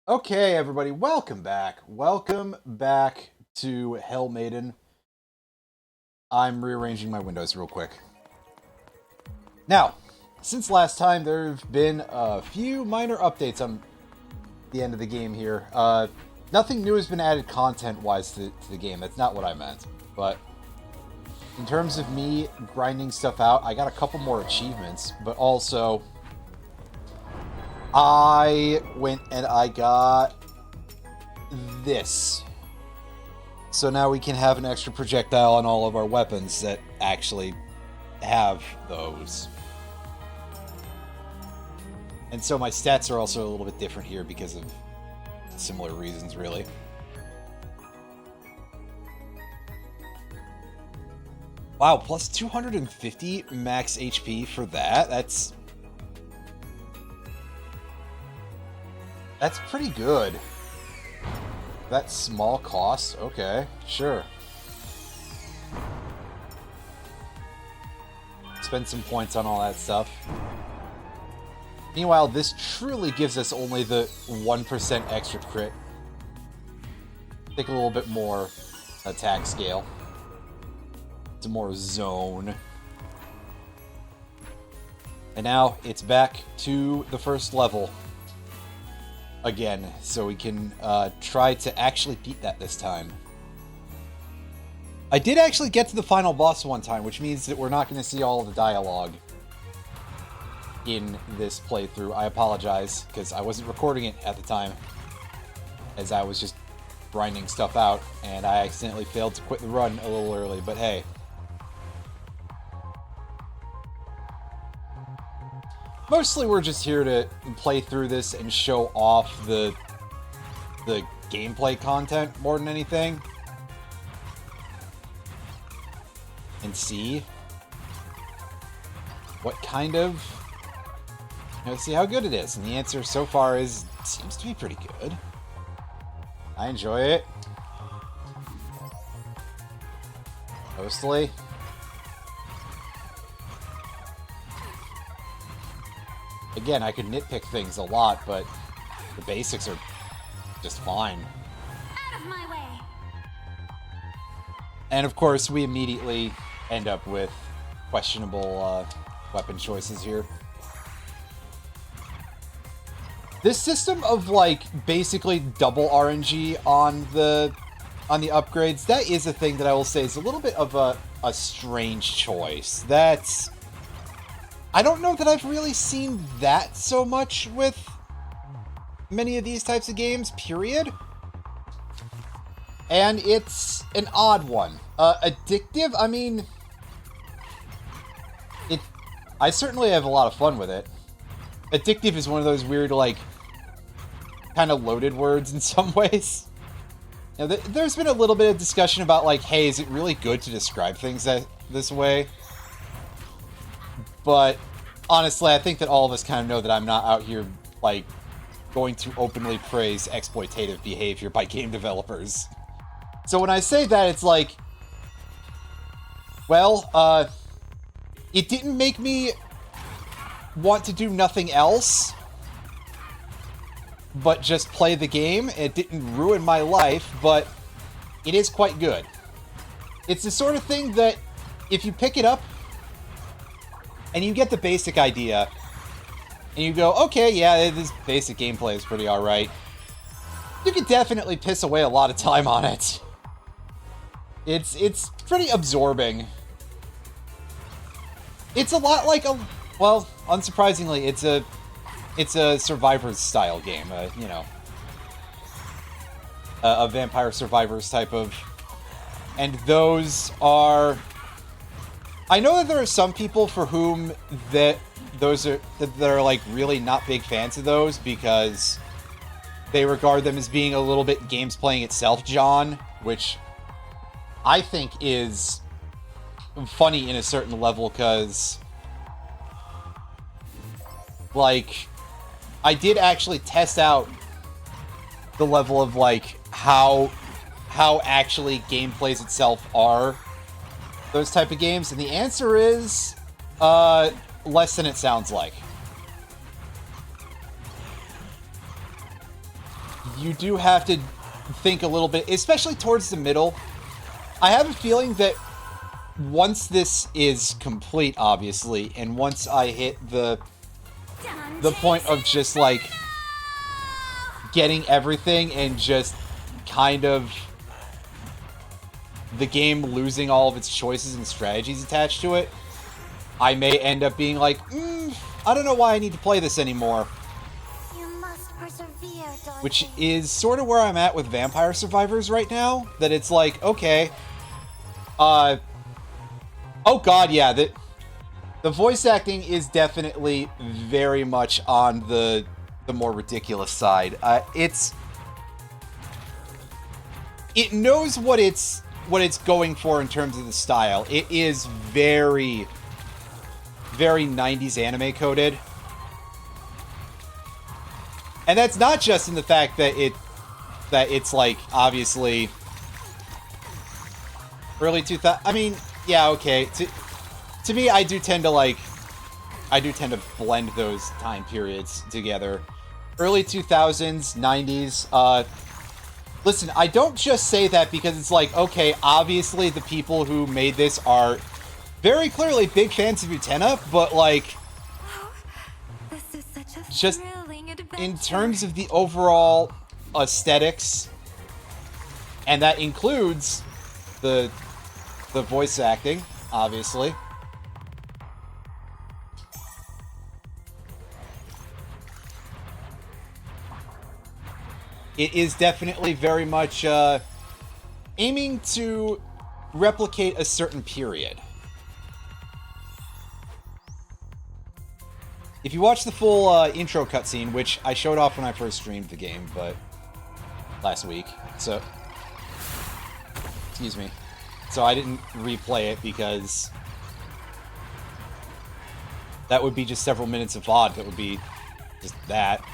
Okay, everybody, welcome back. Welcome back to Hell Maiden. I'm rearranging my windows real quick. Now, since last time, there have been a few minor updates on the end of the game here. Nothing new has been added content-wise to the game. That's not what I meant. But in terms of me grinding stuff out, I got a couple more achievements, but also I went and I got this. So now we can have an extra projectile on all of our weapons that actually have those. And so my stats are also a little bit different here because of similar reasons, really. Wow, plus 250 max HP for that? That's pretty good. That small cost? Okay, sure. Spend some points on all that stuff. Meanwhile, this truly gives us only the 1% extra crit. Take a little bit more attack scale. It's more zone. And now it's back to the first level again, so we can try to actually beat that this time. I did actually get to the final boss one time, which means that we're not going to see all of the dialogue in this playthrough. I apologize, because I wasn't recording it at the time, as I was just grinding stuff out, and I accidentally failed to quit the run a little early, but hey. Mostly we're just here to play through this and show off the gameplay content more than anything. And see what kind of... see how good it is. And the answer so far seems to be pretty good. I enjoy it. Mostly. Again, I could nitpick things a lot, but the basics are just fine. Out of my way. And of course, we immediately end up with questionable weapon choices here. This system of, like, basically double RNG on the upgrades, that is a thing that I will say is a little bit of a strange choice. That's... I don't know that I've really seen that so much with many of these types of games, period. And it's an odd one. Addictive? I mean... I certainly have a lot of fun with it. Addictive is one of those weird, like, kind of loaded words in some ways. Now, there's been a little bit of discussion about, like, hey, is it really good to describe things this way? But, honestly, I think that all of us kind of know that I'm not out here, like, going to openly praise exploitative behavior by game developers. So when I say that, it's like, well, it didn't make me want to do nothing else but just play the game. It didn't ruin my life, but it is quite good. It's the sort of thing that if you pick it up and you get the basic idea, and you go, okay, yeah, this basic gameplay is pretty alright, you could definitely piss away a lot of time on it. It's pretty absorbing. It's a lot like a... Well, unsurprisingly, it's a Survivors style game, you know. A Vampire Survivors type of... And those are... I know that there are some people for whom that are like really not big fans of those because they regard them as being a little bit games playing itself, John, which I think is funny in a certain level because, like, I did actually test out the level of, like, how actually gameplays itself are those type of games, and the answer is less than it sounds like. you do have to think a little bit, especially towards the middle. I have a feeling that once this is complete, obviously, and once I hit the point of just, like, getting everything and just kind of the game losing all of its choices and strategies attached to it, I may end up being like, I don't know why I need to play this anymore. You must persevere, Dorothy. Which is sort of where I'm at with Vampire Survivors right now. That it's like, okay, oh god, yeah, the voice acting is definitely very much on the more ridiculous side. It knows what it's going for in terms of the style. It is very, very 90s anime coded. And that's not just in the fact that it's like, obviously, early 2000. I mean, yeah, okay. To me, I do tend to blend those time periods together. Early 2000s, 90s. Listen, I don't just say that because it's like, okay, obviously the people who made this are very clearly big fans of Utena, but like, This is such a just thrilling adventure. in terms of the overall aesthetics, and that includes the voice acting, obviously. It is definitely very much aiming to replicate a certain period. If you watch the full intro cutscene, which I showed off when I first streamed the game, but last week, so excuse me, so I didn't replay it because that would be just several minutes of VOD. That would be just that.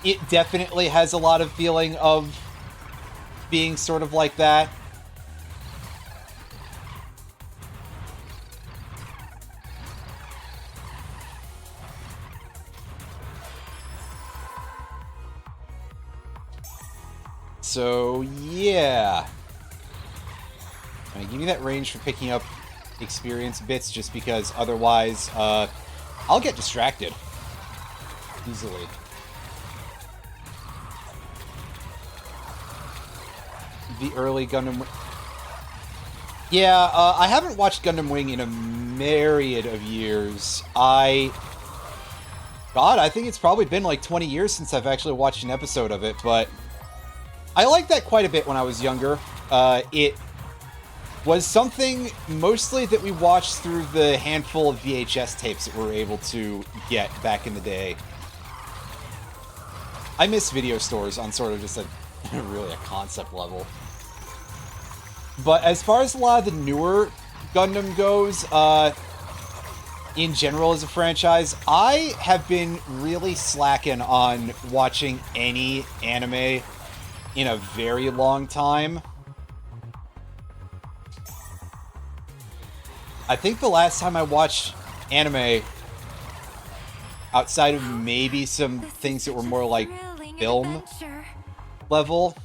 It definitely has a lot of feeling of being sort of like that. So, yeah. I'm gonna give you that range for picking up experience bits just because otherwise, I'll get distracted easily. The early Gundam... Yeah, I haven't watched Gundam Wing in a myriad of years. God, I think it's probably been like 20 years since I've actually watched an episode of it, but I liked that quite a bit when I was younger. It was something mostly that we watched through the handful of VHS tapes that we were able to get back in the day. I miss video stores on sort of just a really a concept level. But as far as a lot of the newer Gundam goes, in general as a franchise, I have been really slacking on watching any anime in a very long time. I think the last time I watched anime, outside of maybe some things that were more like film level,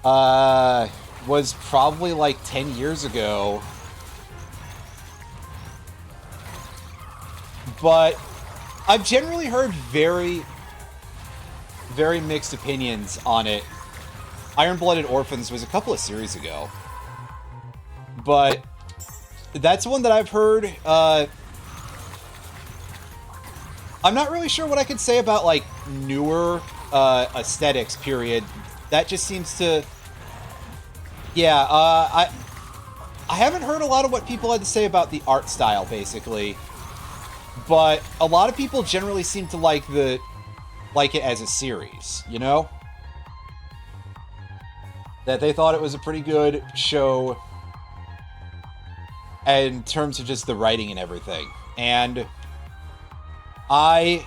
was probably like 10 years ago. But I've generally heard very, very mixed opinions on it. Iron-Blooded Orphans was a couple of series ago. But that's one that I've heard. I'm not really sure what I could say about like newer aesthetics, period. That just seems to... Yeah, I haven't heard a lot of what people had to say about the art style, basically. But a lot of people generally seem to like it as a series, you know? That they thought it was a pretty good show in terms of just the writing and everything. And I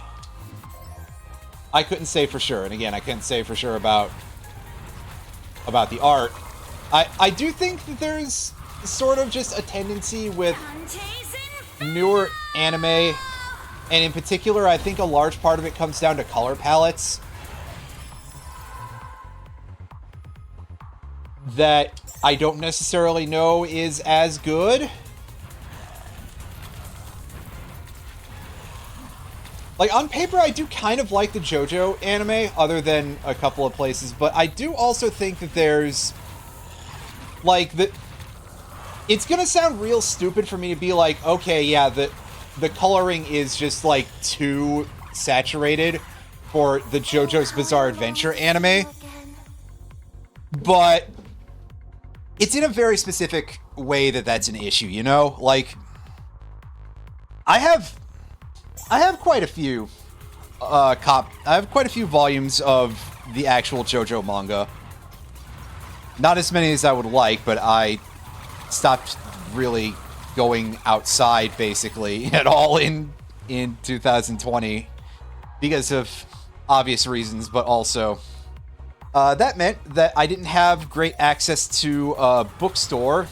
couldn't say for sure. And again, I couldn't say for sure about the art. I do think that there's sort of just a tendency with newer anime And in particular, I think a large part of it comes down to color palettes. That I don't necessarily know is as good. Like, on paper, I do kind of like the JoJo anime, other than a couple of places, but I do also think that there's, like, it's gonna sound real stupid for me to be like, okay, yeah, the coloring is just, like, too saturated for the JoJo's Bizarre Adventure anime, but it's in a very specific way that that's an issue, you know? Like, I have quite a few I have quite a few volumes of the actual JoJo manga. Not as many as I would like, but I stopped really going outside basically at all in 2020 because of obvious reasons, but also that meant that I didn't have great access to a bookstore,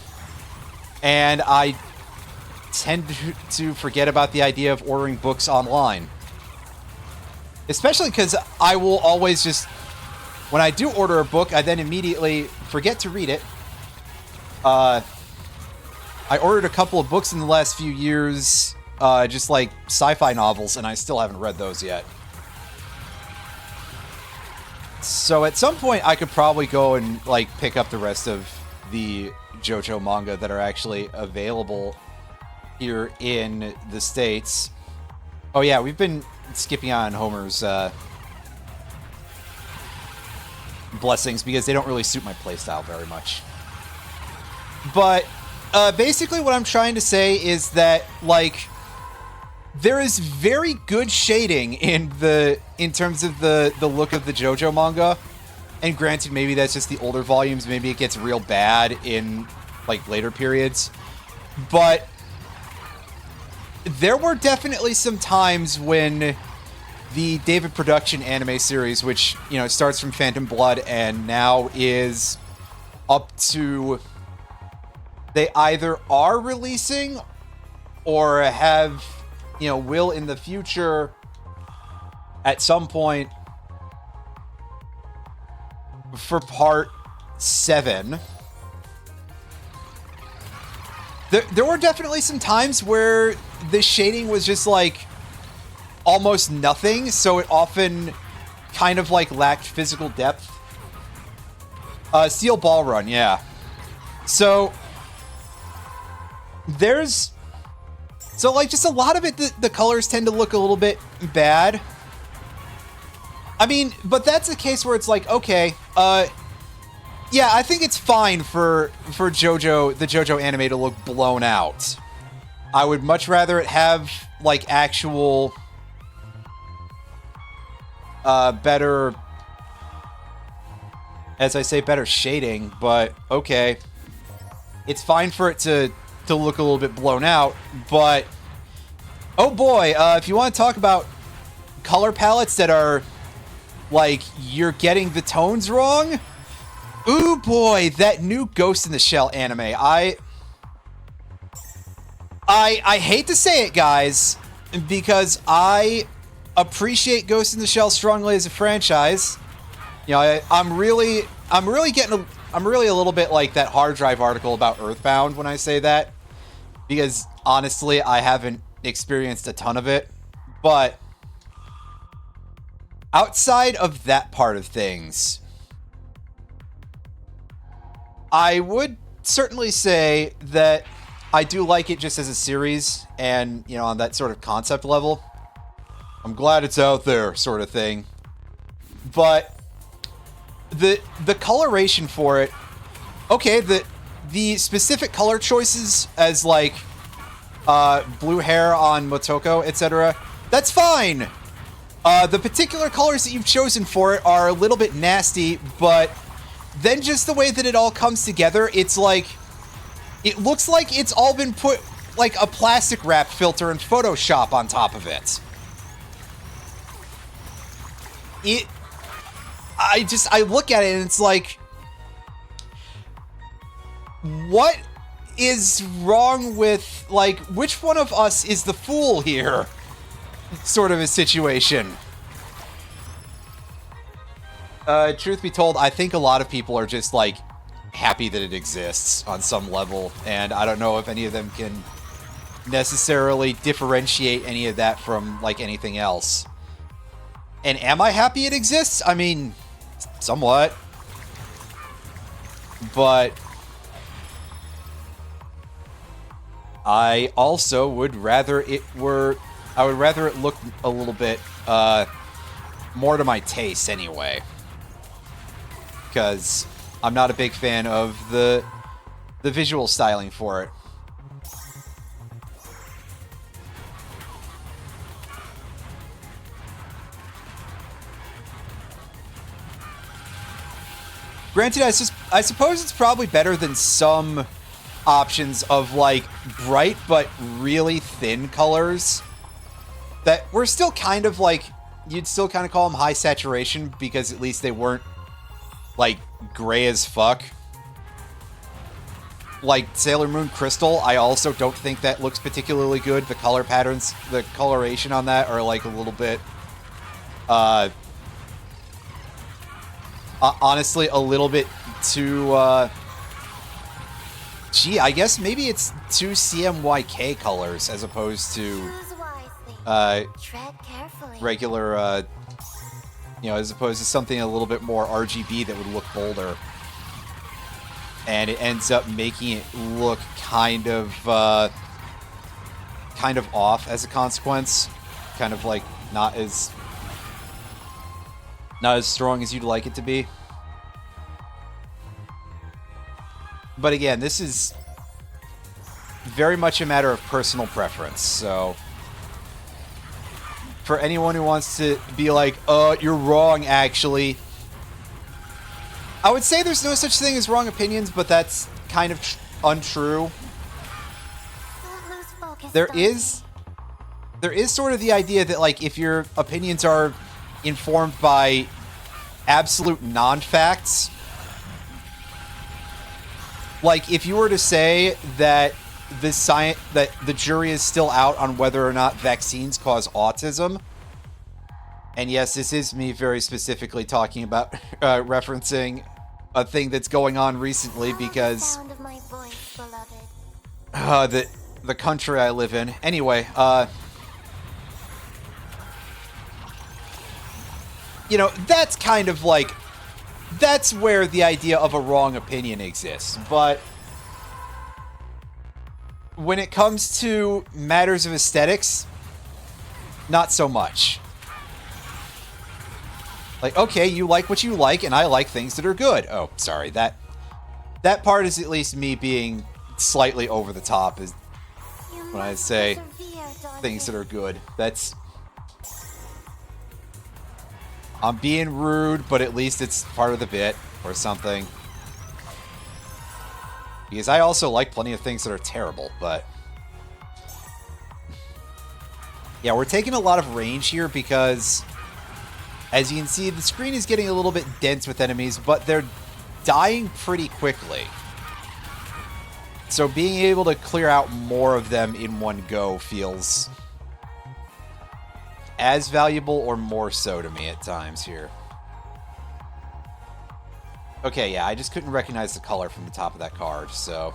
and I tend to forget about the idea of ordering books online. Especially because I will always just, when I do order a book, I then immediately forget to read it. I ordered a couple of books in the last few years, just like sci-fi novels, and I still haven't read those yet. So at some point, I could probably go and like pick up the rest of the JoJo manga that are actually available here in the States. Oh yeah, we've been skipping on Homer's blessings because they don't really suit my playstyle very much. But basically what I'm trying to say is that, like, there is very good shading in terms of the look of the JoJo manga. And granted, maybe that's just the older volumes, maybe it gets real bad in like later periods. But there were definitely some times when the David Production anime series, which, you know, starts from Phantom Blood and now is up to, they either are releasing or have, you know, will in the future at some point for part 7. There were definitely some times where the shading was just like almost nothing, so it often kind of like lacked physical depth. Steel Ball Run, yeah. So there's, so like just a lot of it, the colors tend to look a little bit bad. I mean, but that's a case where it's like, okay, yeah, I think it's fine for JoJo, the JoJo anime to look blown out. I would much rather it have, like, actual, better, as I say, better shading, but okay. It's fine for it to look a little bit blown out, but, oh boy, if you want to talk about color palettes that are, like, you're getting the tones wrong, ooh boy, that new Ghost in the Shell anime. I hate to say it, guys, because I appreciate Ghost in the Shell strongly as a franchise. You know, I'm really a little bit like that hard drive article about Earthbound when I say that, because honestly, I haven't experienced a ton of it, but outside of that part of things, I would certainly say that I do like it just as a series and, you know, on that sort of concept level. I'm glad it's out there, sort of thing. But the coloration for it, okay, the specific color choices as, like, blue hair on Motoko, etc., that's fine. The particular colors that you've chosen for it are a little bit nasty, but then just the way that it all comes together, it's like, it looks like it's all been put, like, a plastic wrap filter in Photoshop on top of it. I look at it and it's like, what is wrong with, like, which one of us is the fool here? sort of a situation. Truth be told, I think a lot of people are just, like, happy that it exists on some level, and I don't know if any of them can necessarily differentiate any of that from, like, anything else. And am I happy it exists? I mean, somewhat. But I also would rather it were... I would rather it look a little bit, more to my taste anyway. Because I'm not a big fan of the visual styling for it. Granted, I suppose it's probably better than some options of, like, bright but really thin colors that were still kind of, like, you'd still kind of call them high saturation because at least they weren't, like, gray as fuck. Like Sailor Moon Crystal, I also don't think that looks particularly good. The color patterns, the coloration on that are, like, a little bit, honestly, a little bit too, gee, I guess maybe it's too CMYK colors as opposed to, Choose wisely. Tread carefully. regular, you know, as opposed to something a little bit more RGB that would look bolder. And it ends up making it look kind of off as a consequence. Kind of, like, not as strong as you'd like it to be. But again, this is very much a matter of personal preference, so for anyone who wants to be like, you're wrong, actually, I would say there's no such thing as wrong opinions, but that's kind of untrue. Don't lose focus, There darling. is sort of the idea that, like, if your opinions are informed by absolute non-facts, like, if you were to say that that the jury is still out on whether or not vaccines cause autism, and yes, this is me very specifically talking about referencing a thing that's going on recently Follow the because sound of my voice, beloved. the country I live in. Anyway, you know, that's kind of like, that's where the idea of a wrong opinion exists. But when it comes to matters of aesthetics, not so much. Like, okay, you like what you like, and I like things that are good. Oh, sorry, that part is at least me being slightly over the top is You when I must say persevere, darling. things that are good. That's... I'm being rude, but at least it's part of the bit, or something. Because I also like plenty of things that are terrible, but... yeah, we're taking a lot of range here because, as you can see, the screen is getting a little bit dense with enemies, but they're dying pretty quickly. So being able to clear out more of them in one go feels as valuable or more so to me at times here. Okay, yeah, I just couldn't recognize the color from the top of that card, so...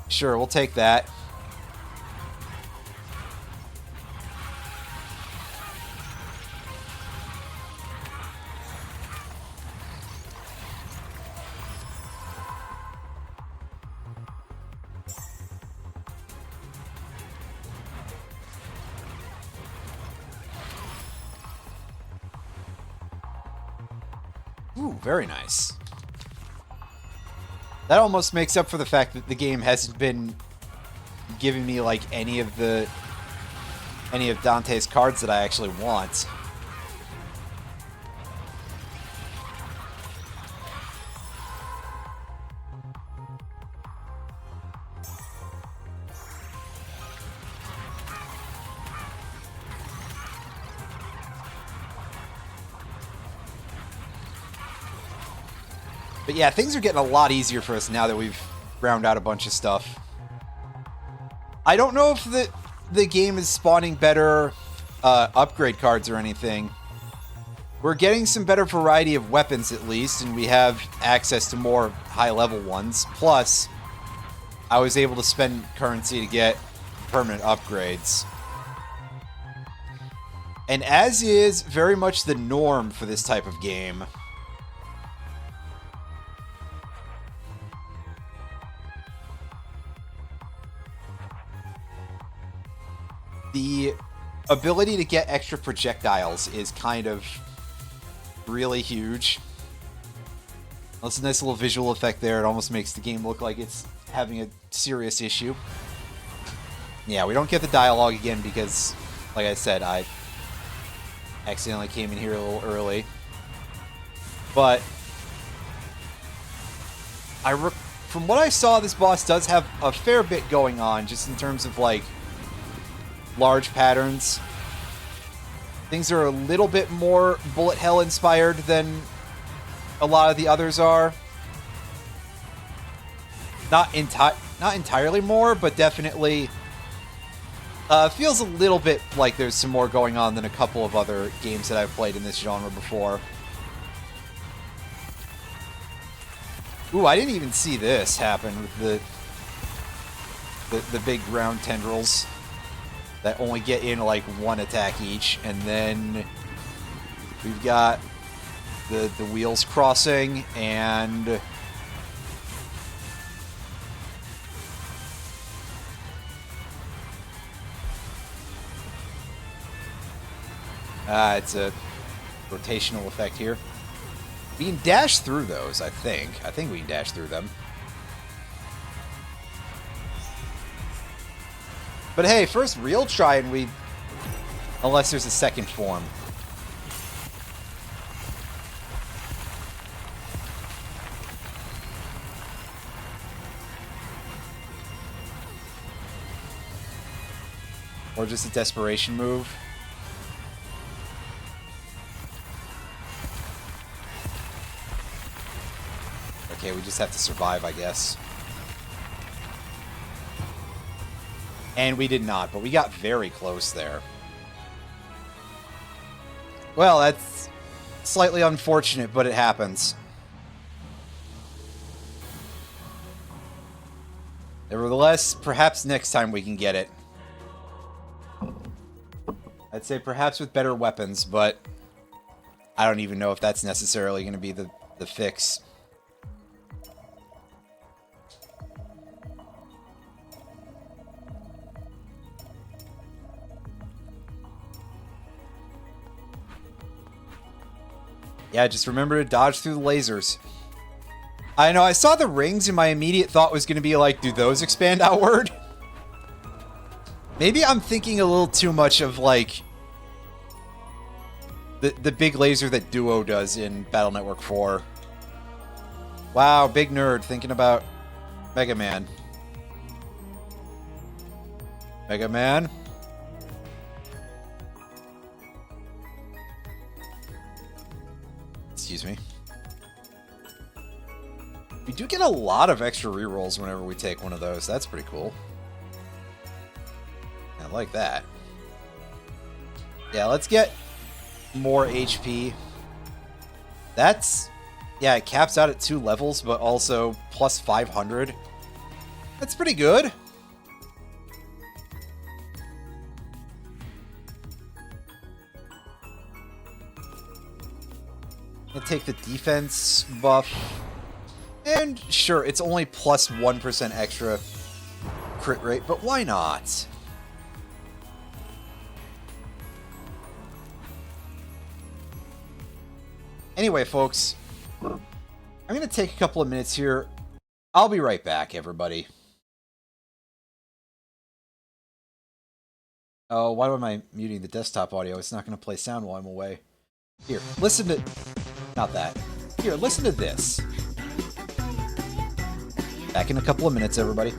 sure, we'll take that. Ooh, very nice. That almost makes up for the fact that the game hasn't been giving me, like, any of Dante's cards that I actually want. But yeah, things are getting a lot easier for us now that we've ground out a bunch of stuff. I don't know if the game is spawning better upgrade cards or anything, we're getting some better variety of weapons at least, and we have access to more high-level ones. Plus, I was able to spend currency to get permanent upgrades. And as is very much the norm for this type of game, the ability to get extra projectiles is kind of really huge. That's a nice little visual effect there. It almost makes the game look like it's having a serious issue. Yeah, we don't get the dialogue again because, like I said, I accidentally came in here a little early. But from what I saw, this boss does have a fair bit going on, just in terms of, like, large patterns. Things are a little bit more bullet hell inspired than a lot of the others are. Not entirely more, but definitely feels a little bit like there's some more going on than a couple of other games that I've played in this genre before. Ooh, I didn't even see this happen with the big round tendrils that only get in like one attack each, and then we've got the wheels crossing, and it's a rotational effect here. We can dash through those, I think. I think we can dash through them. But hey, first real try, and we... Unless there's a second form. Or just a desperation move. Okay, we just have to survive, I guess. And we did not, but we got very close there. Well, that's slightly unfortunate, but it happens. Nevertheless, perhaps next time we can get it. I'd say perhaps with better weapons, but I don't even know if that's necessarily going to be the fix. Yeah, just remember to dodge through the lasers. I know, I saw the rings and my immediate thought was going to be like, do those expand outward? Maybe I'm thinking a little too much of, like, the big laser that Duo does in Battle Network 4. Wow, big nerd thinking about Mega Man. Mega Man? Excuse me. We do get a lot of extra rerolls whenever we take one of those. That's pretty cool. I like that. Yeah, let's get more HP. That's... Yeah, it caps out at 2 levels, but also plus 500. That's pretty good. I'll take the defense buff. And sure, it's only plus 1% extra crit rate, but why not? Anyway, folks, I'm going to take a couple of minutes here. I'll be right back, everybody. Oh, why am I muting the desktop audio? It's not going to play sound while I'm away. Here, listen to... Not that. Here, listen to this. Back in a couple of minutes, everybody.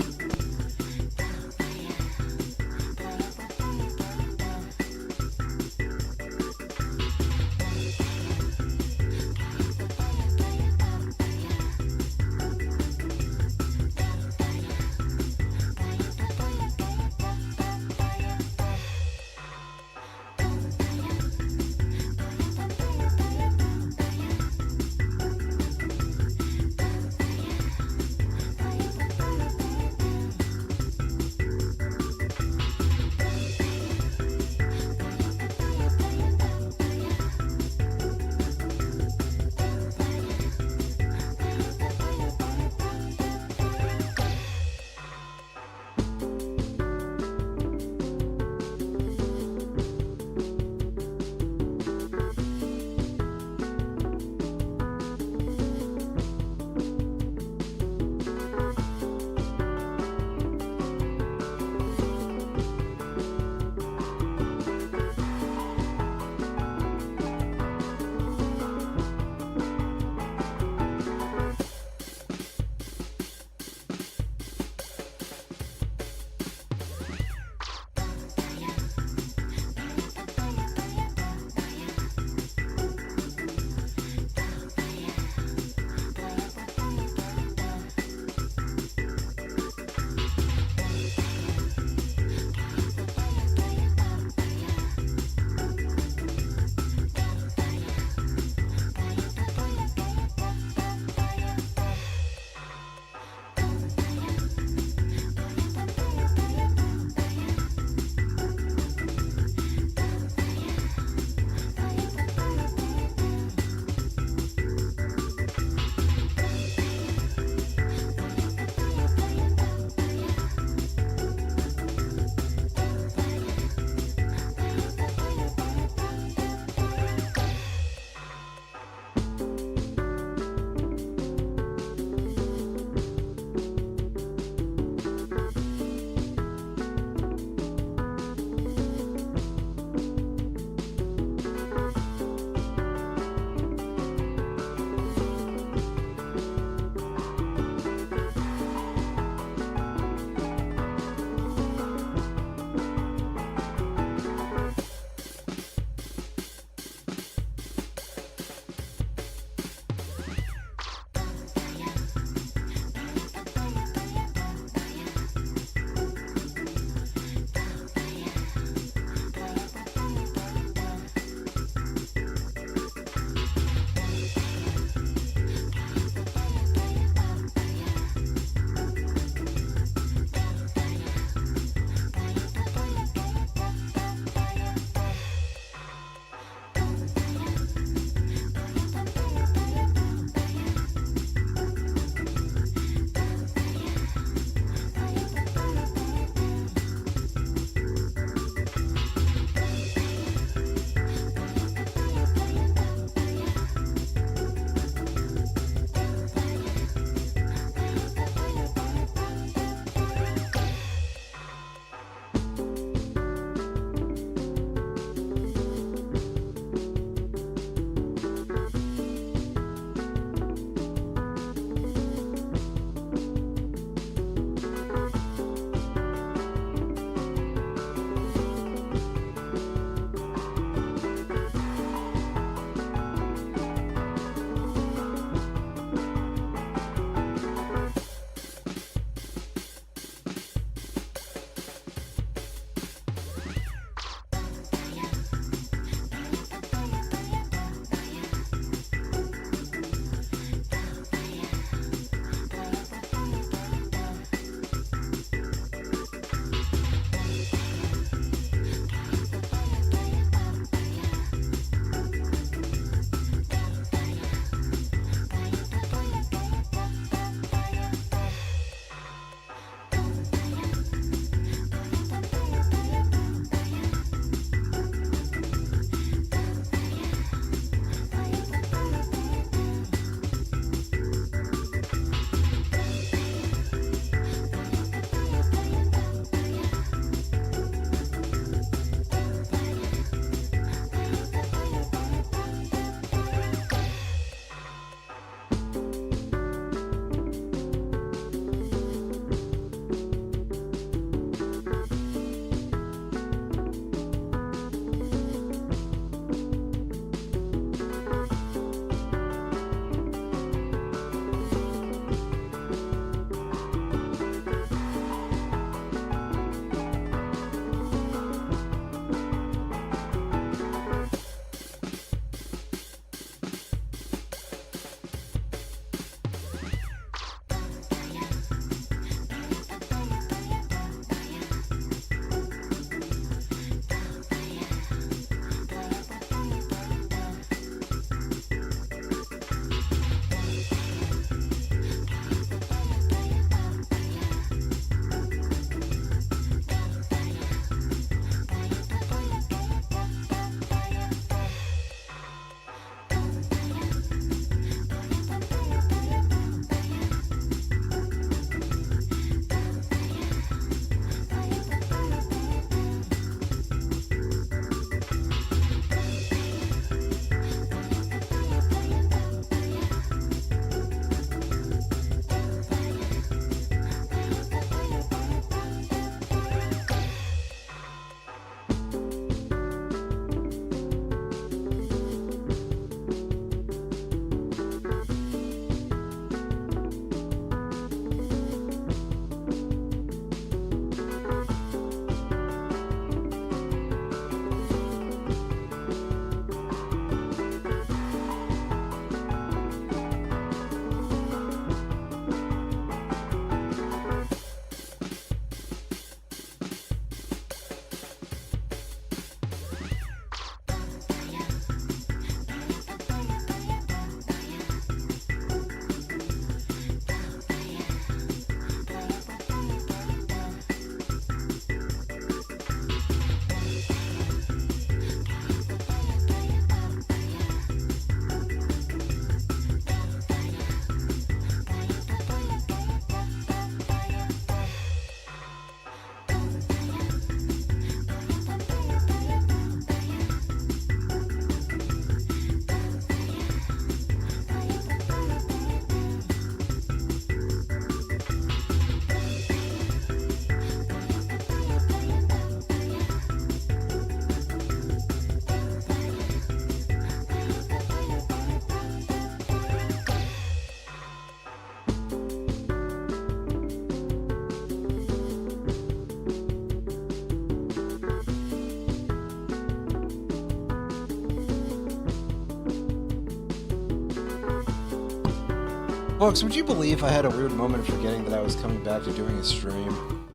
Folks, would you believe I had a weird moment forgetting that I was coming back to doing a stream?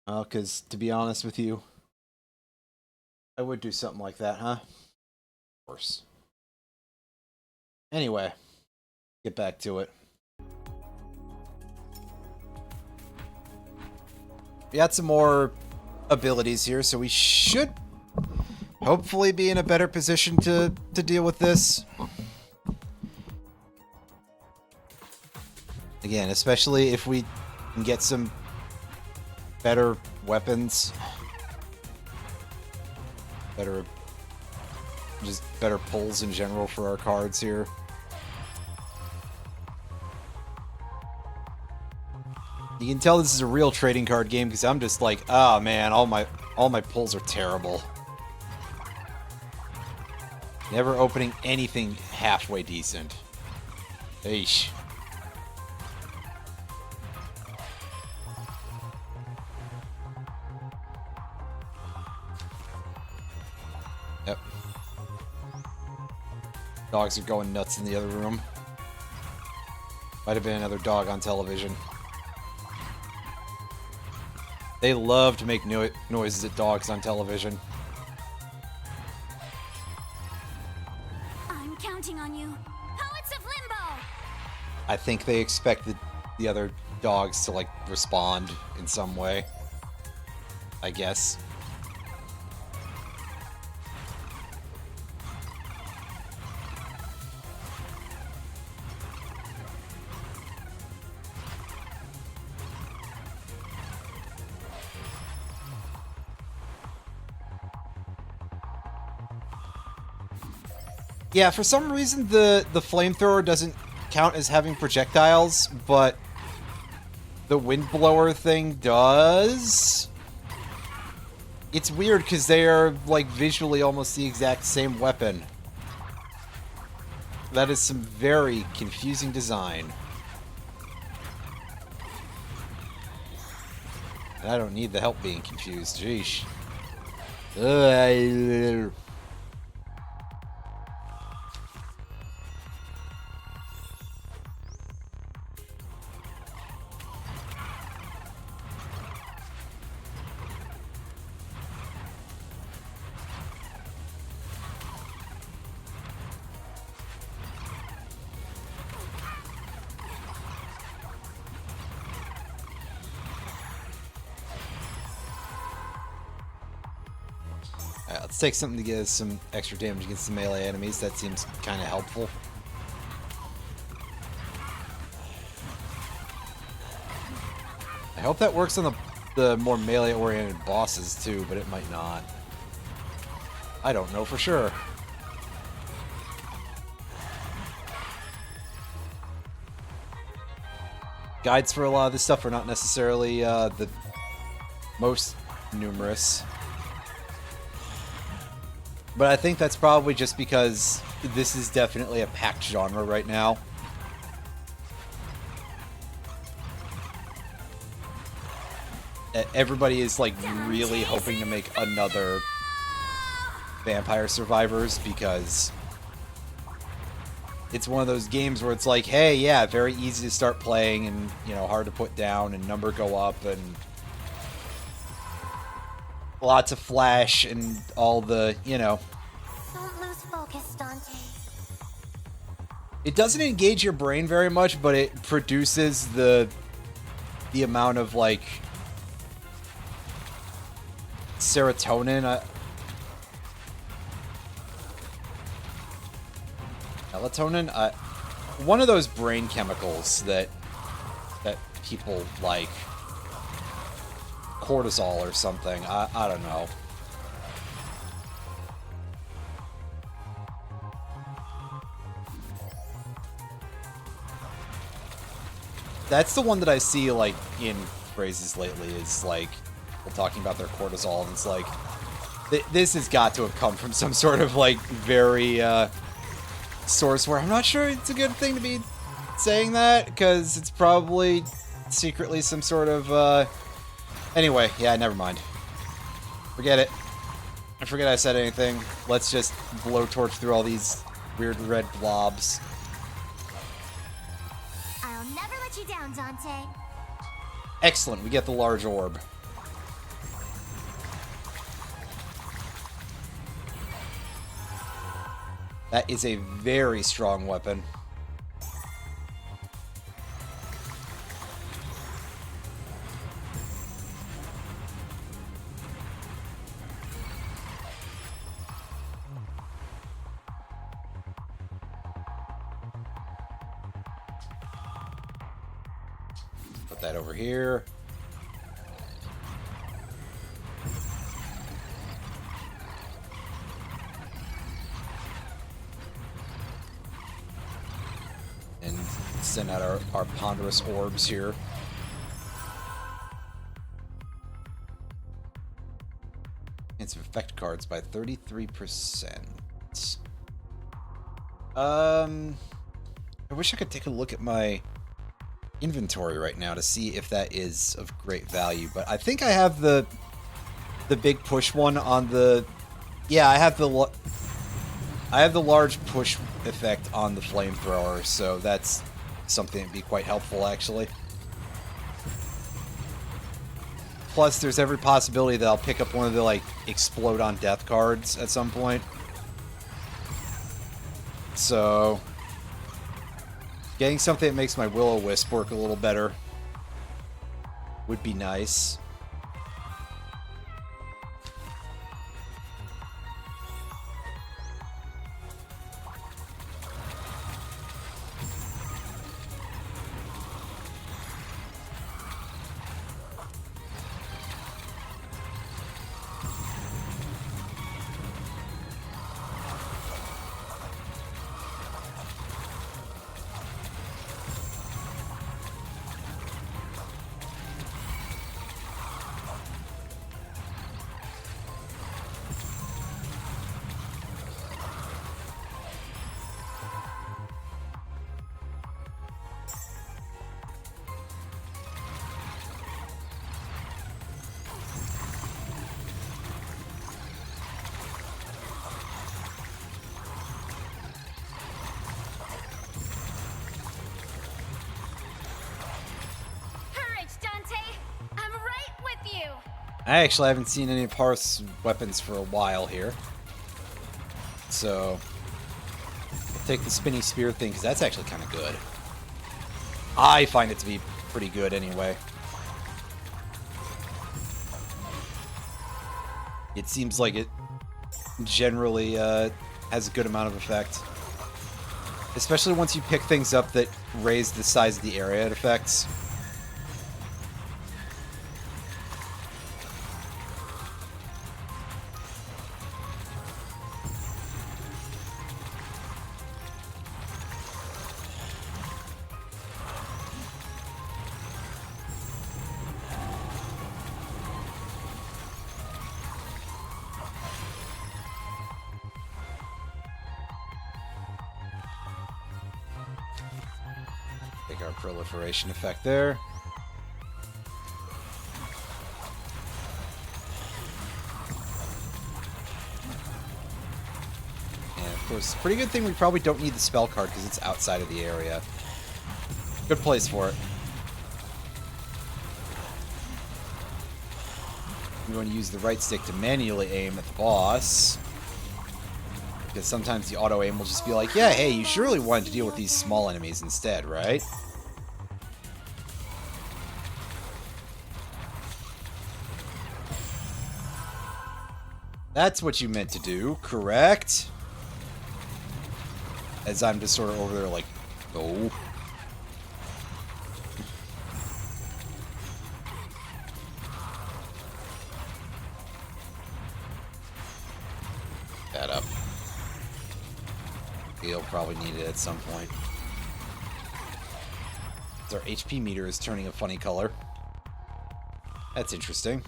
Well, because, to be honest with you, I would do something like that, huh? Of course. Anyway, get back to it. We got some more abilities here, so we should hopefully be in a better position to deal with this. Again, especially if we can get some better weapons. Just better pulls in general for our cards here. You can tell this is a real trading card game because I'm just like, oh man, all my pulls are terrible. Never opening anything halfway decent. Eesh. Yep. Dogs are going nuts in the other room. Might have been another dog on television. They love to make noises at dogs on television. I'm counting on you. Poets of Limbo! I think they expect the other dogs to, like, respond in some way. I guess. Yeah, for some reason the flamethrower doesn't count as having projectiles, but the windblower thing does. It's weird because they are, like, visually almost the exact same weapon. That is some very confusing design. And I don't need the help being confused, jeesh. Ugh. Let's take something to get us some extra damage against the melee enemies. That seems kind of helpful. I hope that works on the more melee-oriented bosses too, but it might not. I don't know for sure. Guides for a lot of this stuff are not necessarily the most numerous. But I think that's probably just because this is definitely a packed genre right now. Everybody is, like, really hoping to make another Vampire Survivors because it's one of those games where it's like, hey, yeah, very easy to start playing and, you know, hard to put down and number go up and lots of flash and all the, you know. Don't lose focus, Dante. It doesn't engage your brain very much, but it produces the amount of, like, serotonin. Melatonin? One of those brain chemicals that people like. Cortisol or something. I don't know. That's the one that I see, like, in phrases lately, is, like, people talking about their cortisol, and it's like, this has got to have come from some sort of, like, very, source where I'm not sure it's a good thing to be saying that, because it's probably secretly some sort of, anyway, yeah, never mind. Forget it. I forget I said anything. Let's just blowtorch through all these weird red blobs. down, Dante. Excellent, we get the large orb. That is a very strong weapon. Put that over here. And send out our ponderous orbs here. And some effect cards by 33%. I wish I could take a look at my inventory right now to see if that is of great value, but I think I have the big push one on the... Yeah, I have the large push effect on the flamethrower, so that's something that'd be quite helpful, actually. Plus, there's every possibility that I'll pick up one of the, like, explode on death cards at some point. So, getting something that makes my Will-O-Wisp work a little better would be nice. I actually haven't seen any of Hearth's weapons for a while here. So, I'll take the spinny spear thing, because that's actually kind of good. I find it to be pretty good anyway. It seems like it generally has a good amount of effect. Especially once you pick things up that raise the size of the area it affects. Take our proliferation effect there. And of course, pretty good thing we probably don't need the spell card because it's outside of the area. Good place for it. I'm going to use the right stick to manually aim at the boss. Because sometimes the auto-aim will just be like, yeah, hey, you surely wanted to deal with these small enemies instead, right? That's what you meant to do, correct? As I'm just sort of over there like, no. That up. He'll probably need it at some point. Our HP meter is turning a funny color. That's interesting.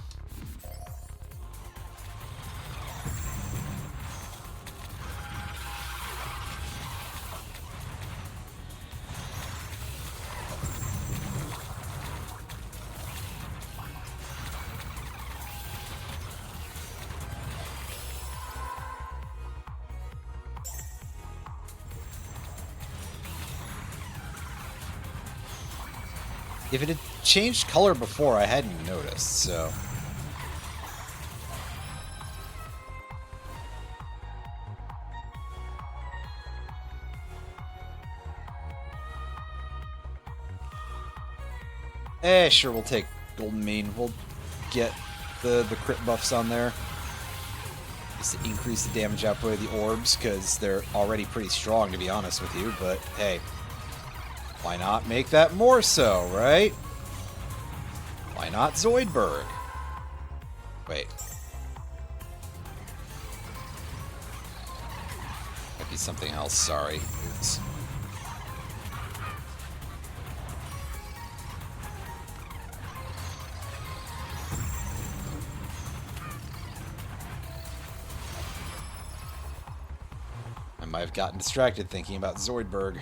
If it had changed color before, I hadn't noticed, so... Sure, we'll take Golden Mane. We'll get the crit buffs on there. Just to increase the damage output of the orbs, because they're already pretty strong, to be honest with you, but hey. Why not make that more so, right? Why not Zoidberg? Wait. Might be something else, sorry. Oops. I might have gotten distracted thinking about Zoidberg.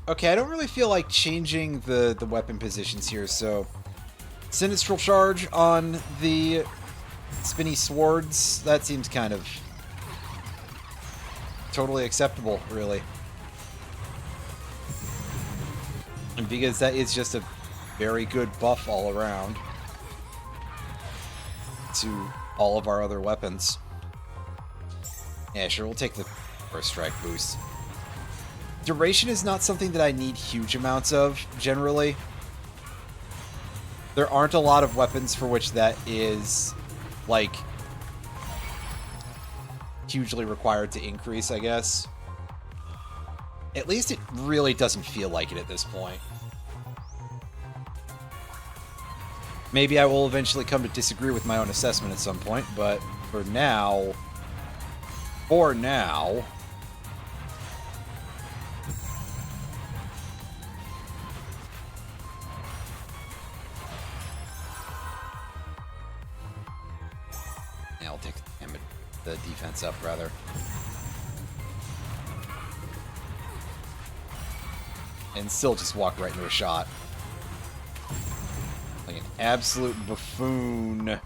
Okay, I don't really feel like changing the weapon positions here, so... Sinistral Charge on the spinny swords, that seems kind of... totally acceptable, really. And because that is just a very good buff all around to all of our other weapons. Yeah, sure, we'll take the first strike boost. Duration is not something that I need huge amounts of, generally. There aren't a lot of weapons for which that is, like, hugely required to increase, I guess. At least it really doesn't feel like it at this point. Maybe I will eventually come to disagree with my own assessment at some point, but for now... I'll take the defense up, rather. And still just walk right into a shot. Like an absolute buffoon.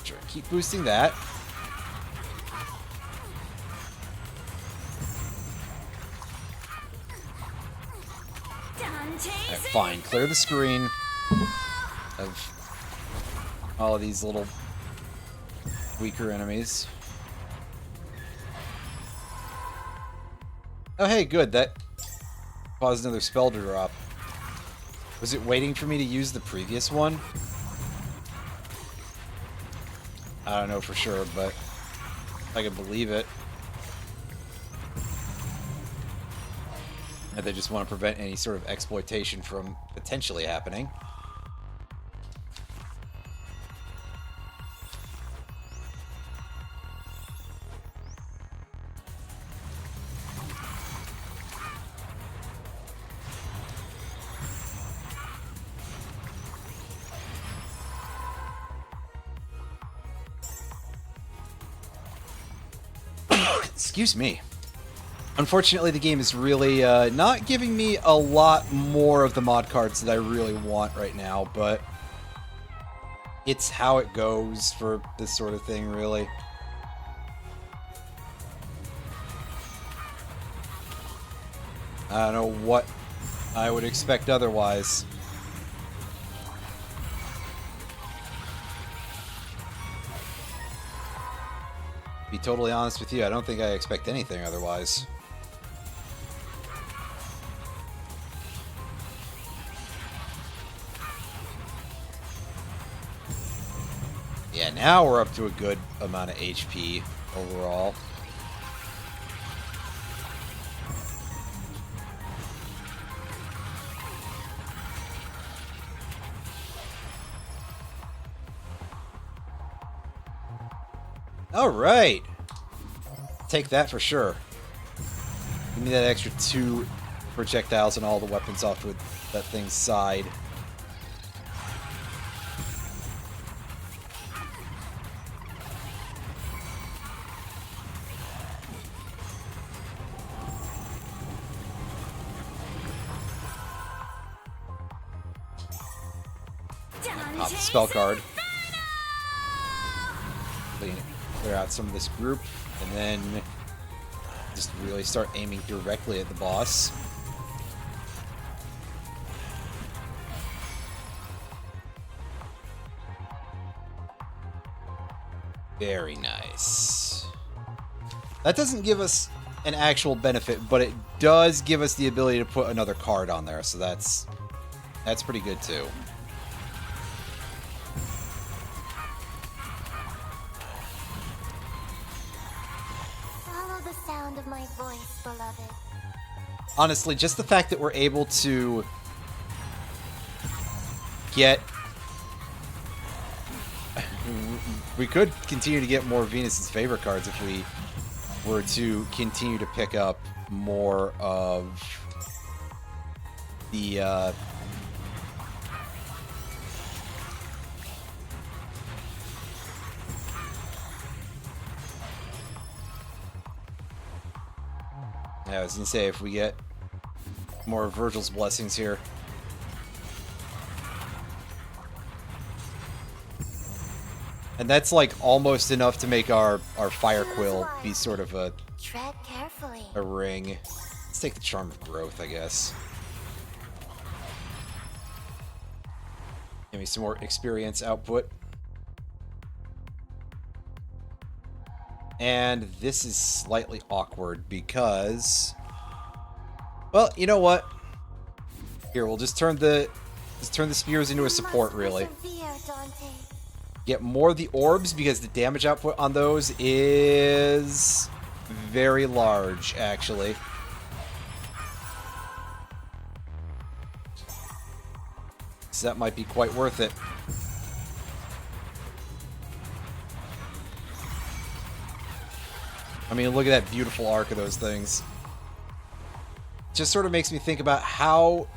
Sure, keep boosting that. Right, fine, clear the screen of all of these little weaker enemies. Oh hey, good, that caused another spell to drop. Was it waiting for me to use the previous one? I don't know for sure, but I can believe it. And they just want to prevent any sort of exploitation from potentially happening. Excuse me. Unfortunately, the game is really not giving me a lot more of the mod cards that I really want right now, but it's how it goes for this sort of thing, really. I don't know what I would expect otherwise. To be totally honest with you, I don't think I expect anything otherwise. Yeah, now we're up to a good amount of HP overall. Alright! Take that for sure. Give me that extra 2 projectiles and all the weapons off with that thing's side. Pop the spell card. Clear out some of this group. And then just really start aiming directly at the boss. Very nice. That doesn't give us an actual benefit, but it does give us the ability to put another card on there, so that's pretty good too. Follow the sound of my voice, beloved. Honestly, just the fact that we're able to get... We could continue to get more Venus's favorite cards if we were to continue to pick up more of the yeah, I was gonna say, if we get more of Virgil's blessings here. And that's like almost enough to make our Fire Quill be sort of a Tread carefully. ring. Let's take the Charm of Growth, I guess. Give me some more experience output. And this is slightly awkward because... Well, you know what? Here, we'll just turn the spears into a support, really. Get more of the orbs because the damage output on those is very large, actually. So that might be quite worth it. I mean, look at that beautiful arc of those things. Just sort of makes me think about how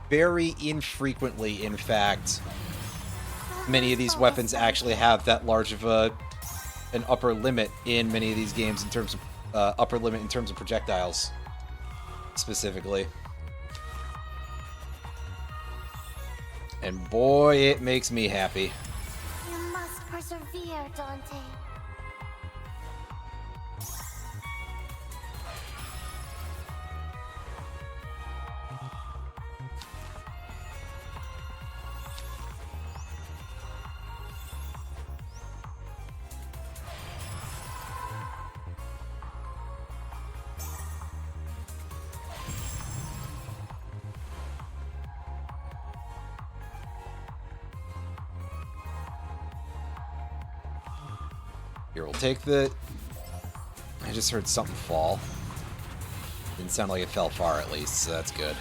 very infrequently, in fact, many of these weapons actually have that large of an upper limit in many of these games in terms of upper limit in terms of projectiles, specifically. And boy, it makes me happy. You must persevere, Dante. Here, we'll take the... I just heard something fall. Didn't sound like it fell far, at least, so that's good.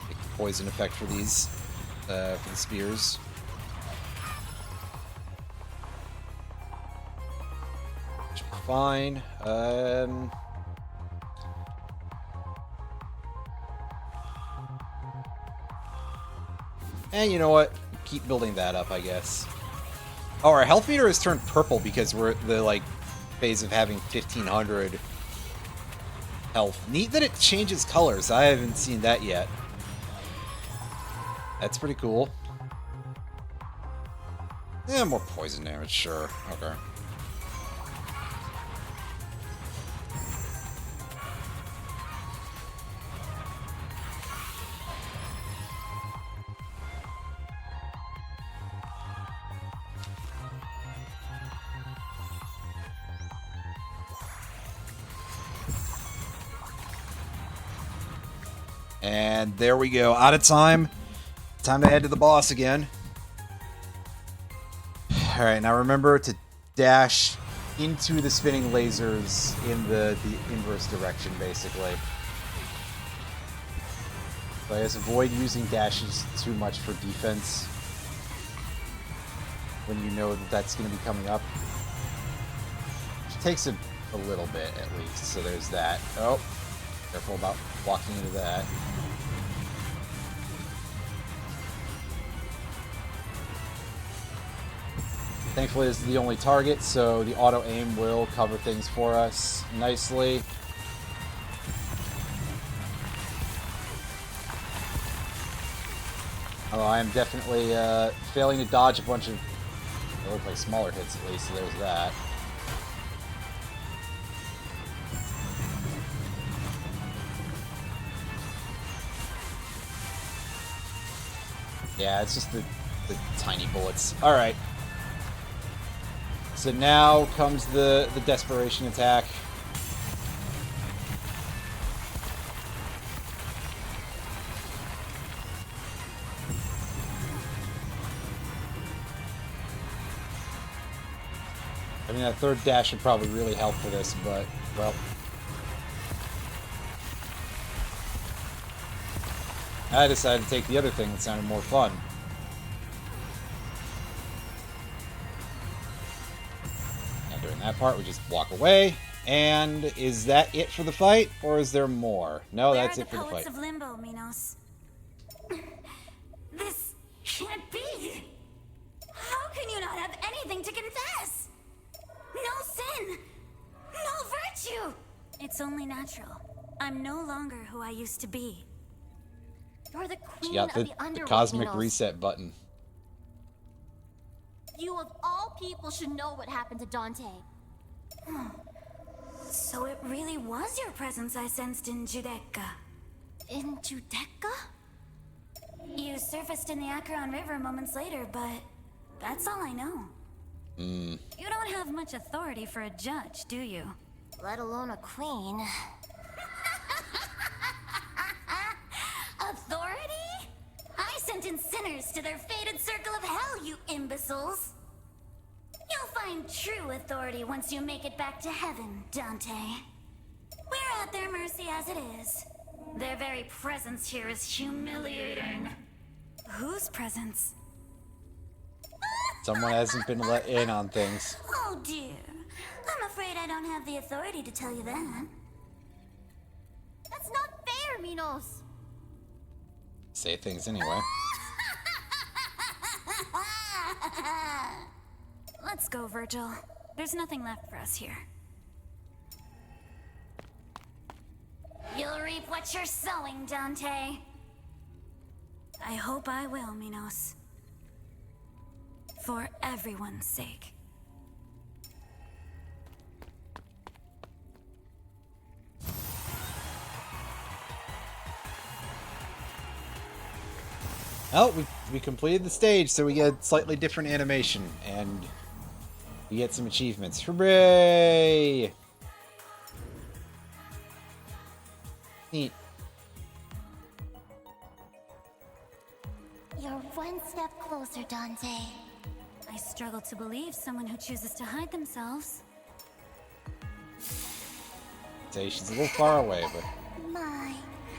Take the poison effect for these, for the spears. Should be fine. And you know what? Keep building that up, I guess. Oh, our health meter has turned purple because we're at the, like, phase of having 1,500 health. Neat that it changes colors. I haven't seen that yet. That's pretty cool. Yeah, more poison damage, sure. Okay. And there we go. Out of time. Time to head to the boss again. Alright, now remember to dash into the spinning lasers in the inverse direction, basically. So I guess avoid using dashes too much for defense when you know that that's going to be coming up. Which takes a little bit, at least. So there's that. Oh, careful about walking into that. Thankfully, this is the only target, so the auto-aim will cover things for us nicely. Oh, I am definitely failing to dodge a bunch of, they look like smaller hits at least, so there's that. Yeah, it's just the tiny bullets. Alright. So now comes the desperation attack. I mean, that third dash would probably really help for this, but, well. I decided to take the other thing that sounded more fun. And during that part, we just walk away. And is that it for the fight, or is there more? No, that's it for the fight. Where are the poets of Limbo, Minos? This can't be! How can you not have anything to confess? No sin! No virtue! It's only natural. I'm no longer who I used to be. You're the queen She got of the the underworld, cosmic Minos. reset button. You of all people should know what happened to Dante. So it really was your presence I sensed in Judecca. In Judecca? You surfaced in the Acheron River moments later, but that's all I know. You don't have much authority for a judge, do you? Let alone a queen. Authority? I sentence sinners to their fated circle of hell, you imbeciles. You'll find true authority once you make it back to heaven, Dante. We're at their mercy as it is. Their very presence here is humiliating. Whose presence? Someone hasn't been let in on things. Oh dear. I'm afraid I don't have the authority to tell you that. That's not fair, Minos. Say things anyway. Let's go, Virgil. There's nothing left for us here. You'll reap what you're sowing, Dante. I hope I will, Minos. For everyone's sake. Oh, we completed the stage, so we get slightly different animation, and we get some achievements. Hooray! Neat. You're one step closer, Dante. I struggle to believe someone who chooses to hide themselves. Say she's a little far away, but My,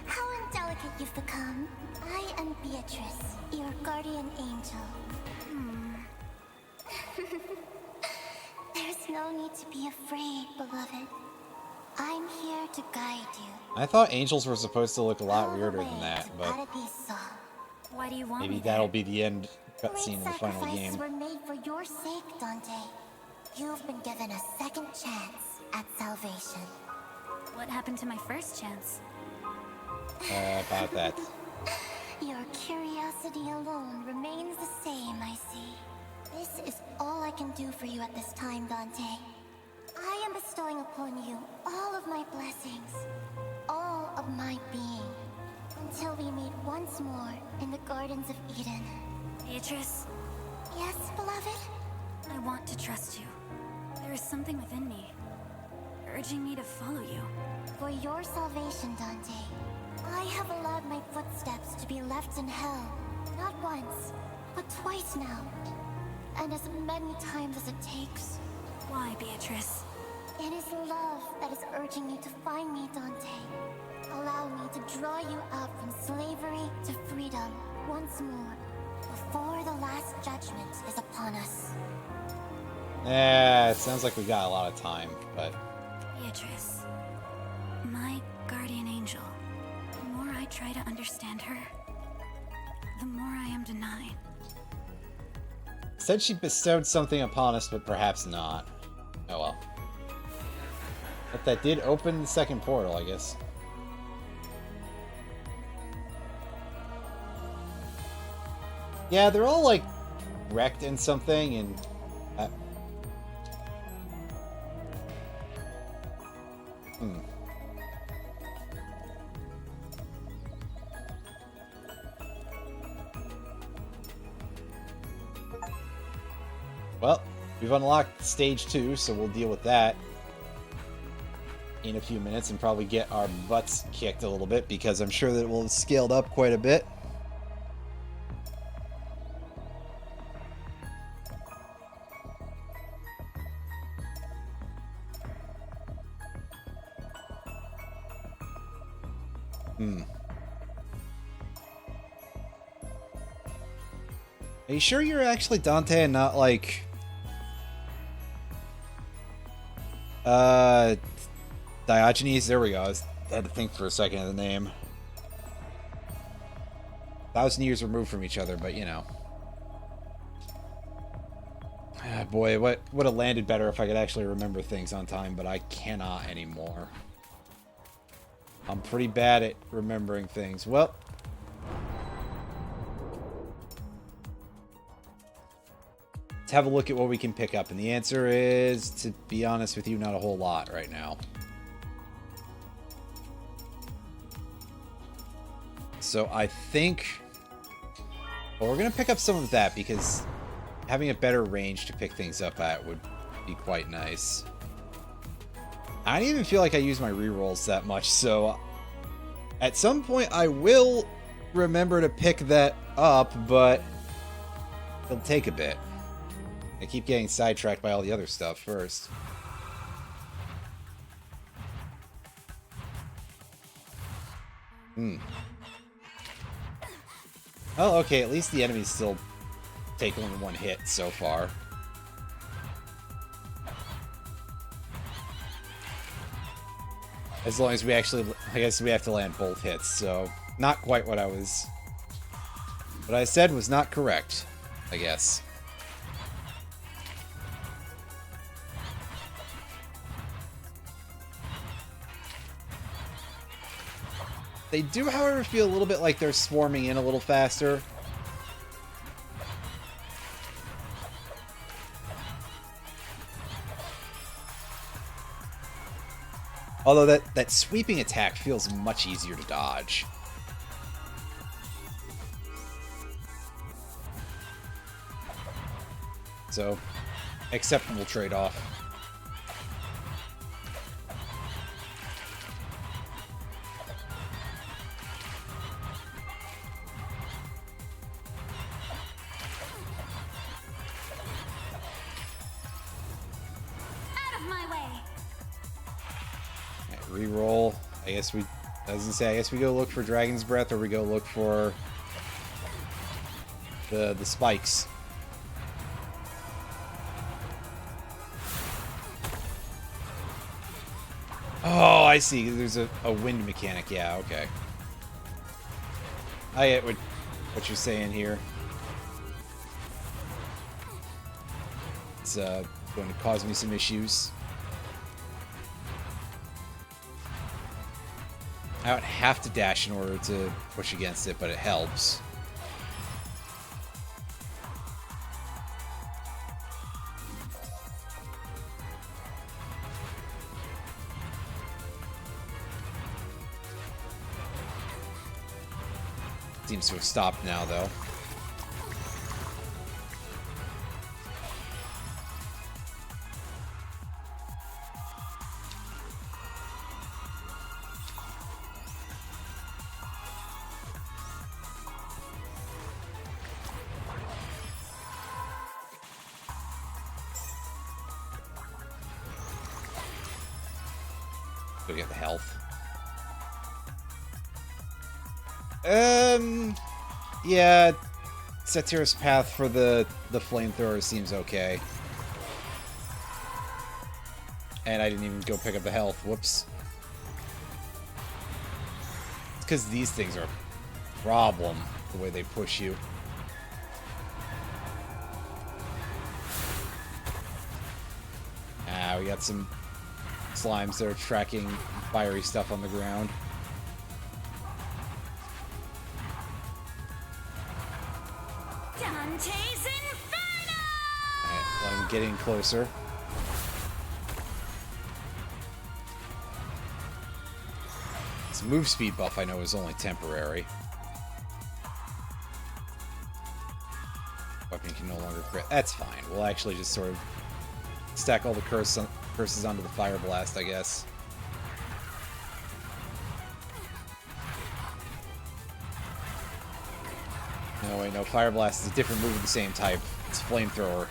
how indelicate you've become. I am Beatrice, your guardian angel. There's no need to be afraid, beloved. I'm here to guide you. I thought angels were supposed to look a lot All the weirder way than that, to but Paradiso. Why do you want maybe me that'll there? be the end cutscene of the Great final sacrifices game. were made for your sake, Dante. You've been given a second chance at salvation. What happened to my first chance? About that. Your curiosity alone remains the same, I see. This is all I can do for you at this time, Dante. I am bestowing upon you all of my blessings, all of my being, until we meet once more in the Gardens of Eden. Beatrice? Yes, beloved? I want to trust you. There is something within me, urging me to follow you. For your salvation, Dante, I have allowed my footsteps to be left in hell, not once, but twice now. And as many times as it takes. Why, Beatrice? It is love that is urging you to find me, Dante. Allow me to draw you out from slavery to freedom once more, before the last judgment is upon us. Yeah, it sounds like we got a lot of time, but Beatrice, my guardian angel. The more I try to understand her, the more I am denied. said she bestowed something upon us, but perhaps not. Oh well. But that did open the second portal, I guess. Yeah, they're all like wrecked in something, and well, we've unlocked stage 2, so we'll deal with that in a few minutes and probably get our butts kicked a little bit, because I'm sure that it will have scaled up quite a bit. Are you sure you're actually Dante and not like Diogenes? There we go. I had to think for a second of the name. 1,000 years removed from each other, but you know. Ah, boy, what would have landed better if I could actually remember things on time, but I cannot anymore. I'm pretty bad at remembering things. Well, let's have a look at what we can pick up, and the answer is, to be honest with you, not a whole lot right now. So I think, well, we're going to pick up some of that, because having a better range to pick things up at would be quite nice. I don't even feel like I use my rerolls that much, so at some point I will remember to pick that up, but it'll take a bit. I keep getting sidetracked by all the other stuff first. Oh, okay, at least the enemies still take only one hit so far. As long as we actually, I guess we have to land both hits, so not quite what I said was not correct, I guess. They do, however, feel a little bit like they're swarming in a little faster. Although that sweeping attack feels much easier to dodge. So, acceptable trade-off. Reroll. I guess we, I guess we go look for Dragon's Breath, or we go look for the spikes. Oh, I see. There's a wind mechanic. Yeah, okay. I get what you're saying here. It's going to cause me some issues. I don't have to dash in order to push against it, but it helps. Seems to have stopped now, though. Go get the health. Yeah, Satir's path for the flamethrower seems okay. And I didn't even go pick up the health. Whoops. It's because these things are a problem, the way they push you. Ah, we got some slimes that are tracking fiery stuff on the ground. getting closer. This move speed buff I know is only temporary. Weapon can no longer crit. That's fine. We'll actually just sort of stack all the curses onto the Fire Blast, I guess. No, wait, no. Fire Blast is a different move of the same type. It's Flamethrower.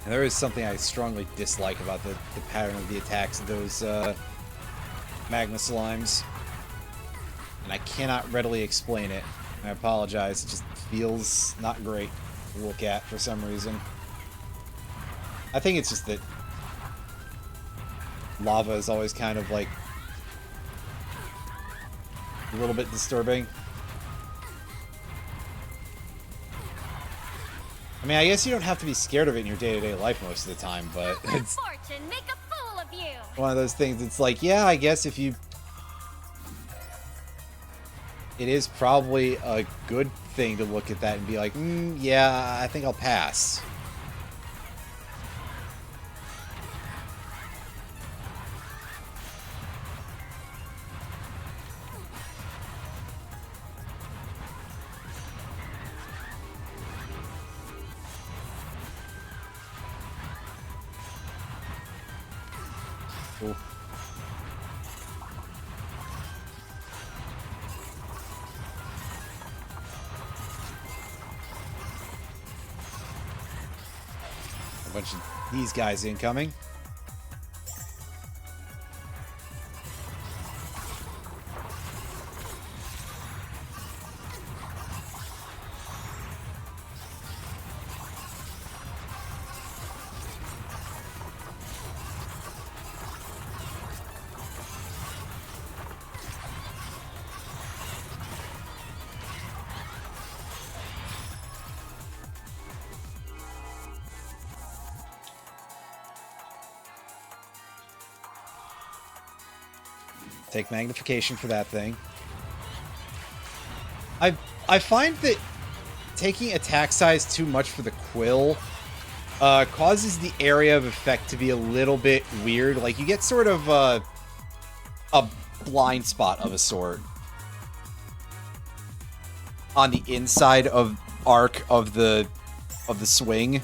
And there is something I strongly dislike about the pattern of the attacks of those magma slimes. And I cannot readily explain it. I apologize. It just feels not great to look at for some reason. I think it's just that lava is always kind of like a little bit disturbing. I mean, I guess you don't have to be scared of it in your day-to-day life most of the time, but it's make a fool of you. one of those things. It's like, yeah, I guess if you... It is probably a good thing to look at that and be like, yeah, I think I'll pass. Cool. A bunch of these guys incoming. Take magnification for that thing. I find that taking attack size too much for the quill causes the area of effect to be a little bit weird. Like, you get sort of a blind spot of a sort on the inside of arc of the swing.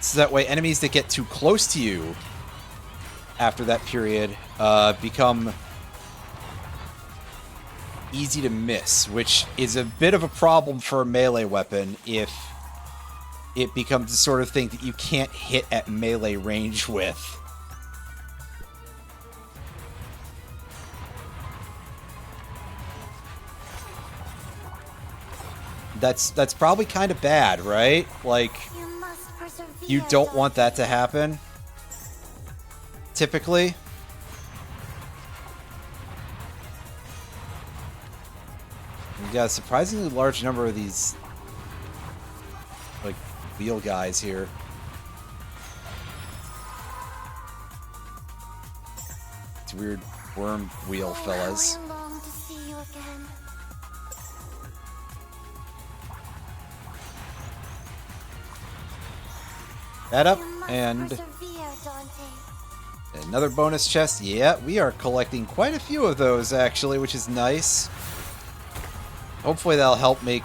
So that way enemies that get too close to you after that period become easy to miss, which is a bit of a problem for a melee weapon if it becomes the sort of thing that you can't hit at melee range with. That's probably kind of bad, right? Like, you don't want that to happen, typically. We've got a surprisingly large number of these, like, wheel guys here. It's weird worm wheel fellas. That up, and another bonus chest. Yeah, we are collecting quite a few of those, actually, which is nice. Hopefully that'll help make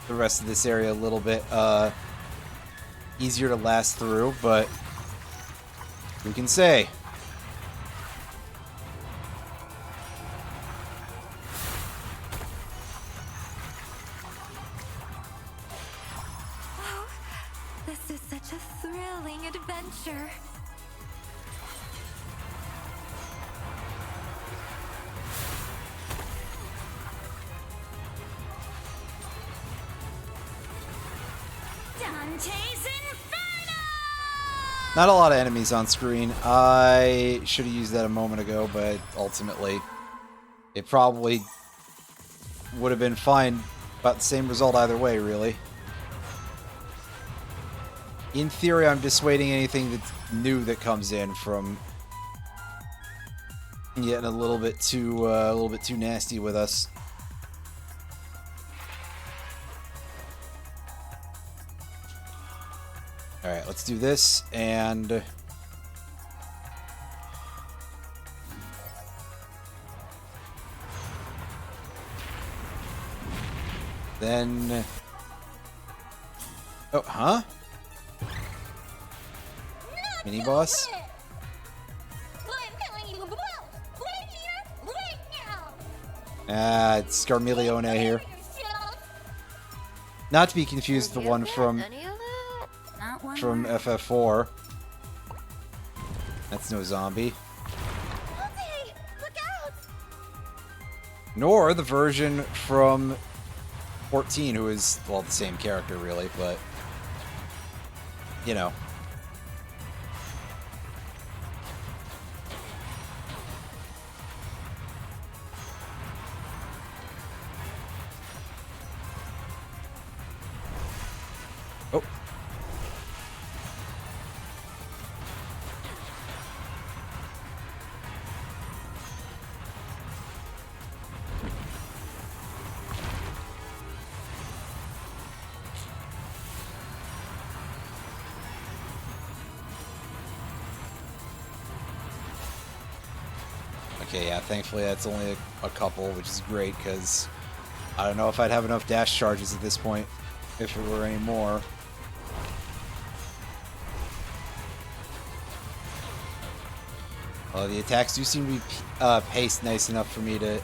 the rest of this area a little bit easier to last through, but who can say? This is such a thrilling adventure. Dante's Inferno! Not a lot of enemies on screen. I should have used that a moment ago, but ultimately it probably would have been fine. About the same result either way, really. in theory, I'm dissuading anything that's new that comes in from getting a little bit too nasty with us. All right, let's do this and. Then... Oh, huh? Mini boss? Ah, it's Scarmiglione here. Not to be confused with the one from FF4. That's no zombie. Nor the version from 14, who is, well, the same character, really, but, you know. Oh. Okay, yeah, thankfully that's only a couple, which is great, because I don't know if I'd have enough dash charges at this point, if it were any more. The attacks do seem to be paced nice enough for me to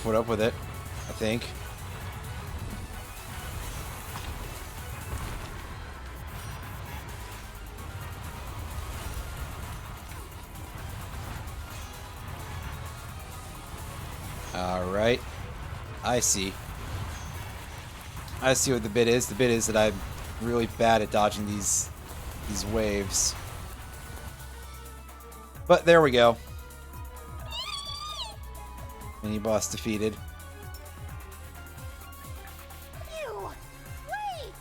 put up with it, I think. Alright. I see. I see what the bit is. The bit is that I'm really bad at dodging these waves. But there we go. Mini boss defeated. Ew! Wait!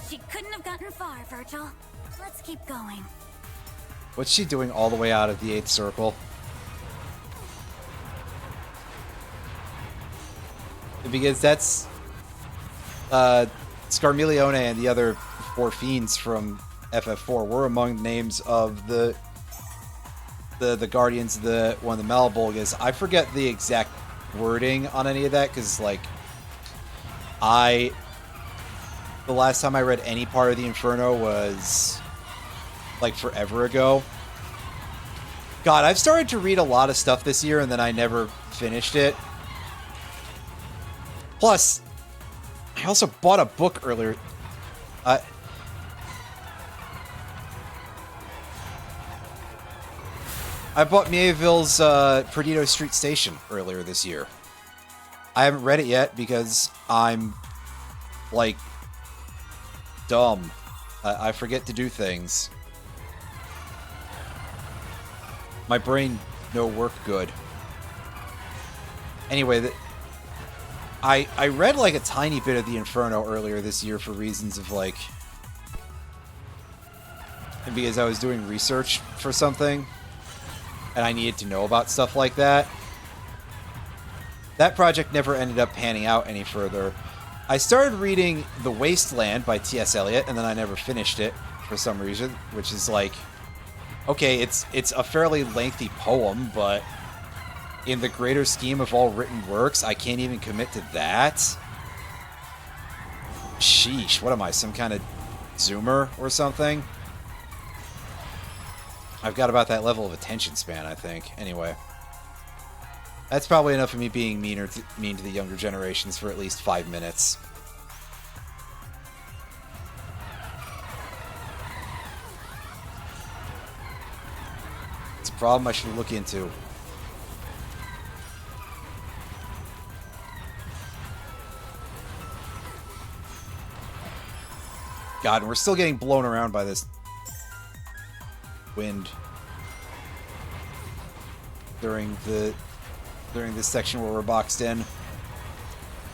She couldn't have gotten far, Virgil. Let's keep going. What's she doing all the way out of the 8th circle? Because that's Scarmiglione and the other 4 fiends from FF4 were among the names of the guardians of the one of the Malabolgas. I forget the exact wording on any of that, because like the last time I read any part of the Inferno was like forever ago. God, I've started to read a lot of stuff this year and then I never finished it. Plus, I also bought a book earlier. I bought Mieville's Perdido Street Station earlier this year. I haven't read it yet because I'm, like, dumb. I forget to do things. My brain no work good. Anyway, I read like a tiny bit of the Inferno earlier this year for reasons of like, and because I was doing research for something and I needed to know about stuff like that. That project never ended up panning out any further. I started reading The Wasteland by T.S. Eliot and then I never finished it for some reason, which is like, okay, it's a fairly lengthy poem, but in the greater scheme of all written works, I can't even commit to that. Sheesh, what am I, some kind of zoomer or something? I've got about that level of attention span, I think. Anyway. That's probably enough of me being mean to the younger generations for at least 5 minutes. It's a problem I should look into. God, and we're still getting blown around by this wind during this section where we're boxed in.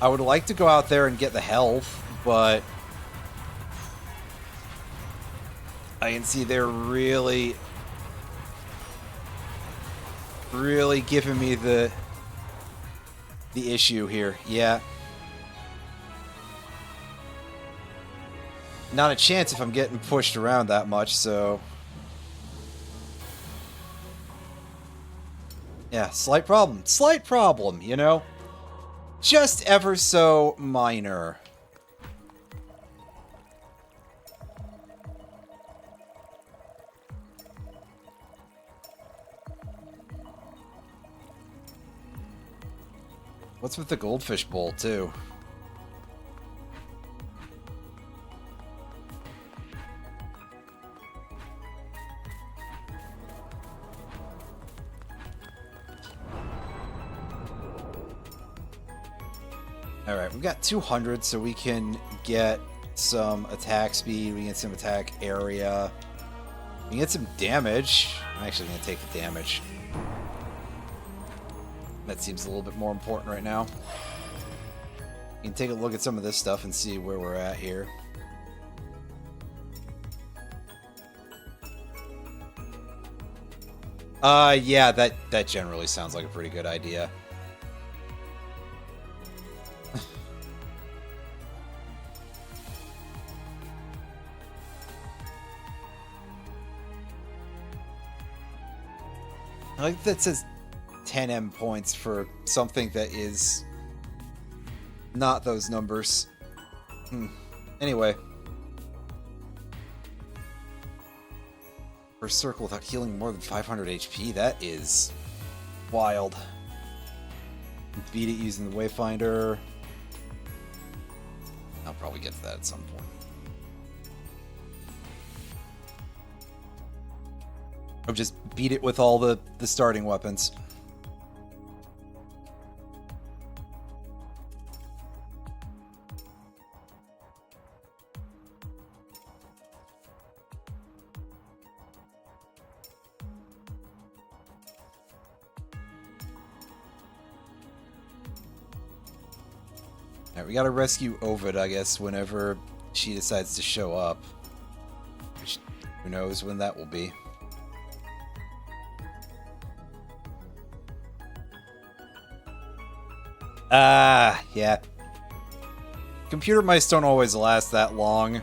I would like to go out there and get the health, but I can see they're really giving me the issue here. Yeah. Not a chance if I'm getting pushed around that much, so... Yeah, slight problem. Slight problem, you know? Just ever so minor. What's with the goldfish bowl, too? Alright, we've got 200, so we can get some attack speed, we can get some attack area, we can get some damage. I'm actually going to take the damage. That seems a little bit more important right now. You can take a look at some of this stuff and see where we're at here. Yeah, that generally sounds like a pretty good idea. I like that says 10 M points for something that is not those numbers. Anyway. First circle without healing more than 500 HP, that is wild. Beat it using the Wayfinder. I'll probably get to that at some point. Or just beat it with all the starting weapons. Alright, we gotta rescue Ovid, I guess, whenever she decides to show up. Which, who knows when that will be. Yeah. Computer mice don't always last that long.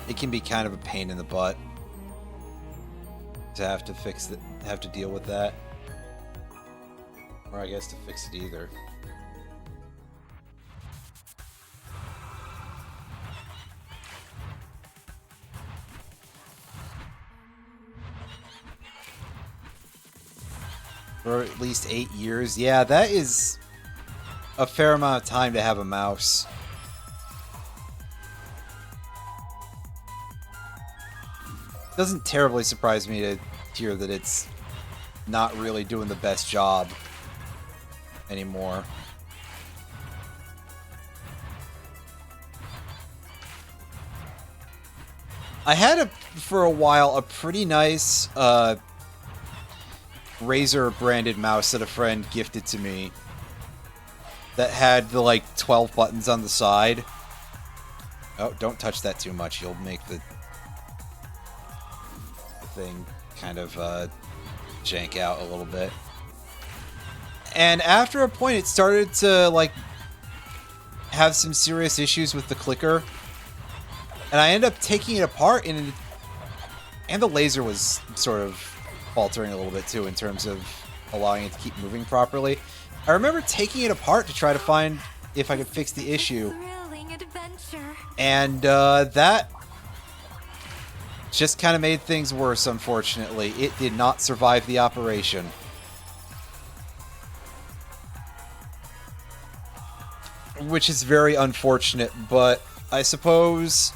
It can be kind of a pain in the butt to have to fix it, have to deal with that. Or I guess to fix it either. For at least 8 years. Yeah, that is a fair amount of time to have a mouse. Doesn't terribly surprise me to hear that it's not really doing the best job anymore. I had for a while a pretty nice Razer branded mouse that a friend gifted to me that had the like 12 buttons on the side. Oh, don't touch that too much. You'll make the thing kind of jank out a little bit. And after a point it started to like have some serious issues with the clicker. And I ended up taking it apart and the laser was sort of faltering a little bit too in terms of allowing it to keep moving properly. I remember taking it apart to try to find if I could fix the issue. Thrilling adventure. And that just kind of made things worse, unfortunately. It did not survive the operation. Which is very unfortunate, but I suppose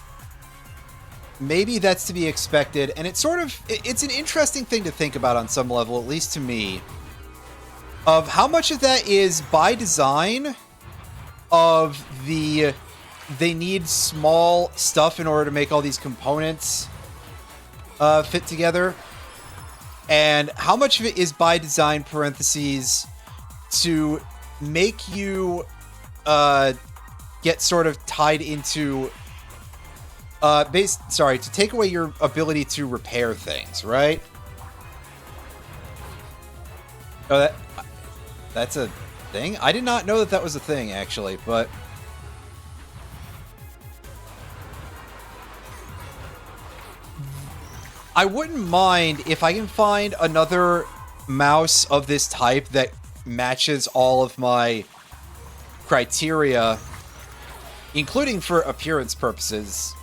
maybe that's to be expected, and it's an interesting thing to think about on some level, at least to me, of how much of that is by design of they need small stuff in order to make all these components fit together, and how much of it is by design, parentheses, to make you get sort of tied into to take away your ability to repair things, right? Oh, that's a thing? I did not know that that was a thing, actually, but I wouldn't mind if I can find another mouse of this type that matches all of my criteria, including for appearance purposes.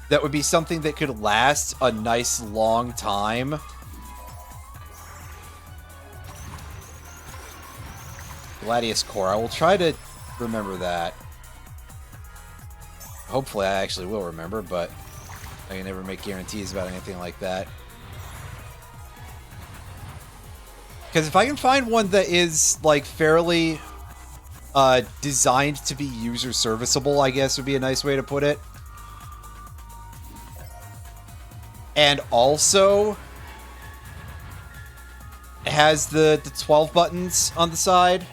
That would be something that could last a nice long time. Gladius Core. I will try to remember that. Hopefully I actually will remember, but I can never make guarantees about anything like that. Because if I can find one that is, like, fairly designed to be user serviceable, I guess would be a nice way to put it. And also has the 12 buttons on the side.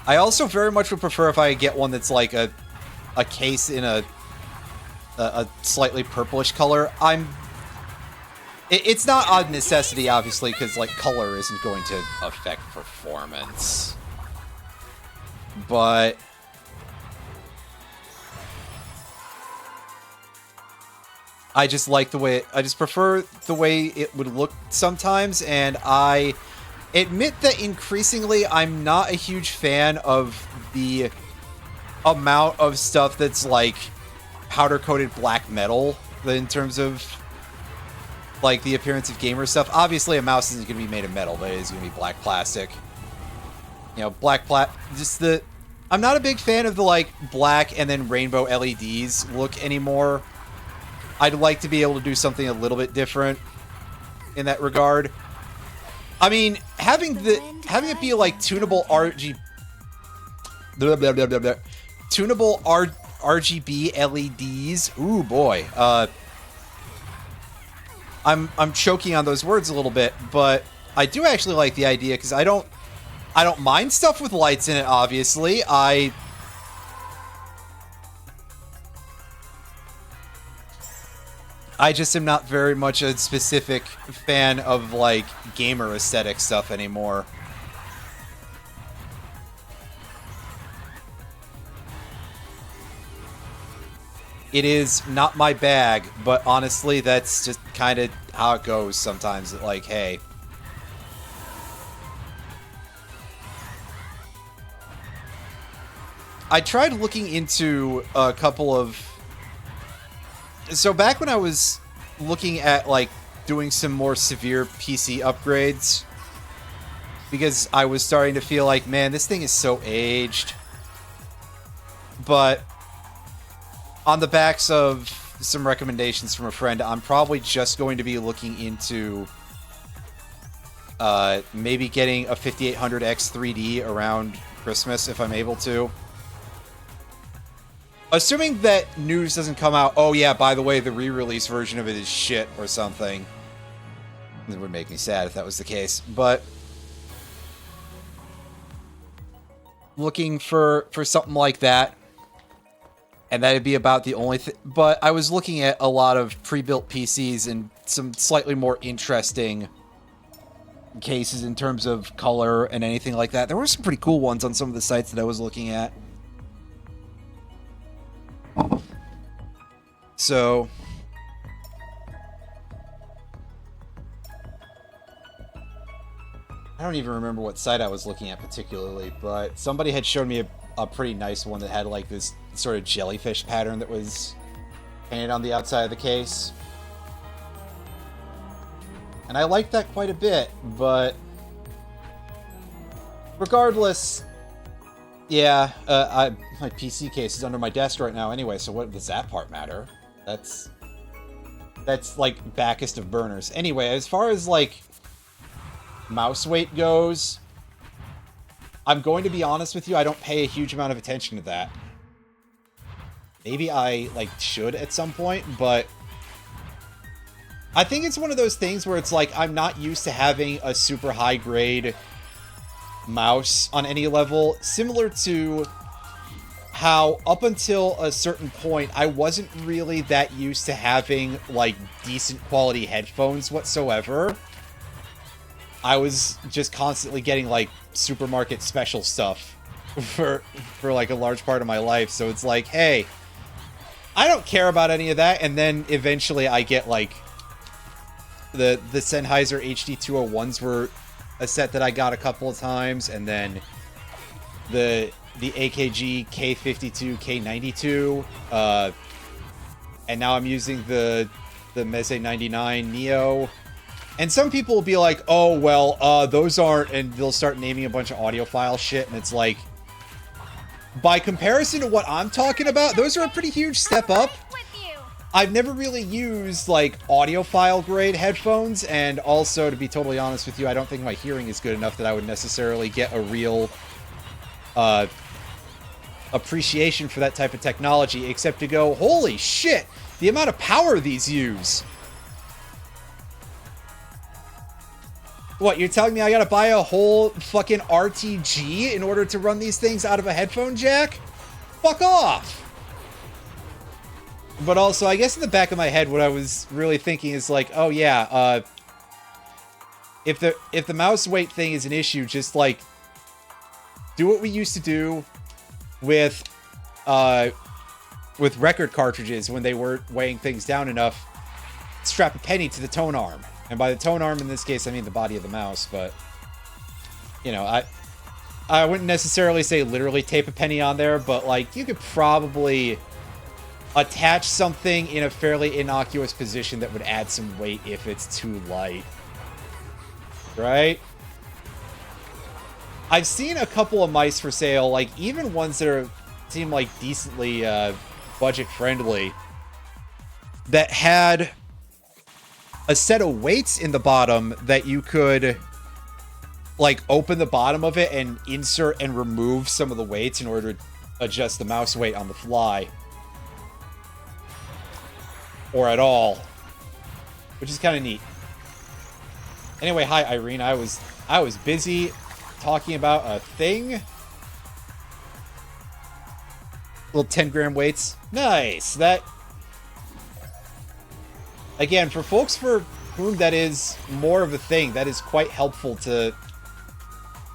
I also very much would prefer if I get one that's like a case in a slightly purplish color. It's not a necessity, obviously, because like color isn't going to affect performance. But I just like the way I just prefer the way it would look sometimes, and I admit that increasingly I'm not a huge fan of the amount of stuff that's like powder-coated black metal in terms of like the appearance of gamer stuff. Obviously a mouse isn't going to be made of metal, but it is going to be black plastic. You know, I'm not a big fan of the like black and then rainbow LEDs look anymore. I'd like to be able to do something a little bit different in that regard. I mean, having it be like tunable tunable RGB LEDs. Ooh boy. I'm choking on those words a little bit, but I do actually like the idea because I don't mind stuff with lights in it, obviously. I just am not very much a specific fan of, like, gamer aesthetic stuff anymore. It is not my bag, but honestly, that's just kind of how it goes sometimes. Like, hey. I tried looking into a couple of... So back when I was looking at, like, doing some more severe PC upgrades, because I was starting to feel like, man, this thing is so aged. But on the backs of some recommendations from a friend, I'm probably just going to be looking into maybe getting a 5800X 3D around Christmas if I'm able to. Assuming that news doesn't come out, oh yeah, by the way, the re-release version of it is shit or something. It would make me sad if that was the case, but looking for something like that, and that'd be about the only thing. But I was looking at a lot of pre-built PCs and some slightly more interesting cases in terms of color and anything like that. There were some pretty cool ones on some of the sites that I was looking at. So I don't even remember what site I was looking at particularly, but somebody had shown me a pretty nice one that had like this sort of jellyfish pattern that was painted on the outside of the case. And I liked that quite a bit, but regardless, yeah, my PC case is under my desk right now anyway, so what does that part matter? That's like backest of burners. Anyway, as far as like mouse weight goes, I'm going to be honest with you, I don't pay a huge amount of attention to that. Maybe I like should at some point, but I think it's one of those things where it's like I'm not used to having a super high grade mouse on any level, similar to how up until a certain point I wasn't really that used to having like decent quality headphones whatsoever. I was just constantly getting like supermarket special stuff for like a large part of my life, so it's like, hey, I don't care about any of that. And then eventually I get like the Sennheiser HD201s were a set that I got a couple of times, and then the AKG K52, K92, and now I'm using the Meze 99 Neo. And some people will be like, oh, well, those aren't, and they'll start naming a bunch of audiophile shit, and it's like, by comparison to what I'm talking about, those are a pretty huge step up. I've never really used, like, audiophile grade headphones, and also, to be totally honest with you, I don't think my hearing is good enough that I would necessarily get a real appreciation for that type of technology, except to go, holy shit, the amount of power these use. What, you're telling me I gotta buy a whole fucking RTG in order to run these things out of a headphone jack? Fuck off! But also, I guess in the back of my head, what I was really thinking is like, oh yeah, if the mouse weight thing is an issue, just like do what we used to do with record cartridges when they weren't weighing things down enough. Strap a penny to the tone arm. And by the tone arm in this case, I mean the body of the mouse, but you know, I wouldn't necessarily say literally tape a penny on there, but like you could probably attach something in a fairly innocuous position that would add some weight if it's too light. Right? I've seen a couple of mice for sale, like even ones that seem like decently budget friendly, that had a set of weights in the bottom that you could like open the bottom of it and insert and remove some of the weights in order to adjust the mouse weight on the fly. Or at all. Which is kind of neat. Anyway, hi Irene. I was busy talking about a thing. Little 10-gram weights. Nice. That, again, for folks for whom that is more of a thing, that is quite helpful to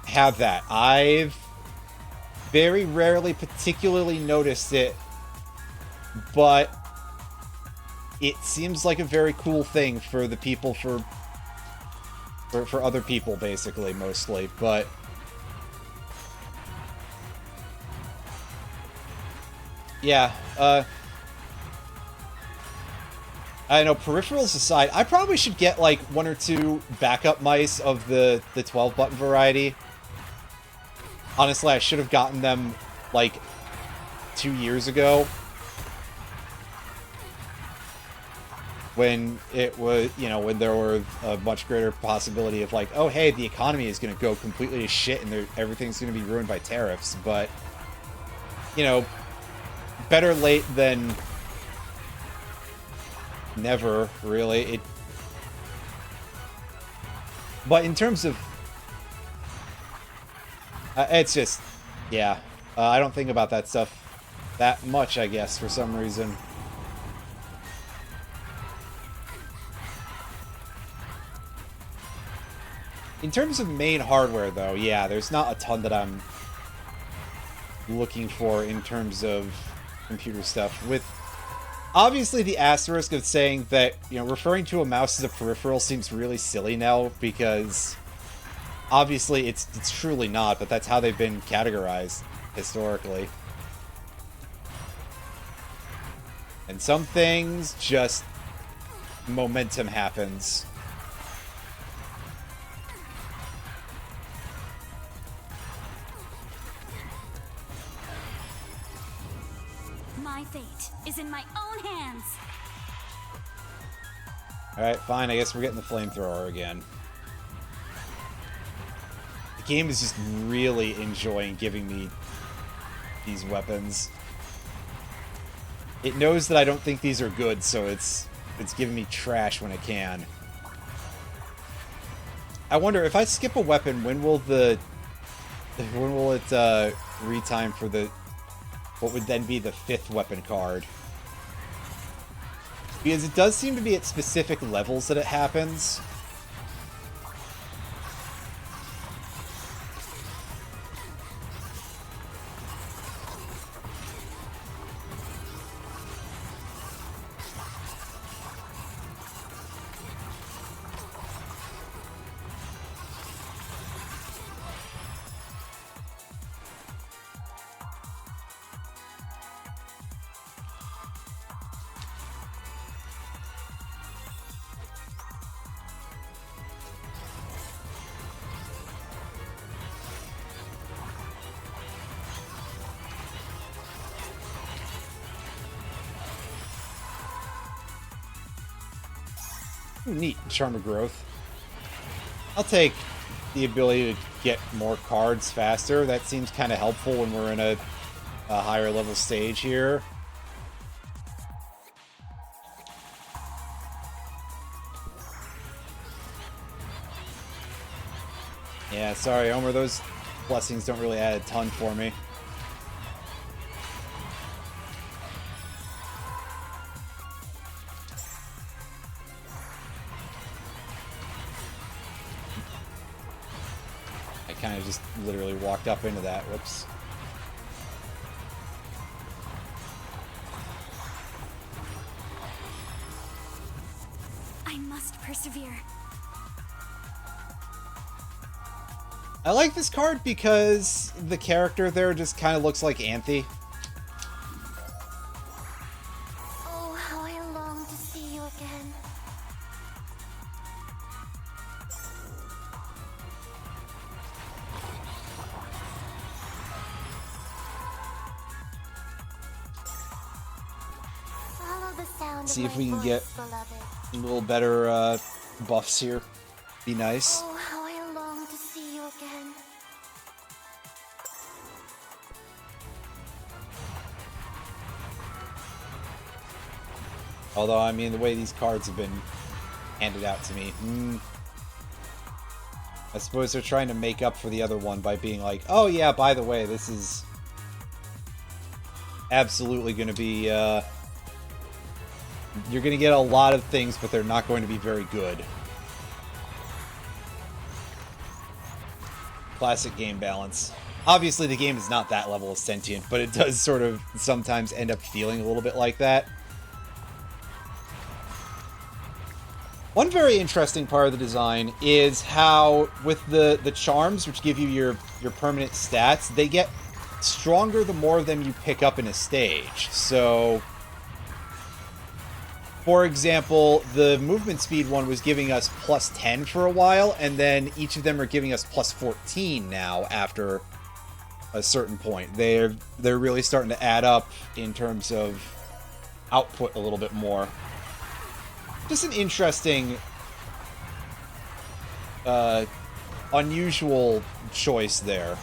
have that. I've very rarely particularly noticed it, but it seems like a very cool thing for the people, for other people, basically, mostly, but yeah, I know, peripherals aside, I probably should get, like, 1 or 2 backup mice of the 12-button variety. Honestly, I should have gotten them, like, 2 years ago. When it was, you know, when there were a much greater possibility of, like, oh, hey, the economy is going to go completely to shit and everything's going to be ruined by tariffs. But, you know, better late than never, really. But in terms of, it's just, yeah, I don't think about that stuff that much, I guess, for some reason. In terms of main hardware, though, yeah, there's not a ton that I'm looking for in terms of computer stuff, with obviously the asterisk of saying that, you know, referring to a mouse as a peripheral seems really silly now, because obviously it's truly not, but that's how they've been categorized historically. And some things just momentum happens. My fate is in my own hands. Alright, fine, I guess we're getting the flamethrower again. The game is just really enjoying giving me these weapons. It knows that I don't think these are good, so it's it's giving me trash when it can. I wonder, if I skip a weapon, when will it retime for the... what would then be the 5th weapon card? Because it does seem to be at specific levels that it happens. Ooh, neat. Charm of Growth. I'll take the ability to get more cards faster. That seems kind of helpful when we're in a higher level stage here. Yeah, sorry, Omer, those blessings don't really add a ton for me. Kind of just literally walked up into that. Whoops. I must persevere. I like this card because the character there just kind of looks like Anthe. Oh, how I long to see you again. Follow the sound See of if my we can voice, get beloved. a little better buffs here. Be nice. Oh, how I long to see you again. Although, I mean, the way these cards have been handed out to me, I suppose they're trying to make up for the other one by being like, oh yeah, by the way, this is absolutely going to be, you're going to get a lot of things, but they're not going to be very good. Classic game balance. Obviously, the game is not that level of sentient, but it does sort of sometimes end up feeling a little bit like that. One very interesting part of the design is how, with the charms, which give you your permanent stats, they get stronger the more of them you pick up in a stage. So, for example, the movement speed one was giving us plus 10 for a while, and then each of them are giving us plus 14 now after a certain point. They're really starting to add up in terms of output a little bit more. Just an interesting, unusual choice there.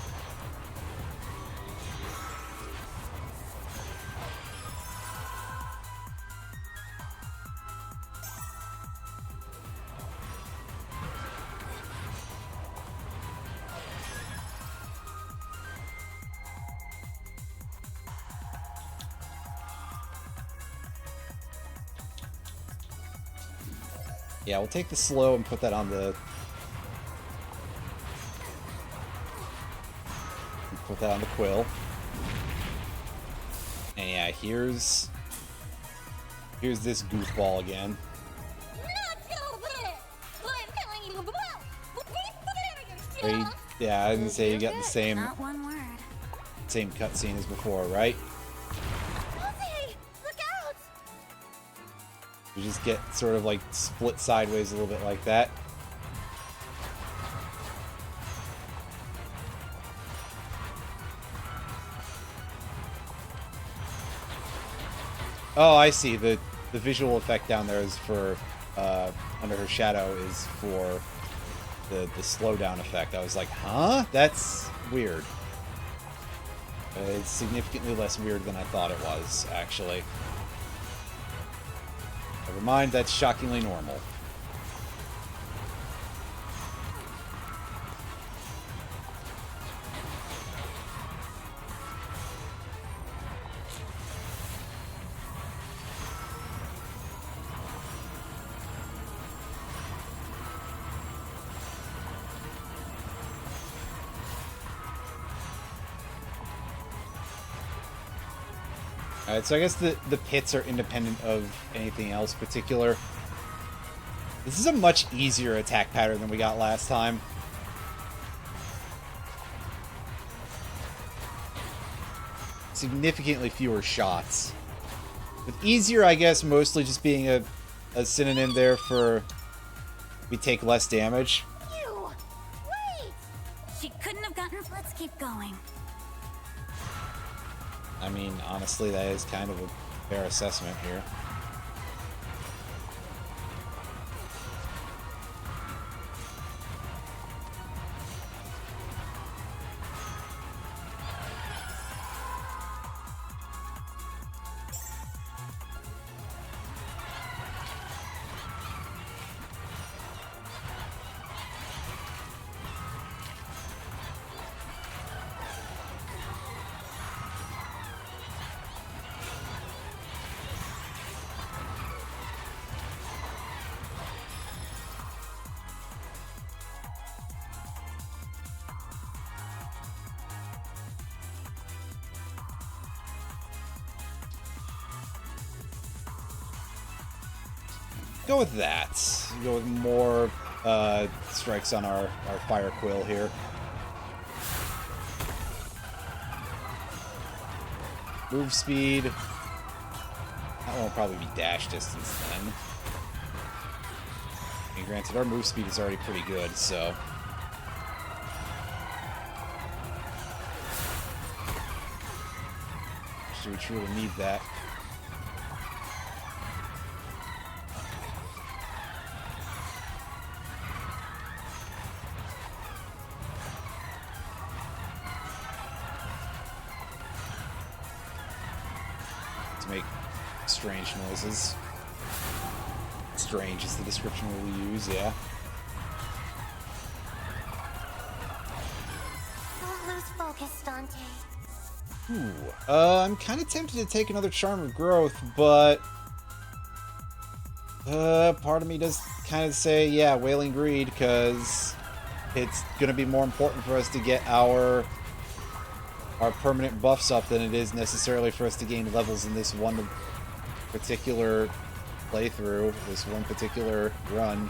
Yeah, we'll take the slow and put that on the... Put that on the quill. And yeah, here's this goofball again. Yeah, I didn't say you got the same Not one word. same cutscene as before, right? You just get sort of like split sideways a little bit like that. Oh, I see. The visual effect down there is for under her shadow is for the slowdown effect. I was like, huh? That's weird. It's significantly less weird than I thought it was, actually. Never mind, that's shockingly normal. Alright, so I guess the pits are independent of anything else particular. This is a much easier attack pattern than we got last time. Significantly fewer shots. With easier, I guess, mostly just being a synonym there for we take less damage. You! Wait! She couldn't have gotten... Let's keep going. I mean, honestly, that is kind of a fair assessment here. Go with that. Go with more strikes on our fire quill here. Move speed. That won't probably be dash distance then. And granted, our move speed is already pretty good, so... Do we truly need that? To make strange noises. Strange is the description we'll use, yeah. Don't lose focus, Dante. Ooh, I'm kind of tempted to take another Charm of Growth, but part of me does kind of say, yeah, Wailing Greed, because it's going to be more important for us to get our permanent buffs up than it is necessarily for us to gain levels in this one particular playthrough, this one particular run.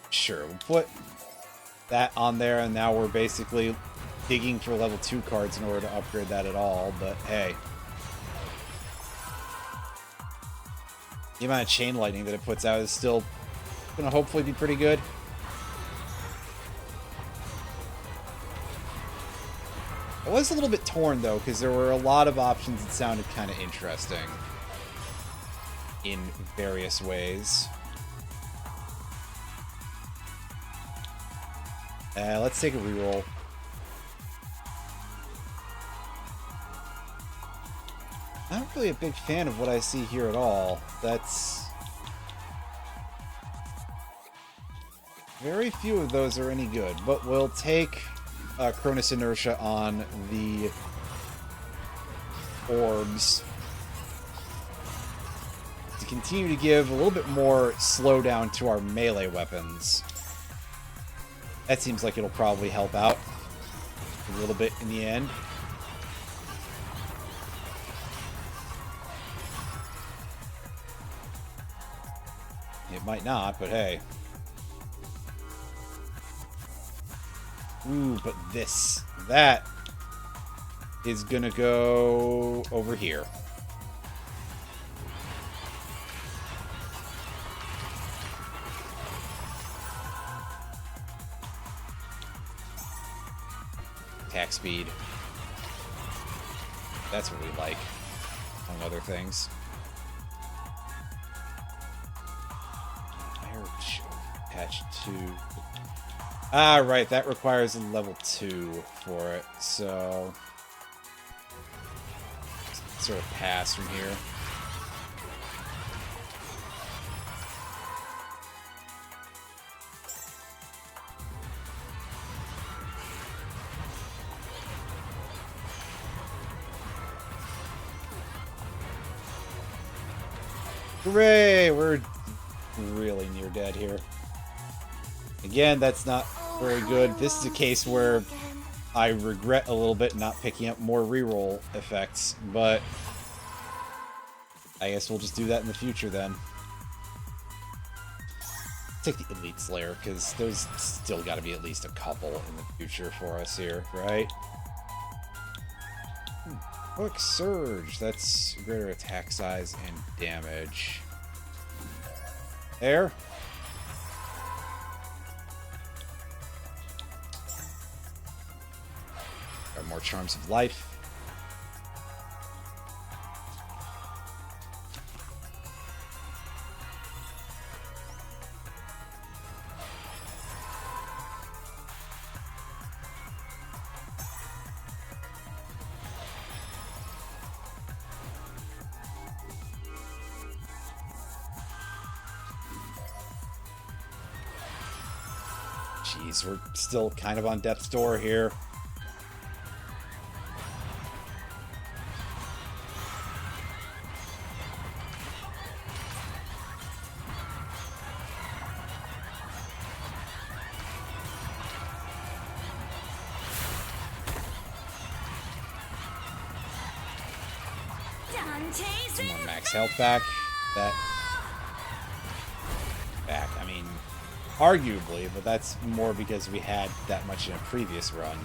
Sure, we'll put that on there, and now we're basically digging for level 2 cards in order to upgrade that at all, but hey. The amount of Chain Lightning that it puts out is still going to hopefully be pretty good. I was a little bit torn, though, because there were a lot of options that sounded kind of interesting in various ways. Let's take a reroll. I'm not really a big fan of what I see here at all. That's... very few of those are any good, but we'll take Cronus Inertia on the orbs to continue to give a little bit more slowdown to our melee weapons. That seems like it'll probably help out a little bit in the end. It might not, but hey. Ooh, but that is gonna go over here. attack speed. That's what we like, among other things. Patch 2. Ah, right, that requires a level 2 for it, so... sort of pass from here. Hooray! We're really near dead here. Again, that's not very good. This is a case where I regret a little bit not picking up more reroll effects, but I guess we'll just do that in the future then. Take the Elite Slayer, because there's still got to be at least a couple in the future for us here, right? Quick Surge. That's greater attack size and damage. There. Got more Charms of Life. Jeez, we're still kind of on death's door here. Some more max health back. I mean, arguably, but that's more because we had that much in a previous run.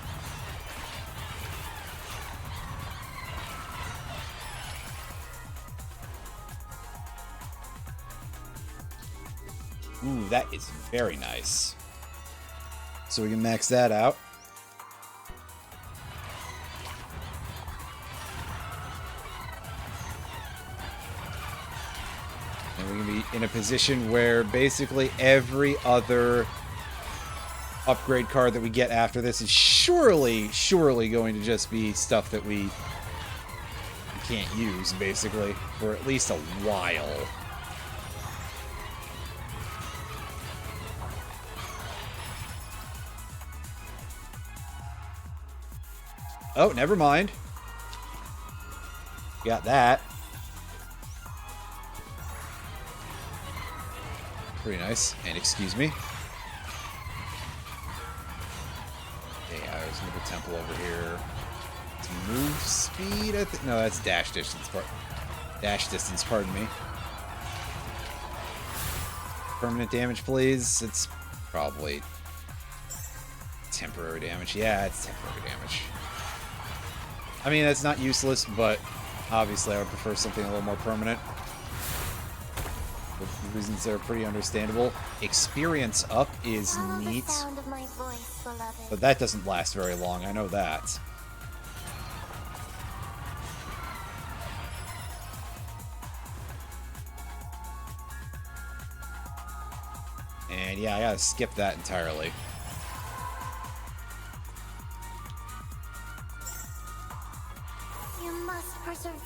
Ooh, that is very nice. So we can max that out. And we can be in a position where basically every other upgrade card that we get after this is surely going to just be stuff that we can't use, basically, for at least a while. Oh, never mind. Got that. Pretty nice. And excuse me. Okay, there's another temple over here. It's move speed, I think. No, that's dash distance. Dash distance, pardon me. Permanent damage, please. It's probably temporary damage. Yeah, it's temporary damage. I mean, that's not useless, but obviously I would prefer something a little more permanent. The reasons that are pretty understandable. Experience up is neat, but that doesn't last very long, I know that. And yeah, I gotta skip that entirely.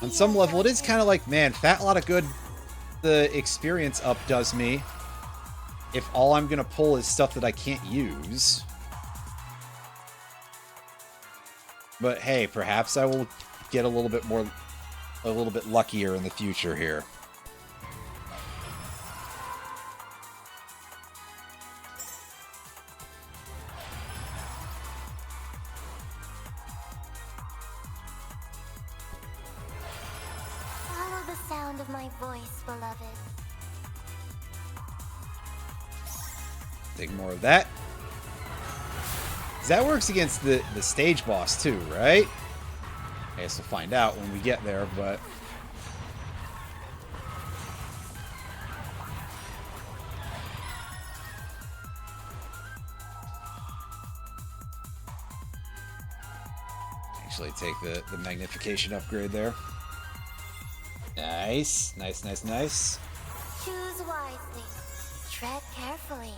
On some level, it is kind of like, man, fat lot of good the experience up does me if all I'm gonna pull is stuff that I can't use. But hey, perhaps I will get a little bit luckier in the future here. Of my voice, beloved. Take more of that. That works against the stage boss too, right? I guess we'll find out when we get there, but... actually take the magnification upgrade there. Nice. Nice, nice, nice. Choose wisely. Tread carefully.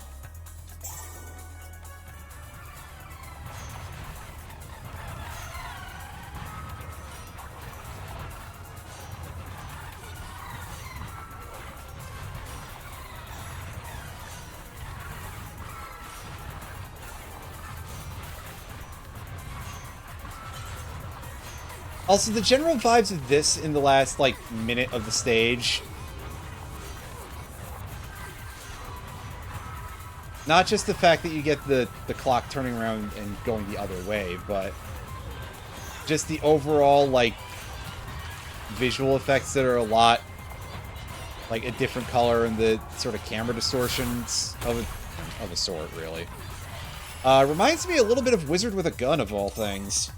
Also, the general vibes of this in the last, like, minute of the stage. Not just the fact that you get the clock turning around and going the other way, but just the overall, like, visual effects that are a lot, like, a different color and the sort of camera distortions of a sort, really. Reminds me a little bit of Wizard with a Gun, of all things.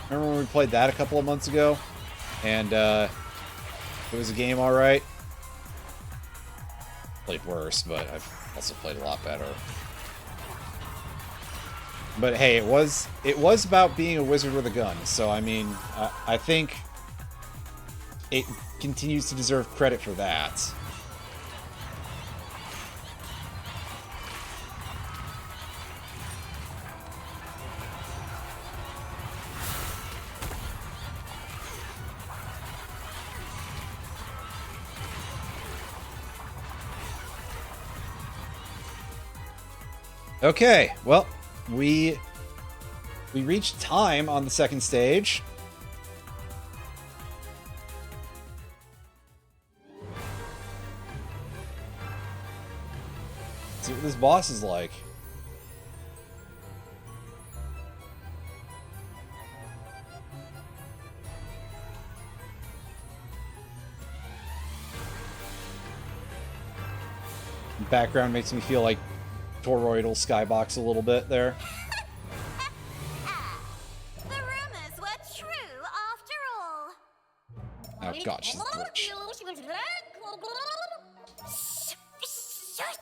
Remember when we played that a couple of months ago? And, it was a game alright. Played worse, but I've also played a lot better. But hey, it was about being a wizard with a gun, so I mean, I think it continues to deserve credit for that. Okay, well, we reached time on the second stage. Let's see what this boss is like. The background makes me feel like toroidal skybox a little bit there. The rumors were true after all. Oh god, she's a witch.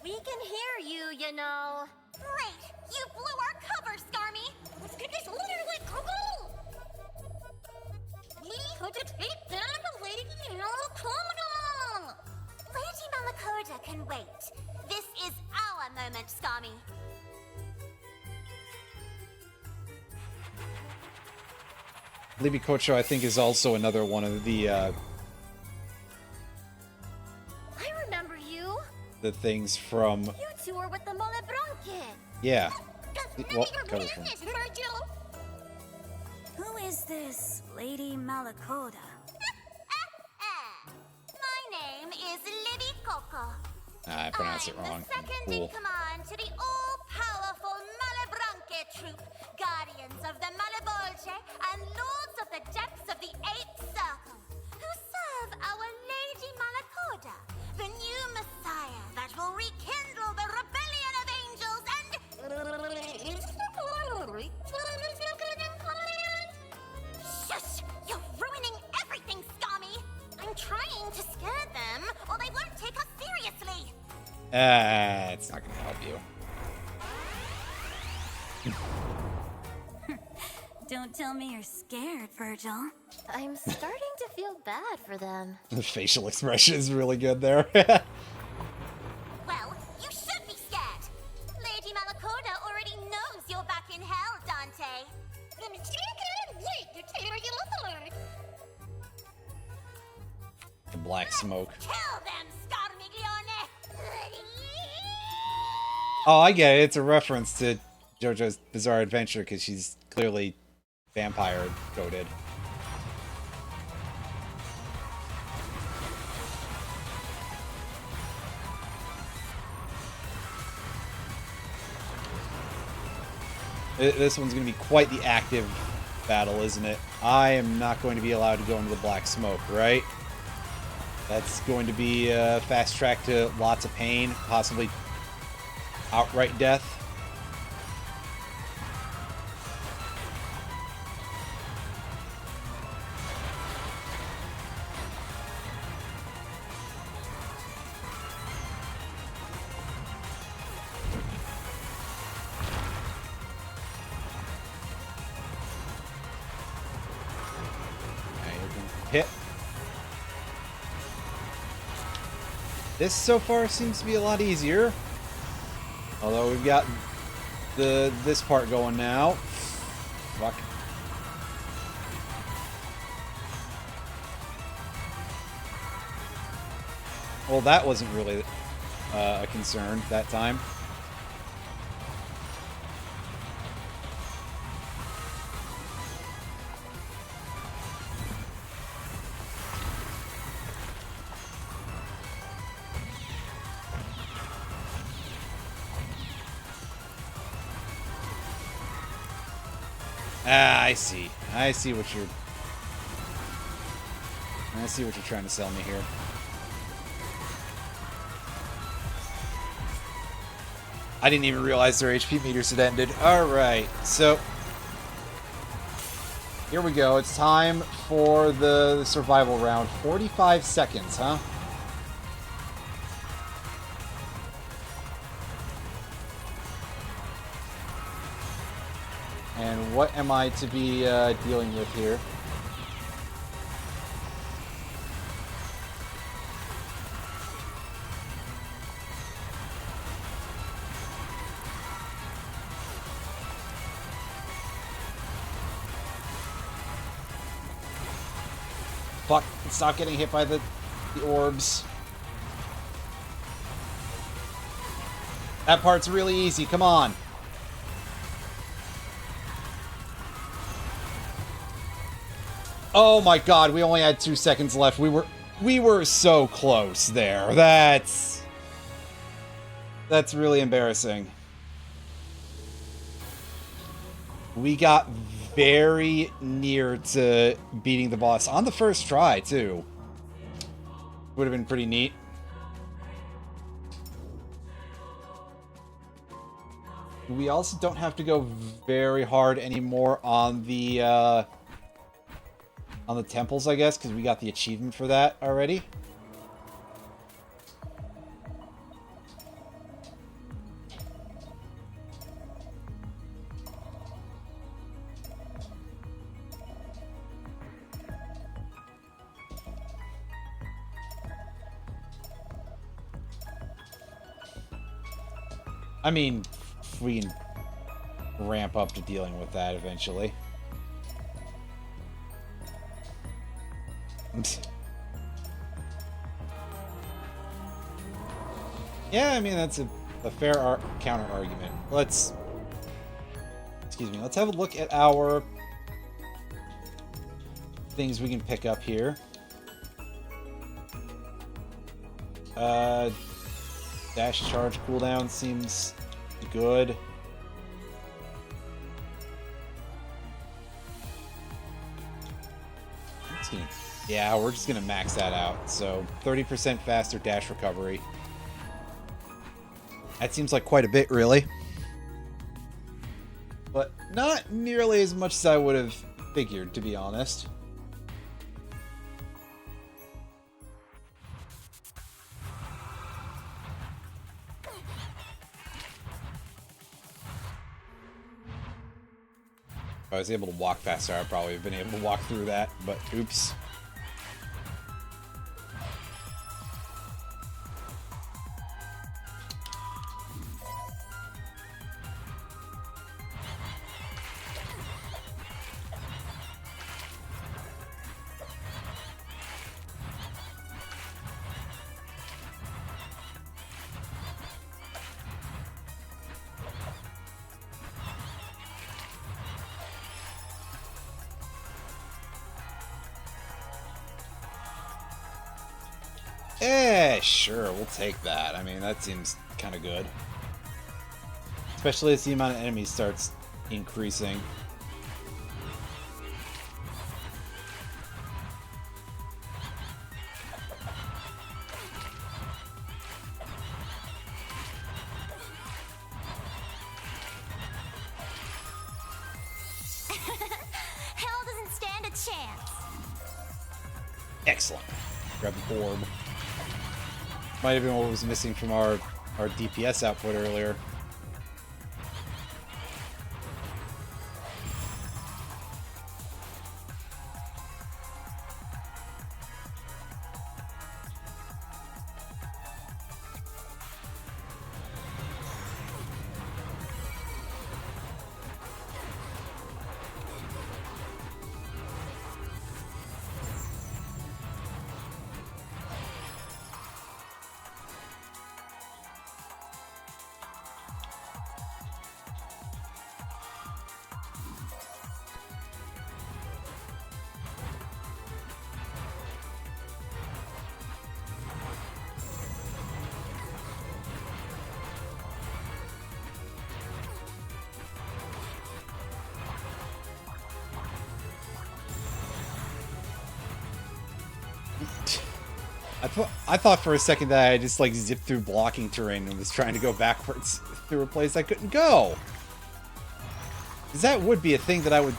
We can hear you, you know. Great! You blew our cover, Skarmy! Let's get this literally Google! We could take down the Lady Malacoda! Lady Malacoda can wait. This is our moment, Skarmy. Libby Kocho, I think, is also another one of the I remember you. the things from. You two were with the Molebronke. Yeah. Well, cover from. Who is this Lady Malacoda? My name is Libby Coco. I pronounced it wrong. I'm the second Cool. in command to the all-powerful Malebranque troop, guardians of the Malebolge and lords of the depths of the Eighth Circle, who serve our Lady Malacoda, the new messiah that will rekindle the rebellion of angels and... Shush! You're ruining everything, Skarmy! I'm trying to scare them, or they won't take us seriously! It's not gonna help you. Don't tell me you're scared, Virgil. I'm starting to feel bad for them. The facial expression is really good there. Well, you should be scared! Lady Malacoda already knows you're back in hell, Dante! The black smoke. Kill them, Scarmiglione! Oh, I get it. It's a reference to JoJo's Bizarre Adventure because she's clearly vampire coded. This one's going to be quite the active battle, isn't it? I am not going to be allowed to go into the black smoke, right? That's going to be a fast track to lots of pain, possibly outright death. hit. This so far seems to be a lot easier. Although we've got this part going now. Fuck. Well, that wasn't really a concern that time. Ah, I see. I see what you're trying to sell me here. I didn't even realize their HP meters had ended. Alright, so here we go. It's time for the survival round. 45 seconds, huh? And what am I to be dealing with here? Fuck, stop getting hit by the orbs. That part's really easy, come on. Oh my god, we only had 2 seconds left. We were so close there. That's really embarrassing. We got very near to beating the boss on the first try, too. Would have been pretty neat. We also don't have to go very hard anymore on the temples, I guess, because we got the achievement for that already. I mean, we can ramp up to dealing with that eventually. Yeah, I mean, that's a fair counter argument. Let's have a look at our things we can pick up here. Dash charge cooldown seems good. Yeah, we're just gonna max that out. So 30% faster dash recovery. That seems like quite a bit, really. But not nearly as much as I would have figured, to be honest. If I was able to walk faster, I'd probably have been able to walk through that, but oops. Eh, sure, we'll take that. I mean, that seems kind of good. Especially as the amount of enemies starts increasing. Hell doesn't stand a chance. Excellent. Grab the orb. Might have been what was missing from our DPS output earlier. I thought for a second that I just like zipped through blocking terrain and was trying to go backwards through a place I couldn't go. Because that would be a thing that I would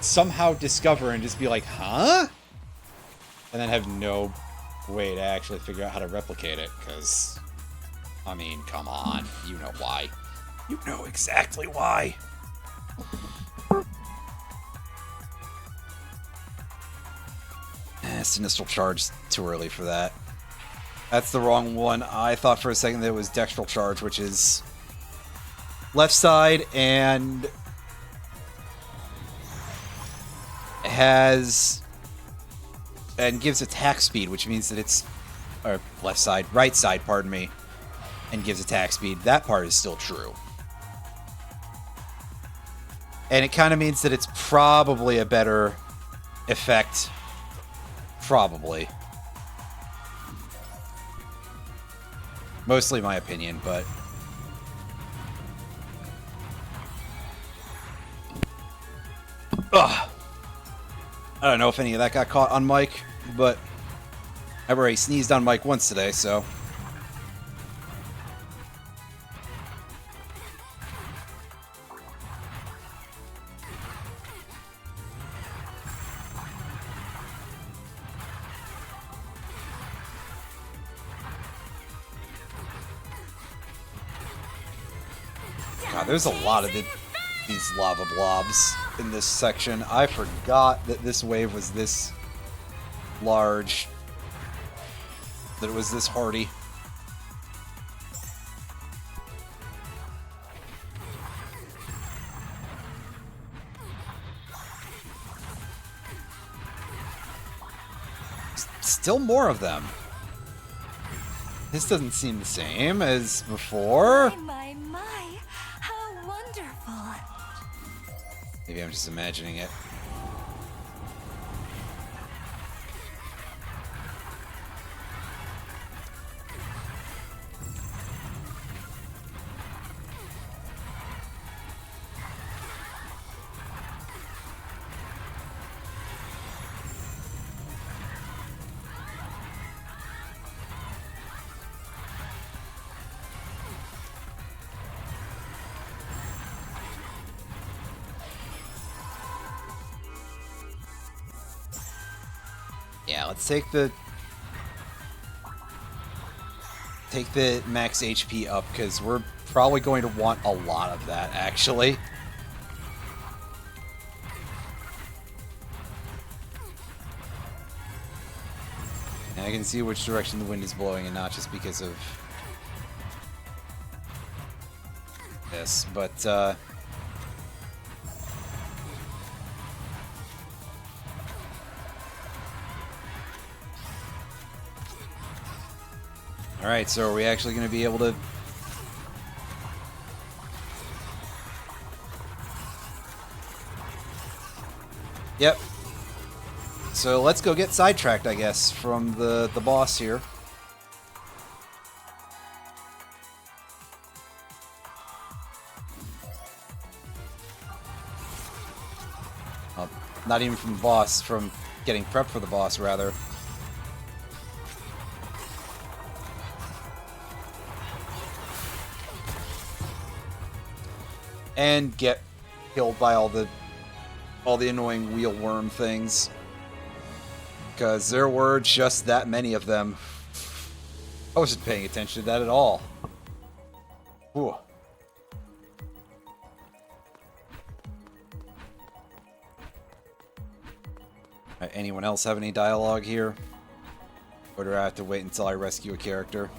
somehow discover and just be like, huh? And then have no way to actually figure out how to replicate it. Because, I mean, come on. You know why. You know exactly why. Sinistral Charge, too early for that. That's the wrong one. I thought for a second that it was Dextral Charge, which is left side and has and gives attack speed, which means that it's or left side, right side, pardon me, and gives attack speed. That part is still true. And it kind of means that it's probably a better effect. Probably. Mostly my opinion, but... Ugh. I don't know if any of that got caught on mic, but I've already sneezed on mic once today, so... God, there's a lot of these lava blobs in this section. I forgot that this wave was this large. That it was this hardy. Still more of them. This doesn't seem the same as before. My, how wonderful. Maybe I'm just imagining it. Yeah, let's take the max HP up, because we're probably going to want a lot of that, actually. And I can see which direction the wind is blowing, and not just because of this, but alright, so are we actually going to be able to... Yep. So let's go get sidetracked, I guess, from the boss here. Well, not even from the boss, from getting prepped for the boss, rather. And get killed by all the annoying wheel worm things, because there were just that many of them. I wasn't paying attention to that at all. Ooh. Anyone else have any dialogue here? Or do I have to wait until I rescue a character?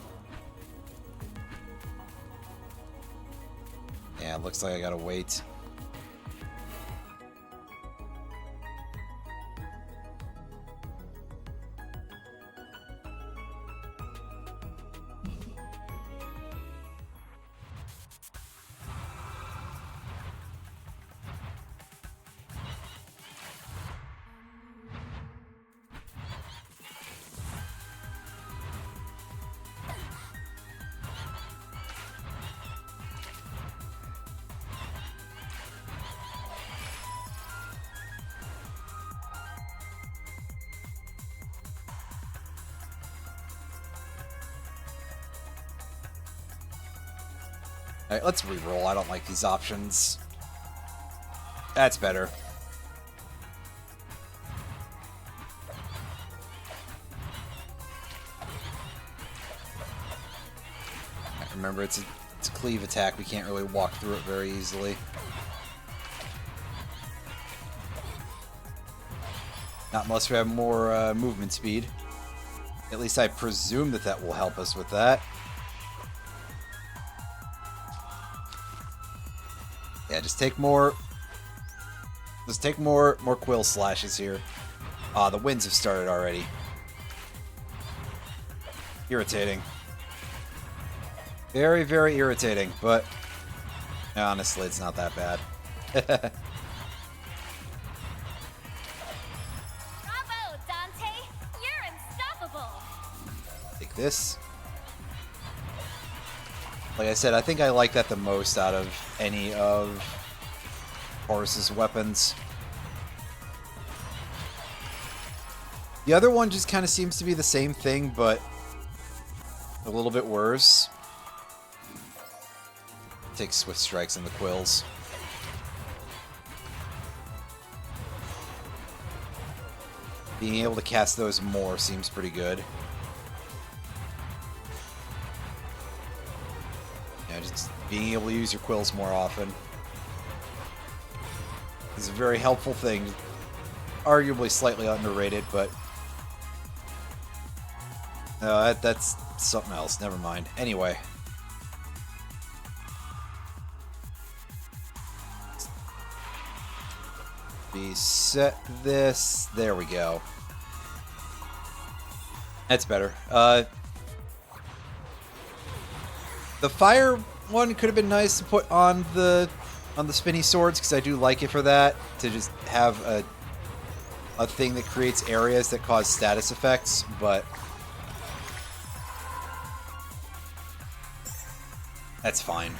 Yeah, it looks like I gotta wait. Alright, let's reroll. I don't like these options. That's better. Remember, it's a cleave attack. We can't really walk through it very easily. Not unless we have more movement speed. At least I presume that that will help us with that. Yeah, just take more. Just take more quill slashes here. Ah, the winds have started already. Irritating. Very, very irritating, but honestly, it's not that bad. Bravo, Dante! You're unstoppable! Take this. Like I said, I think I like that the most out of any of Horus's weapons. The other one just kind of seems to be the same thing, but a little bit worse. Take Swift Strikes and the Quills. Being able to cast those more seems pretty good. Yeah, just being able to use your Quills more often is a very helpful thing. Arguably slightly underrated, but no, that's something else. Never mind. Anyway. Reset this. There we go. That's better. The fire one could have been nice to put on the spinny swords, because I do like it for that, to just have a thing that creates areas that cause status effects, but that's fine.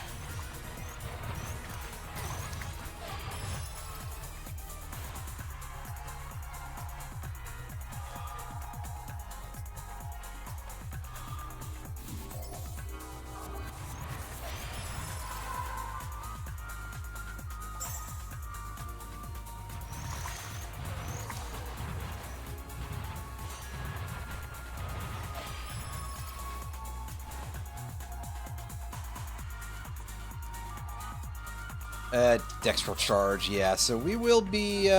Dextral charge, yeah. So we will be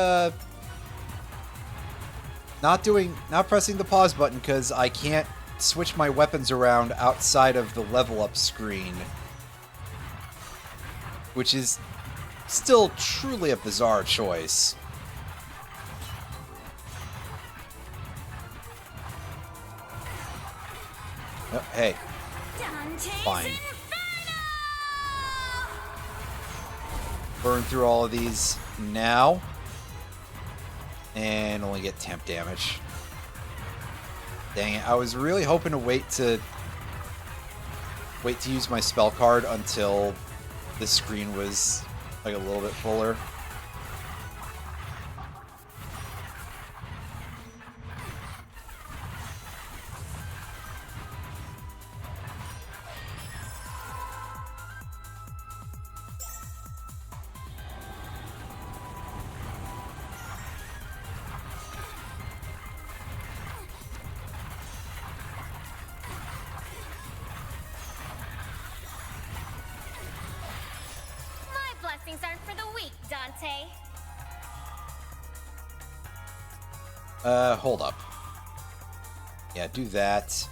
not pressing the pause button because I can't switch my weapons around outside of the level up screen, which is still truly a bizarre choice. Oh, hey, fine. Burn through all of these now, and only get temp damage. Dang it! I was really hoping to wait to use my spell card until the screen was like a little bit fuller. Blessings aren't for the weak, Dante. Hold up. Yeah, do that.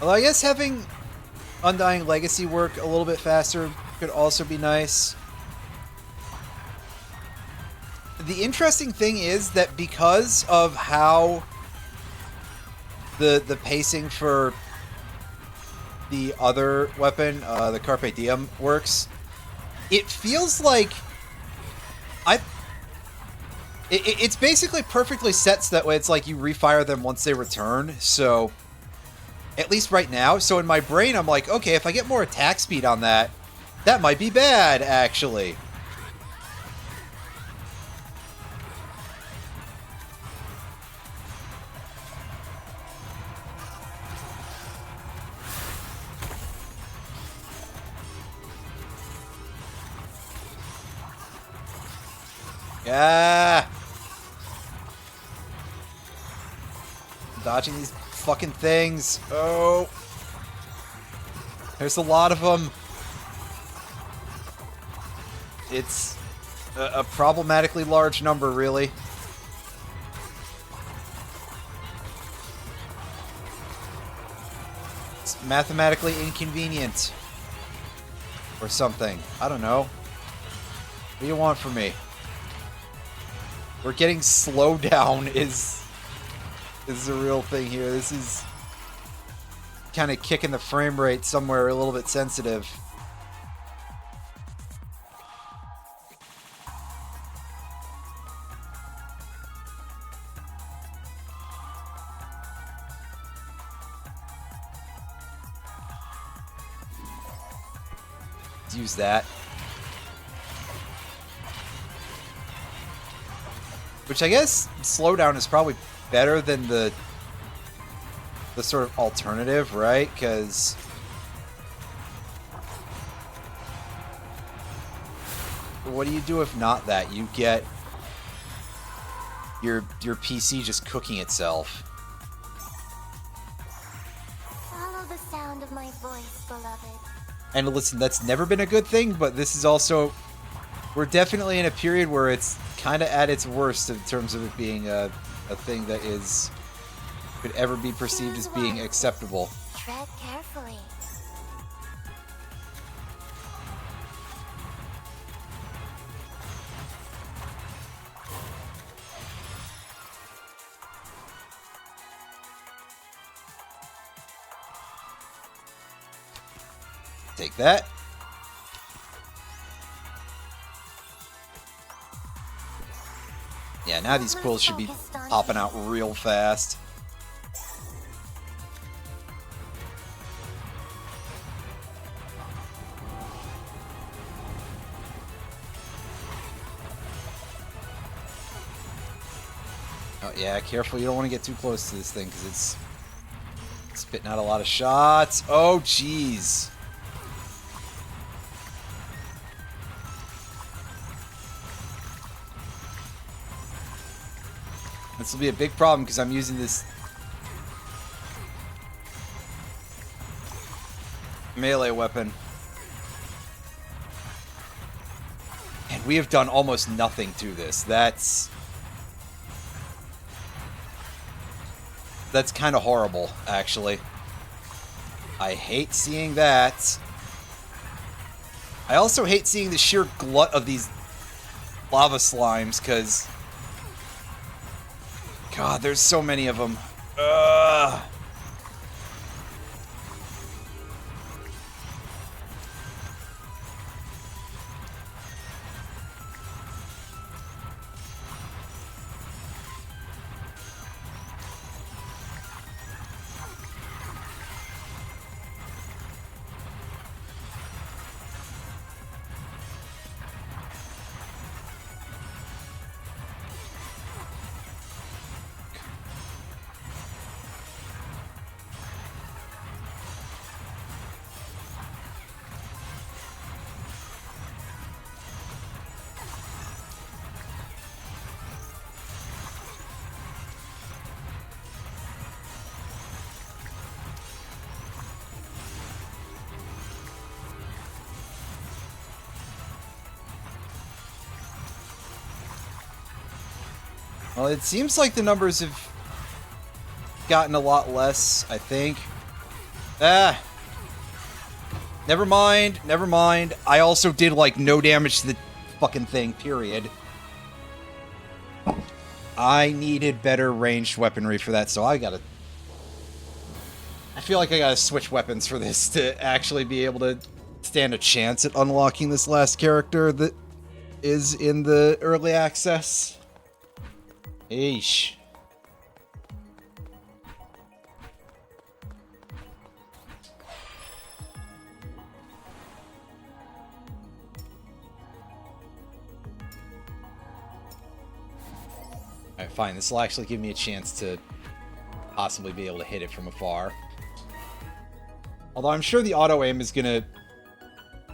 Well, I guess having Undying Legacy work a little bit faster could also be nice. The interesting thing is that because of how the pacing for the other weapon, the Carpe Diem, works, it feels like it's basically perfectly set so that way it's like you refire them once they return. So at least right now, so in my brain I'm like, okay, if I get more attack speed on that, that might be bad actually. Ah! Dodging these fucking things. Oh! There's a lot of them. It's a problematically large number, really. It's mathematically inconvenient. Or something. I don't know. What do you want from me? We're getting slowed down is a real thing here. This is kind of kicking the frame rate somewhere a little bit sensitive. Let's use that. Which I guess slowdown is probably better than the sort of alternative, right? Because what do you do if not that? You get your PC just cooking itself. Follow the sound of my voice, beloved. And listen, that's never been a good thing, but this is also... We're definitely in a period where it's kind of at its worst in terms of it being a thing that is... could ever be perceived as being acceptable. Tread carefully. Take that. Yeah, now these quills should be popping out real fast. Oh yeah, careful, you don't want to get too close to this thing because it's spitting out a lot of shots. Oh jeez. This will be a big problem because I'm using this melee weapon. And we have done almost nothing to this. That's kind of horrible, actually. I hate seeing that. I also hate seeing the sheer glut of these lava slimes, because... God, there's so many of them. Ugh. Well, it seems like the numbers have gotten a lot less, I think. Ah! Never mind, never mind. I also did, like, no damage to the fucking thing, period. I needed better ranged weaponry for that, so I gotta... I feel like I gotta switch weapons for this to actually be able to stand a chance at unlocking this last character that is in the early access. Eesh. Alright, fine. This will actually give me a chance to possibly be able to hit it from afar. Although I'm sure the auto-aim is gonna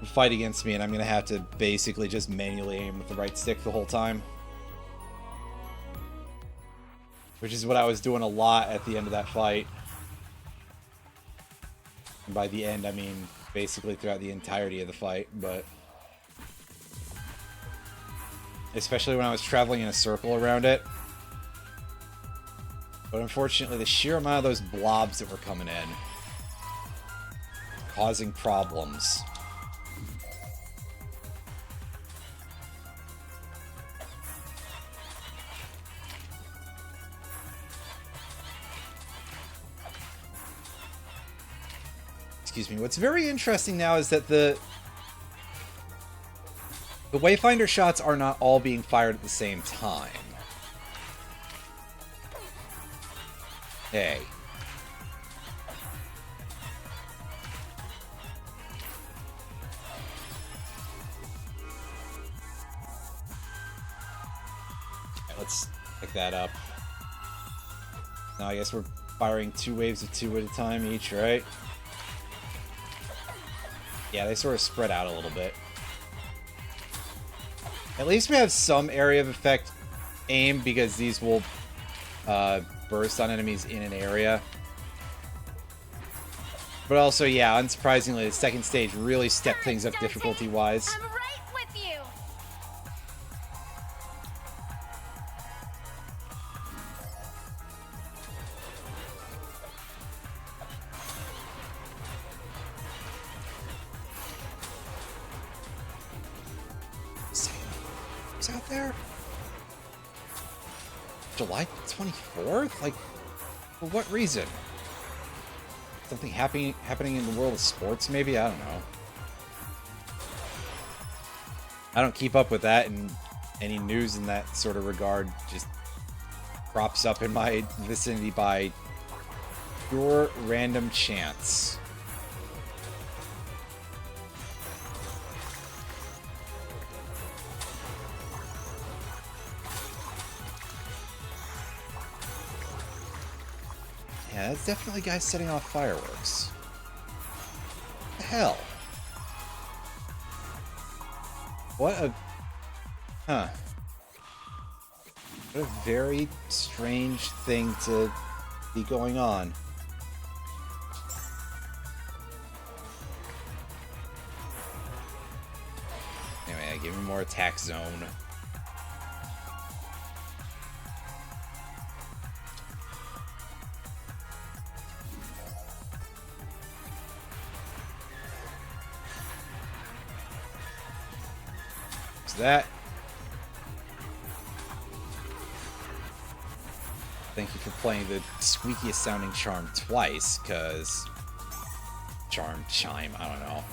fight against me, and I'm gonna have to basically just manually aim with the right stick the whole time. which is what I was doing a lot at the end of that fight. And by the end, I mean basically throughout the entirety of the fight, but especially when I was traveling in a circle around it. But unfortunately, the sheer amount of those blobs that were coming in causing problems. Excuse me. What's very interesting now is that the Wayfinder shots are not all being fired at the same time. Hey. Okay, let's pick that up. Now I guess we're firing 2 waves of 2 at a time each, right? Yeah, they sort of spread out a little bit. At least we have some area of effect aim, because these will burst on enemies in an area. But also, yeah, unsurprisingly, the second stage really stepped things up difficulty-wise. I'm right with you. Who's out there? July 24th? Like, for what reason? Something happening in the world of sports, maybe? I don't know. I don't keep up with that, and any news in that sort of regard just crops up in my vicinity by pure random chance. Yeah, that's definitely guys setting off fireworks. What the hell? What a... Huh. What a very strange thing to be going on. Anyway, give me more attack zone. That. Thank you for playing the squeakiest sounding charm twice, cause chime, I don't know.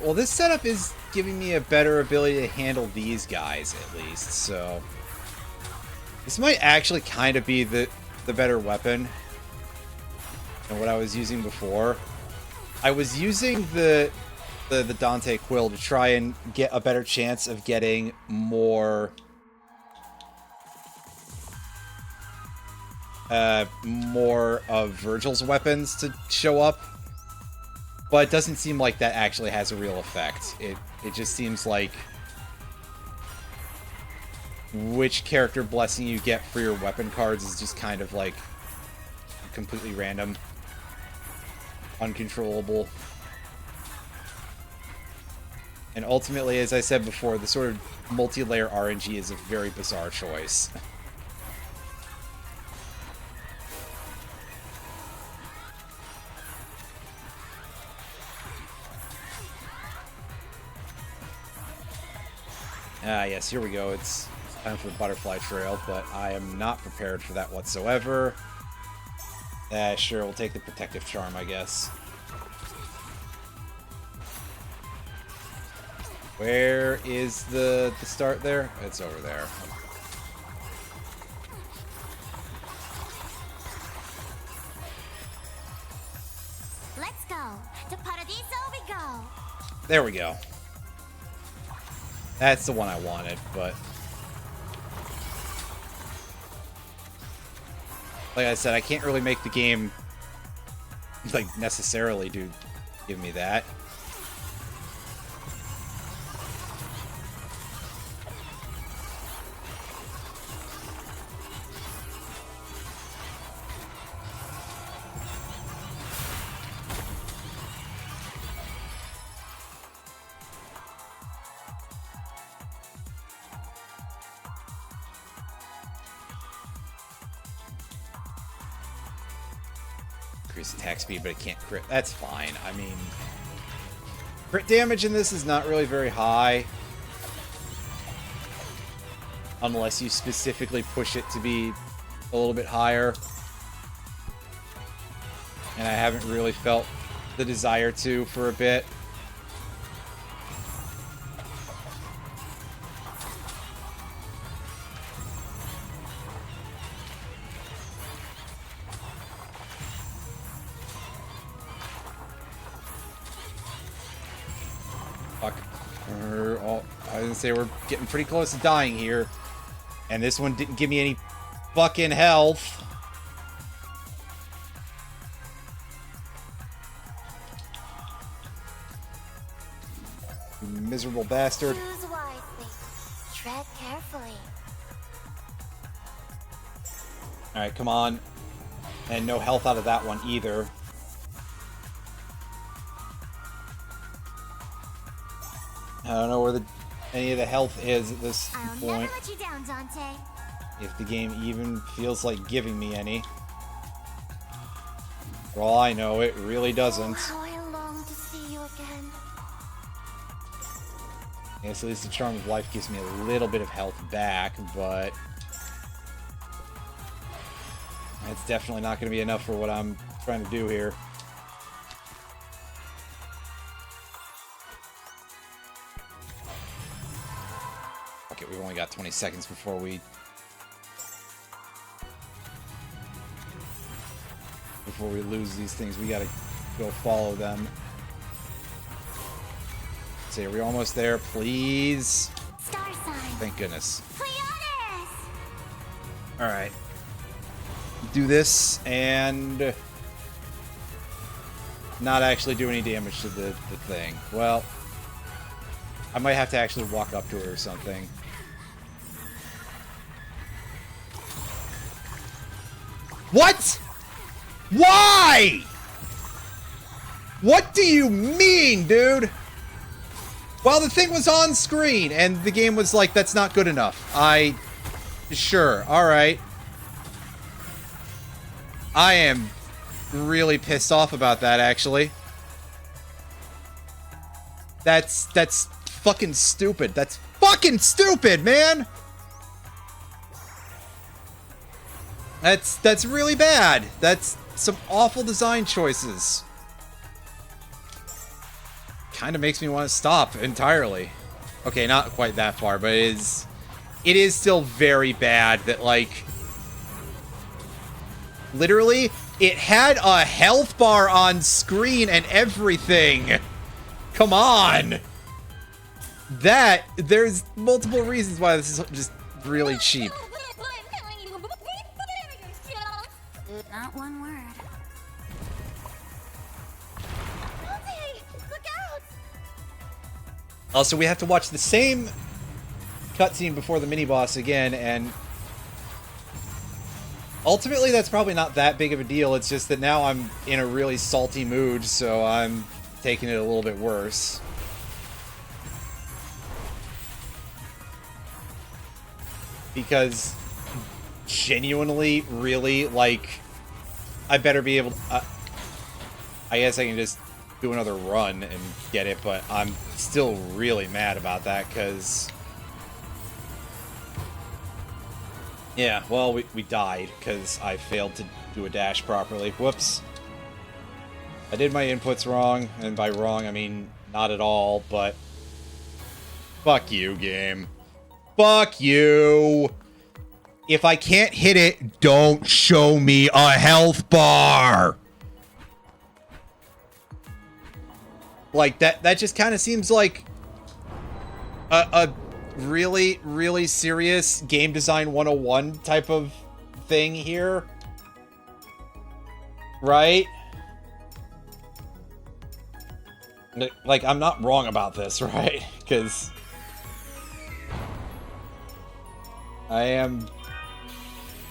Well, this setup is giving me a better ability to handle these guys, at least, so... This might actually kind of be the better weapon than what I was using before. I was using the Dante Quill to try and get a better chance of getting more... more of Virgil's weapons to show up. But it doesn't seem like that actually has a real effect. It just seems like which character blessing you get for your weapon cards is just kind of like completely random, uncontrollable. And ultimately, as I said before, the sort of multi-layer RNG is a very bizarre choice. Yes, here we go. It's time for the butterfly trail, but I am not prepared for that whatsoever. Sure, we'll take the protective charm, I guess. Where is the start there? It's over there. Let's go. To Paradiso we go. There we go. That's the one I wanted, but... like I said, I can't really make the game, like, necessarily give me that. Increase attack speed, but it can't crit. That's fine. I mean, crit damage in this is not really very high. Unless you specifically push it to be a little bit higher. And I haven't really felt the desire to for a bit. I was gonna say we're getting pretty close to dying here. And this one didn't give me any fucking health. You miserable bastard. Choose wisely. Tread carefully. Alright, come on. And no health out of that one either. I don't know where any of the health is at this I'll point. never let you down, Dante. If the game even feels like giving me any. For all I know, it really doesn't. How I long to see you again. Yes, at least the Charm of Life gives me a little bit of health back, but... it's definitely not going to be enough for what I'm trying to do here. Okay, we've only got 20 seconds before we lose these things. We gotta go follow them. So are we almost there? Please. Star sign. Thank goodness. Pleiades! Alright. Do this and not actually do any damage to the thing. Well, I might have to actually walk up to it or something. What? Why? What do you mean, dude? Well, the thing was on screen, and the game was like, that's not good enough. Sure, alright. I am really pissed off about that, actually. That's fucking stupid. That's fucking stupid, man! That's really bad. That's some awful design choices. Kind of makes me want to stop entirely. Okay, not quite that far, but it is still very bad that, like, literally, it had a health bar on screen and everything. Come on. There's multiple reasons why this is just really cheap. Not one word. Dante, look out! Also, we have to watch the same cutscene before the mini-boss again, and ultimately that's probably not that big of a deal. It's just that now I'm in a really salty mood, so I'm taking it a little bit worse. Because genuinely, really, like, I better be able to... I guess I can just do another run and get it, but I'm still really mad about that, because... yeah, well, we died, because I failed to do a dash properly. Whoops. I did my inputs wrong, and by wrong, I mean not at all, but... Fuck you, game. Fuck you. If I can't hit it, don't show me a health bar. Like, that just kind of seems like a really, really serious game design 101 type of thing here. Right? Like, I'm not wrong about this, right? Because I am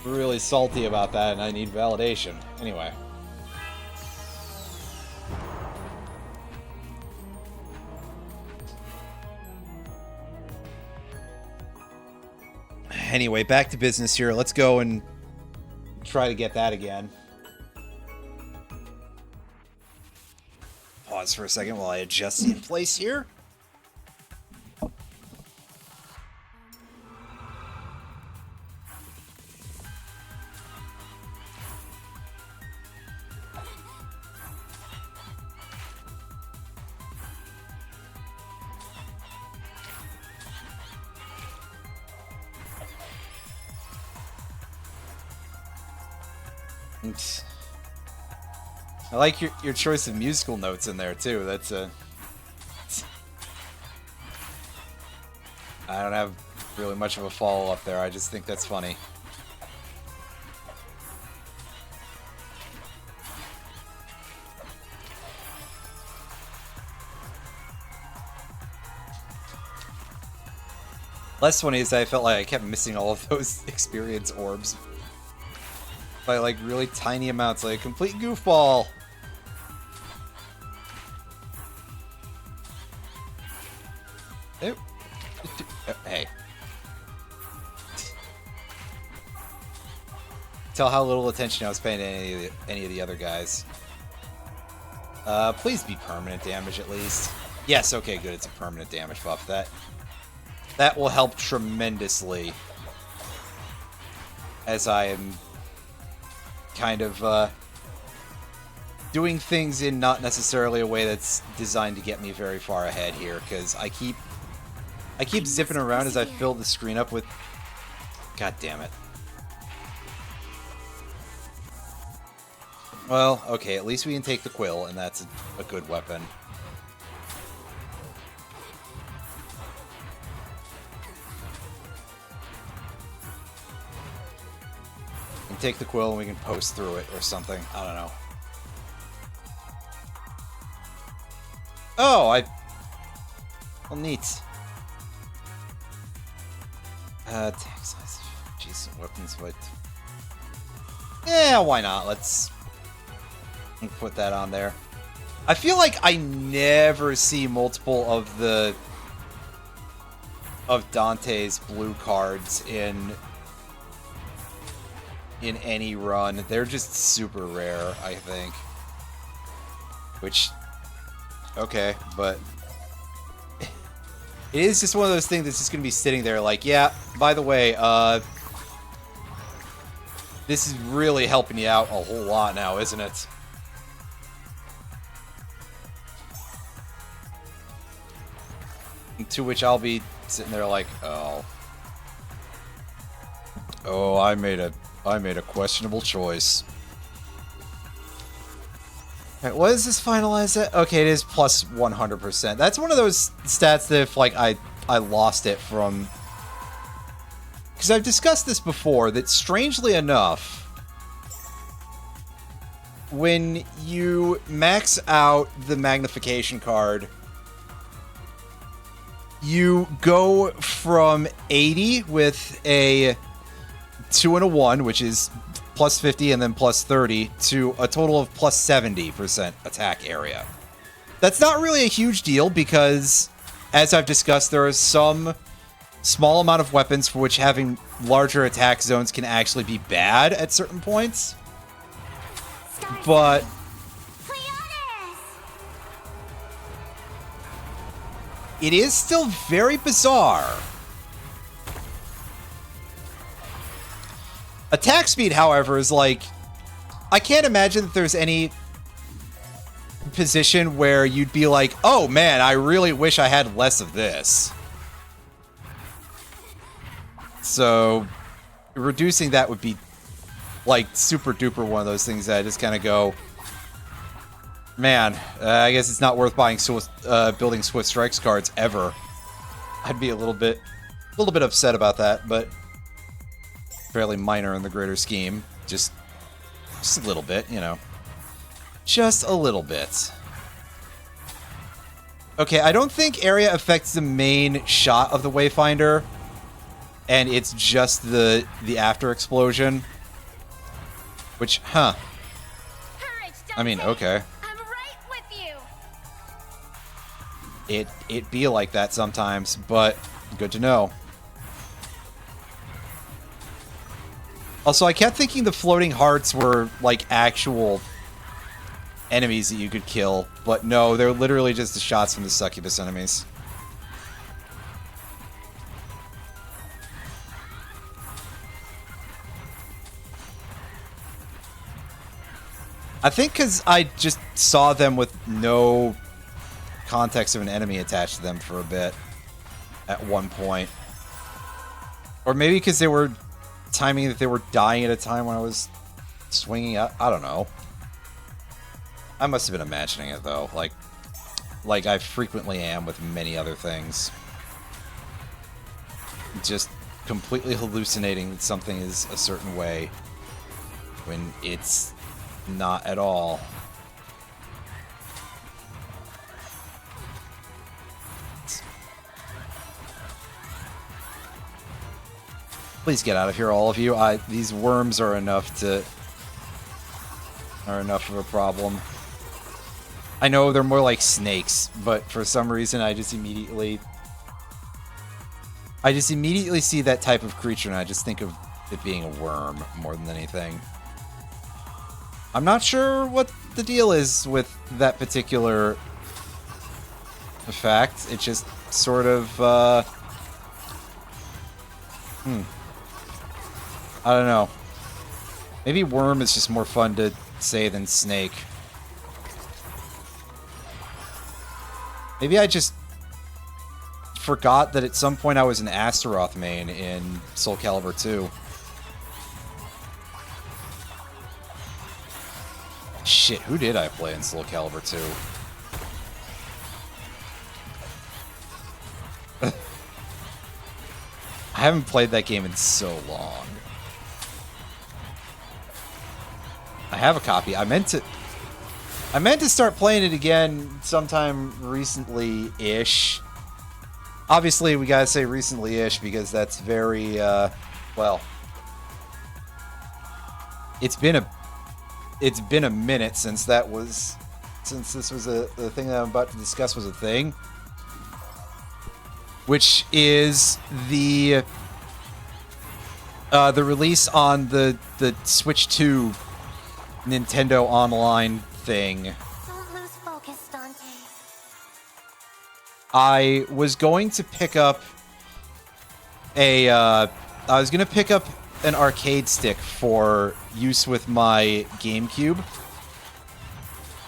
really salty about that, and I need validation. Anyway. Anyway, back to business here. Let's go and try to get that again. Pause for a second while I adjust the in place here. I like your choice of musical notes in there too. That's a. I don't have really much of a follow up there. I just think that's funny. Less funny is I felt like I kept missing all of those experience orbs by like really tiny amounts, like a complete goofball. Hey. Tell how little attention I was paying to any of the other guys. Please be permanent damage at least. Yes, okay, good. It's a permanent damage buff. That will help tremendously. As I am kind of doing things in not necessarily a way that's designed to get me very far ahead here, because I keep zipping around as I fill the screen up with... God damn it. Well, okay, at least we can take the Quill, and that's a good weapon. We can take the Quill and we can post through it or something. I don't know. Oh, well, neat. Attack size. Jeez, weapons, but... Yeah, why not? Let's put that on there. I feel like I never see multiple of Dante's blue cards in any run. They're just super rare, I think. Which, okay, but it is just one of those things that's just gonna be sitting there like, yeah, by the way, this is really helping you out a whole lot now, isn't it? To which I'll be sitting there like, oh, I made a questionable choice. Right, what is this finalize at? Okay, it is plus 100%. That's one of those stats that if like I lost it from, because I've discussed this before, that strangely enough, when you max out the magnification card, you go from 80 with a 2 and a 1, which is plus 50 and then plus 30, to a total of plus 70% attack area. That's not really a huge deal because, as I've discussed, there are some small amount of weapons for which having larger attack zones can actually be bad at certain points. But it is still very bizarre. Attack speed, however, is like... I can't imagine that there's any position where you'd be like, oh man, I really wish I had less of this. So reducing that would be like super duper one of those things that I just kind of go, man, I guess it's not worth buying building Swift Strikes cards ever. I'd be a little bit upset about that, but fairly minor in the greater scheme. Just a little bit, you know. Just a little bit. Okay, I don't think area affects the main shot of the Wayfinder, and it's just the after explosion. Which, huh. Courage, I mean, Dante. okay. I'm right with you. It be like that sometimes, but good to know. Also, I kept thinking the floating hearts were like actual enemies that you could kill, but no, they're literally just the shots from the succubus enemies. I think because I just saw them with no context of an enemy attached to them for a bit at one point. Or maybe because they were timing that they were dying at a time when I was swinging up. I don't know. I must have been imagining it, though. Like I frequently am with many other things. Just completely hallucinating that something is a certain way when it's not at all. Please get out of here, all of you. These worms are enough of a problem. I know they're more like snakes, but for some reason I just immediately see that type of creature and I just think of it being a worm more than anything. I'm not sure what the deal is with that particular effect. It just sort of, I don't know. Maybe worm is just more fun to say than snake. Maybe I just forgot that at some point I was an Astaroth main in Soul Calibur 2. Shit, who did I play in Soul Calibur 2? I haven't played that game in so long. I have a copy. I meant to start playing it again sometime recently-ish. Obviously, we gotta say recently-ish because that's very, well, it's been a minute since this was the thing that I'm about to discuss was a thing, which is the release on the Switch 2 Nintendo Online thing. Don't lose focus, Dante. I was going to pick up an arcade stick for use with my GameCube,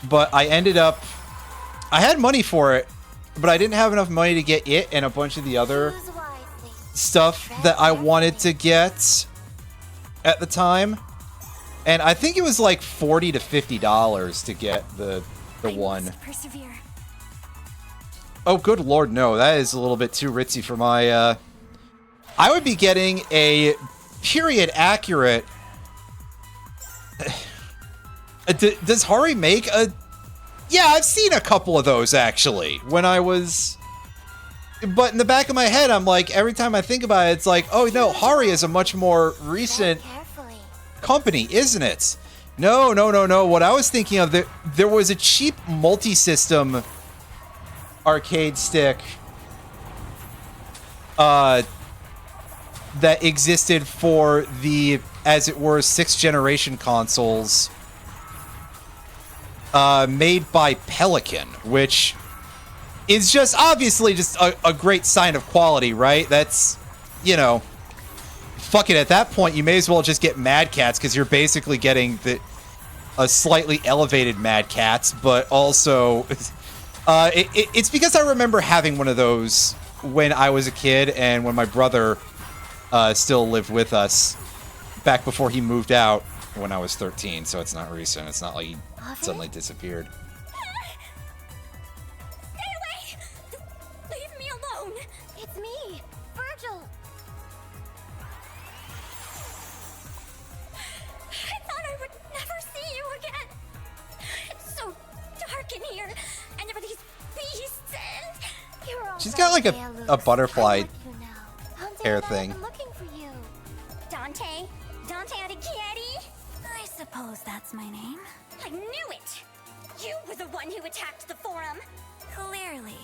but I had money for it, but I didn't have enough money to get it and a bunch of the other Choose wisely. stuff that I wanted to get at the time. And I think it was like $40 to $50 to get the one. Persevere. Oh, good lord, no. That is a little bit too ritzy for my, I would be getting a period accurate... Does Hari make a... Yeah, I've seen a couple of those, actually, when I was... But in the back of my head, I'm like, every time I think about it, it's like, oh, no, Hari is a much more recent Carefully. company, isn't it? No. What I was thinking of, there was a cheap multi-system arcade stick that existed for the, as it were, 6th generation consoles made by Pelican, which is just obviously just a great sign of quality, right? That's, you know, fuck it, at that point you may as well just get Mad Catz, because you're basically getting a slightly elevated Mad Catz, but also it's because I remember having one of those when I was a kid, and when my brother still lived with us back before he moved out when I was 13, so it's not recent. It's not like he suddenly disappeared. Stay away! Leave me alone! It's me, Virgil. I thought I would never see you again. It's so dark in here, and there are these beasts and... You're all She's got like right, a butterfly I'm with you now. Dante hair and I have thing. been looking for you. Dante? Dante Alighieri? I suppose that's my name. I knew it! You were the one who attacked the forum. Clearly.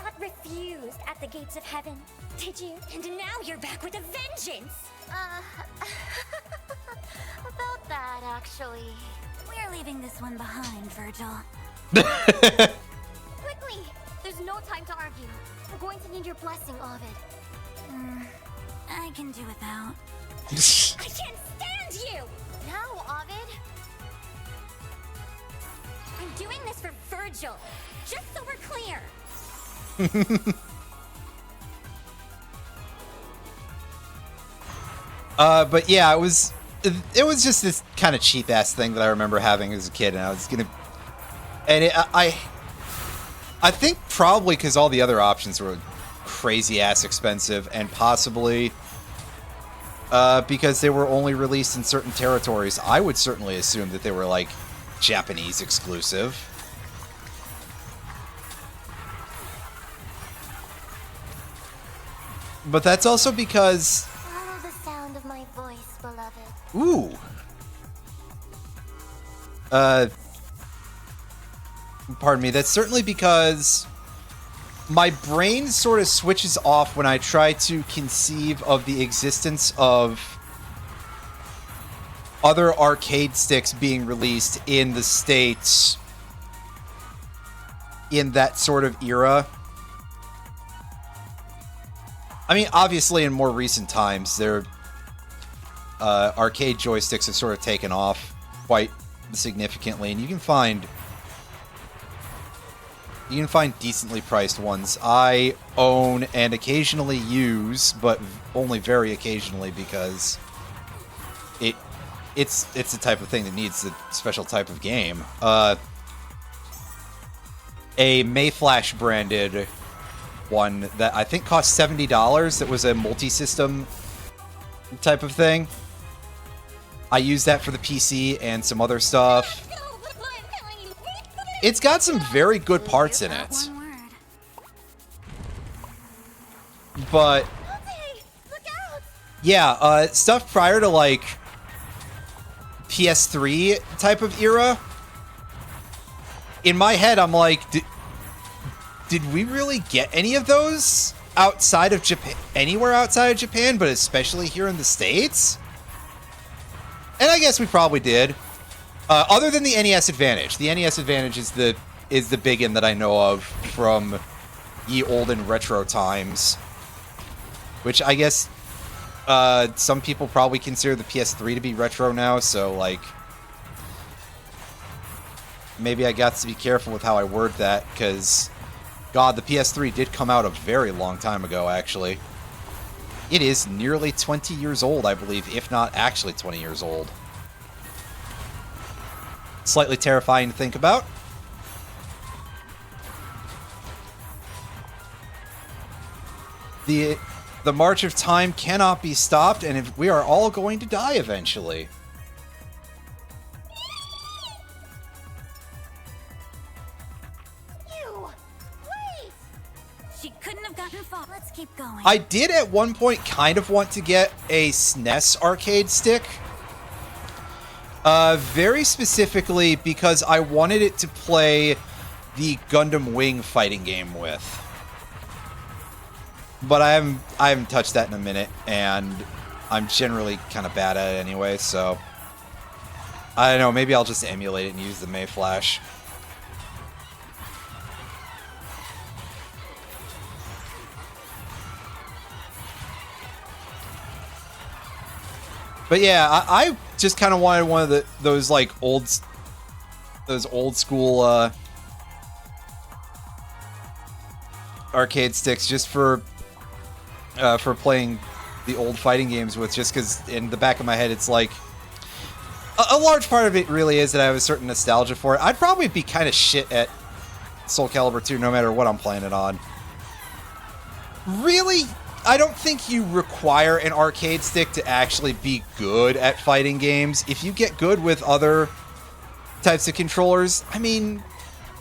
But refused at the gates of heaven, did you? And now you're back with a vengeance! About that, actually. We're leaving this one behind, Virgil. Quickly! There's no time to argue. We're going to need your blessing, Ovid. I can do without. I can't stand you! Now, Ovid. I'm doing this for Virgil, just so we're clear. But yeah, it was just this kind of cheap ass thing that I remember having as a kid, and I was gonna, and I think probably because all the other options were crazy ass expensive, and possibly because they were only released in certain territories, I would certainly assume that they were like Japanese exclusive. But that's also because... Follow the sound of my voice, beloved. Ooh. Pardon me. That's certainly because my brain sort of switches off when I try to conceive of the existence of other arcade sticks being released in the States in that sort of era. I mean, obviously, in more recent times, their arcade joysticks have sort of taken off quite significantly, and you can find decently priced ones. I own and occasionally use, but only very occasionally because it's the type of thing that needs a special type of game. A Mayflash branded one that I think cost $70 that was a multi-system type of thing. I used that for the PC and some other stuff. It's got some very good parts in it. But yeah, stuff prior to like PS3 type of era, in my head I'm like, did we really get any of those outside of Japan, anywhere outside of Japan, but especially here in the States? And I guess we probably did. Other than the NES Advantage. The NES Advantage is the big one that I know of from ye olden retro times. Which I guess some people probably consider the PS3 to be retro now, so like maybe I got to be careful with how I word that, because God, the PS3 did come out a very long time ago, actually. It is nearly 20 years old, I believe, if not actually 20 years old. Slightly terrifying to think about. The march of time cannot be stopped, and if we are all going to die eventually. She couldn't have gotten far. Let's keep going. I did at one point kind of want to get a SNES arcade stick. Very specifically because I wanted it to play the Gundam Wing fighting game with. But I haven't touched that in a minute, and I'm generally kind of bad at it anyway, so I don't know, maybe I'll just emulate it and use the Mayflash. But yeah, I just kind of wanted one of those like old school arcade sticks just for playing the old fighting games with, just because in the back of my head it's like a large part of it really is that I have a certain nostalgia for it. I'd probably be kind of shit at Soul Calibur 2 no matter what I'm playing it on. Really, I don't think you require an arcade stick to actually be good at fighting games. If you get good with other types of controllers, I mean,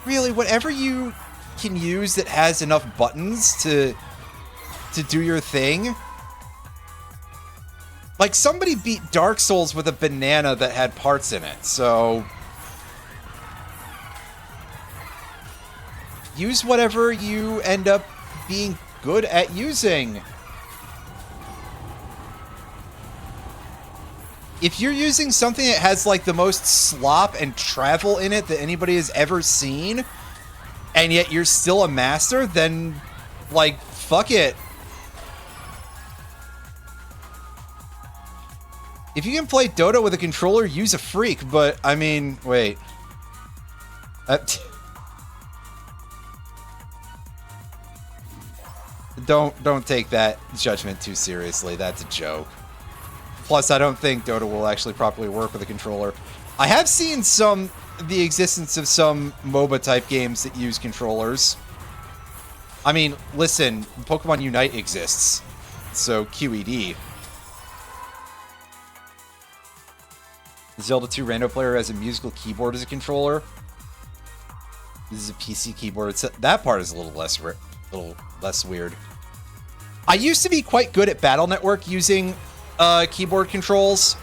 really, whatever you can use that has enough buttons to do your thing. Like, somebody beat Dark Souls with a banana that had parts in it, so use whatever you end up being good at using. If you're using something that has, like, the most slop and travel in it that anybody has ever seen, and yet you're still a master, then, like, fuck it. If you can play Dota with a controller, use a freak, but, I mean, wait. Don't take that judgment too seriously. That's a joke. Plus, I don't think Dota will actually properly work with a controller. I have seen the existence of some MOBA-type games that use controllers. I mean, listen, Pokemon Unite exists, so QED. Zelda 2 Rando Player has a musical keyboard as a controller. This is a PC keyboard. That part is a little less weird. I used to be quite good at Battle Network using keyboard controls,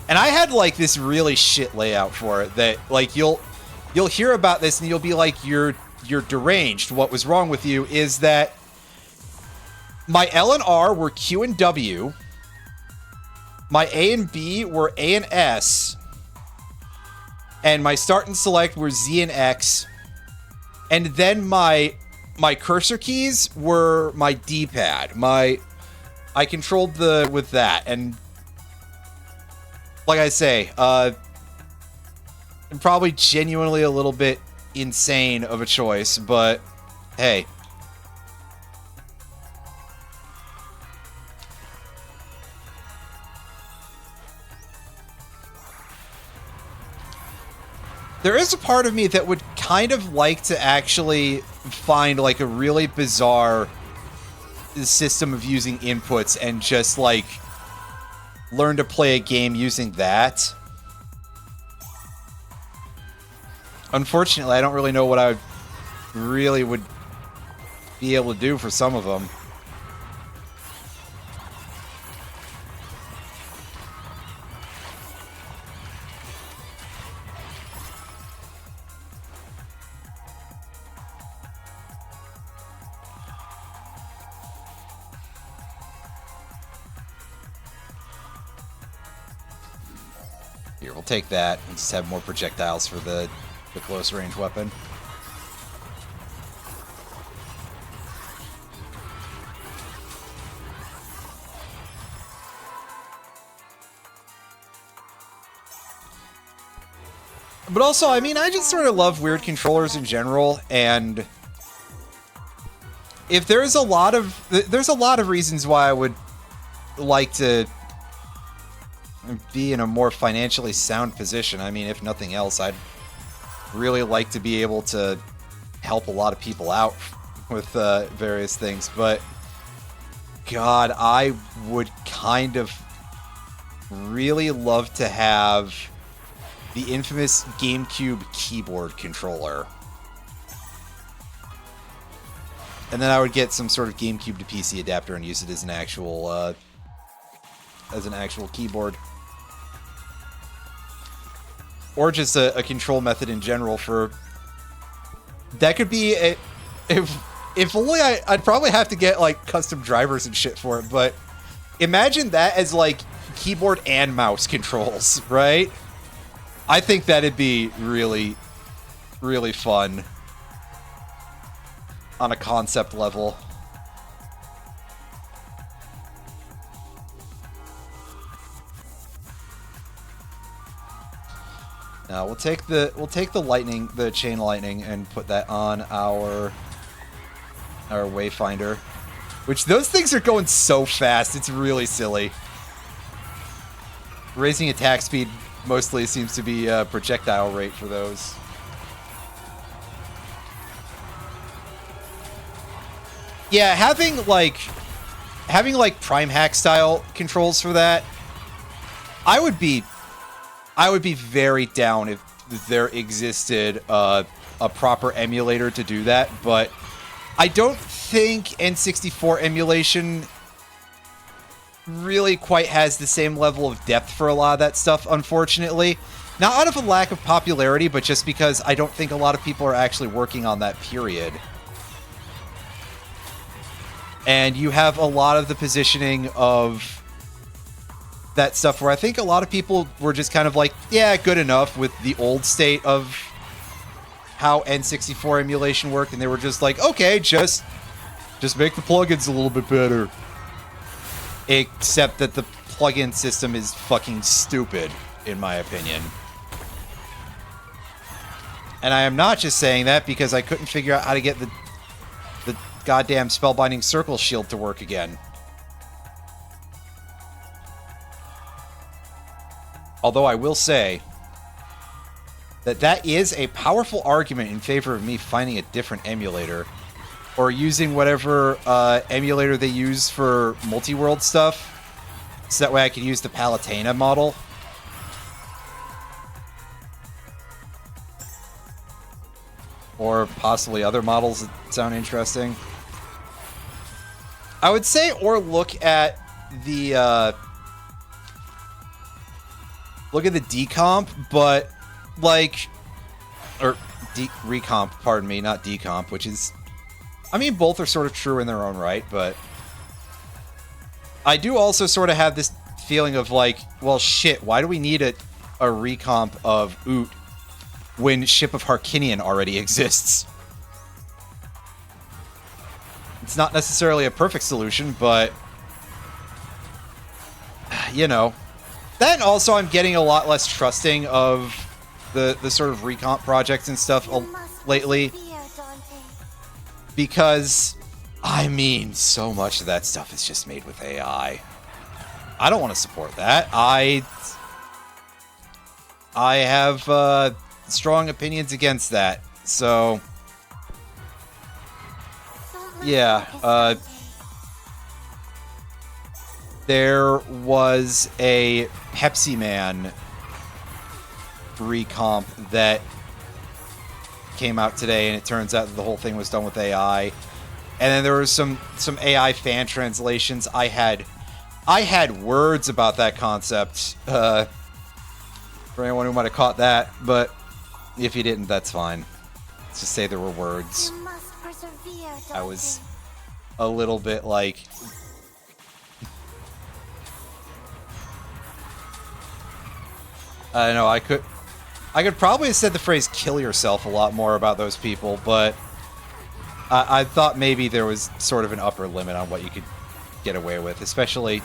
and I had like this really shit layout for it that like you'll hear about this and you'll be like, you're deranged. What was wrong with you is that my L and R were Q and W, my A and B were A and S, and my start and select were Z and X, and then my cursor keys were my D-pad. I controlled with that, and like I say, I'm probably genuinely a little bit insane of a choice, but hey. There is a part of me that would kind of like to actually find like a really bizarre system of using inputs and just like learn to play a game using that. Unfortunately, I don't really know what I really would be able to do for some of them. Here, we'll take that and just have more projectiles for the close range weapon. But also, I mean, I just sort of love weird controllers in general, and if there's a lot of reasons why I would like to be in a more financially sound position. I mean, if nothing else, I'd really like to be able to help a lot of people out with various things, but God, I would kind of really love to have the infamous GameCube keyboard controller. And then I would get some sort of GameCube to PC adapter and use it as an actual keyboard. Or just a control method in general for... That could be a... If only I'd probably have to get, like, custom drivers and shit for it, but imagine that as, like, keyboard and mouse controls, right? I think that'd be really, really fun on a concept level. Now we'll take the chain lightning and put that on our wayfinder. Which, those things are going so fast, it's really silly. Raising attack speed mostly seems to be projectile rate for those. Yeah, having like prime hack style controls for that, I would be very down if there existed a proper emulator to do that, but I don't think N64 emulation really quite has the same level of depth for a lot of that stuff, unfortunately. Not out of a lack of popularity, but just because I don't think a lot of people are actually working on that period. And you have a lot of the positioning of that stuff where I think a lot of people were just kind of like, yeah, good enough with the old state of how N64 emulation worked, and they were just like, okay, just make the plugins a little bit better. Except that the plugin system is fucking stupid, in my opinion. And I am not just saying that because I couldn't figure out how to get the goddamn Spellbinding Circle shield to work again. Although I will say that is a powerful argument in favor of me finding a different emulator, or using whatever emulator they use for multi-world stuff, so that way I can use the Palutena model. Or possibly other models that sound interesting. I would say, or look at the decomp, but like, or recomp, pardon me, not decomp, which is, I mean, both are sort of true in their own right, but I do also sort of have this feeling of like, well, shit, why do we need a recomp of Oot when Ship of Harkinian already exists? It's not necessarily a perfect solution, but you know. Then also I'm getting a lot less trusting of the sort of recomp projects and stuff lately. Because, I mean, so much of that stuff is just made with AI. I don't want to support that. I have strong opinions against that. So, yeah. There was a Pepsi Man recomp that came out today, and it turns out that the whole thing was done with AI. And then there was some AI fan translations. I had words about that concept for anyone who might have caught that, but if you didn't, that's fine. Let's just say there were words. I was a little bit like, I don't know, I could probably have said the phrase "kill yourself" a lot more about those people, but I thought maybe there was sort of an upper limit on what you could get away with, especially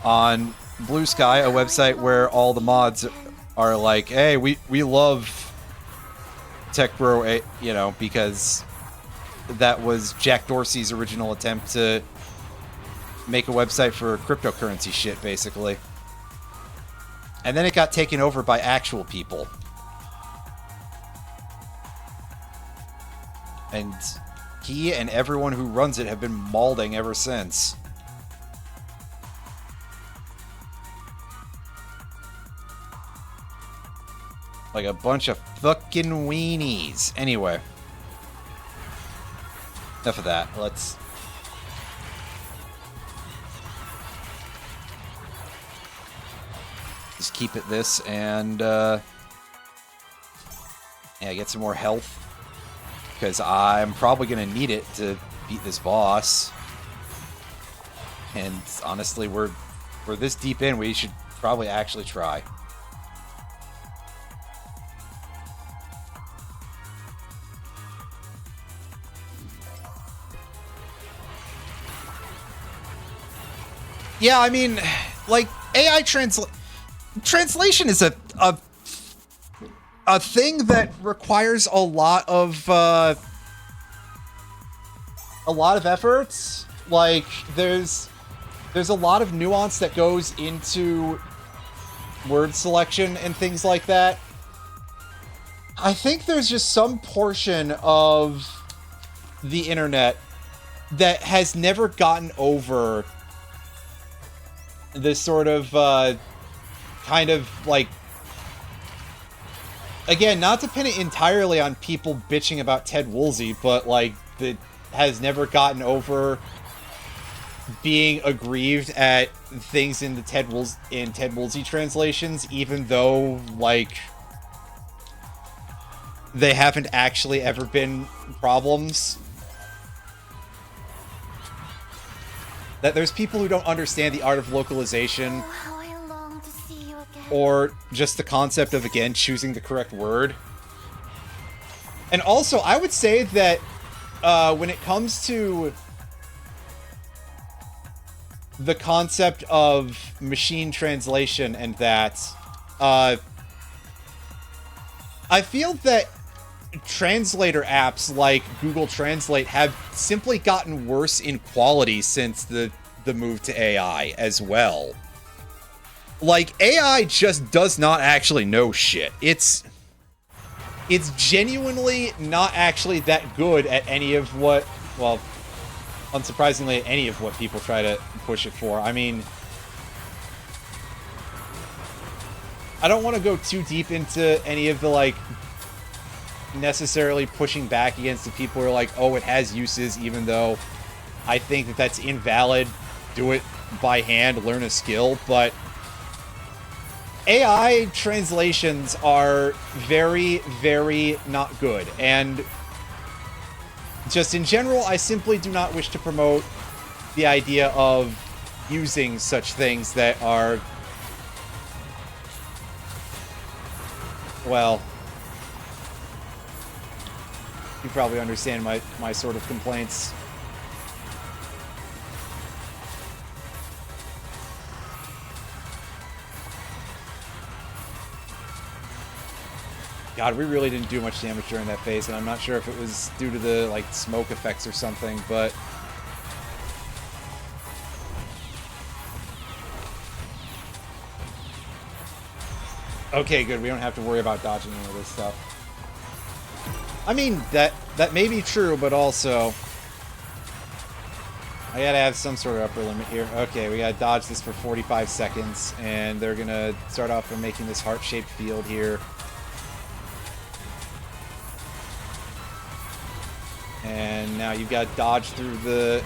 on Blue Sky, a website where all the mods are like, hey, we love Tech Bro, you know, because that was Jack Dorsey's original attempt to make a website for cryptocurrency shit, basically. And then it got taken over by actual people. And he and everyone who runs it have been mauling ever since. Like a bunch of fucking weenies. Anyway. Enough of that. Let's... just keep it this and, yeah, get some more health. Because I'm probably going to need it to beat this boss. And honestly, we're this deep in, we should probably actually try. Yeah, I mean, like, AI translation is a thing that requires a lot of efforts. Like, there's a lot of nuance that goes into word selection and things like that. I think there's just some portion of the internet that has never gotten over this sort of, kind of, like... Again, not to pin it entirely on people bitching about Ted Woolsey, but, like, that has never gotten over being aggrieved at things in the Ted Woolsey translations, even though, like, they haven't actually ever been problems. That there's people who don't understand the art of localization, Oh, how I long to see you again. or just the concept of, again, choosing the correct word. And also, I would say that when it comes to the concept of machine translation and that, I feel that translator apps like Google Translate have simply gotten worse in quality since the move to AI as well. Like, AI just does not actually know shit. It's genuinely not actually that good at any of what, well, unsurprisingly, at any of what people try to push it for. I mean, I don't want to go too deep into any of the, like, necessarily pushing back against the people who are like, oh, it has uses, even though I think that that's invalid. Do it by hand, learn a skill, but AI translations are very, very not good, and just in general, I simply do not wish to promote the idea of using such things that are, well, you probably understand my sort of complaints. God, we really didn't do much damage during that phase, and I'm not sure if it was due to the, like, smoke effects or something, but... Okay, good, we don't have to worry about dodging any of this stuff. I mean, that may be true, but also... I gotta have some sort of upper limit here. Okay, we gotta dodge this for 45 seconds, and they're gonna start off by making this heart-shaped field here. And now you've got to dodge through the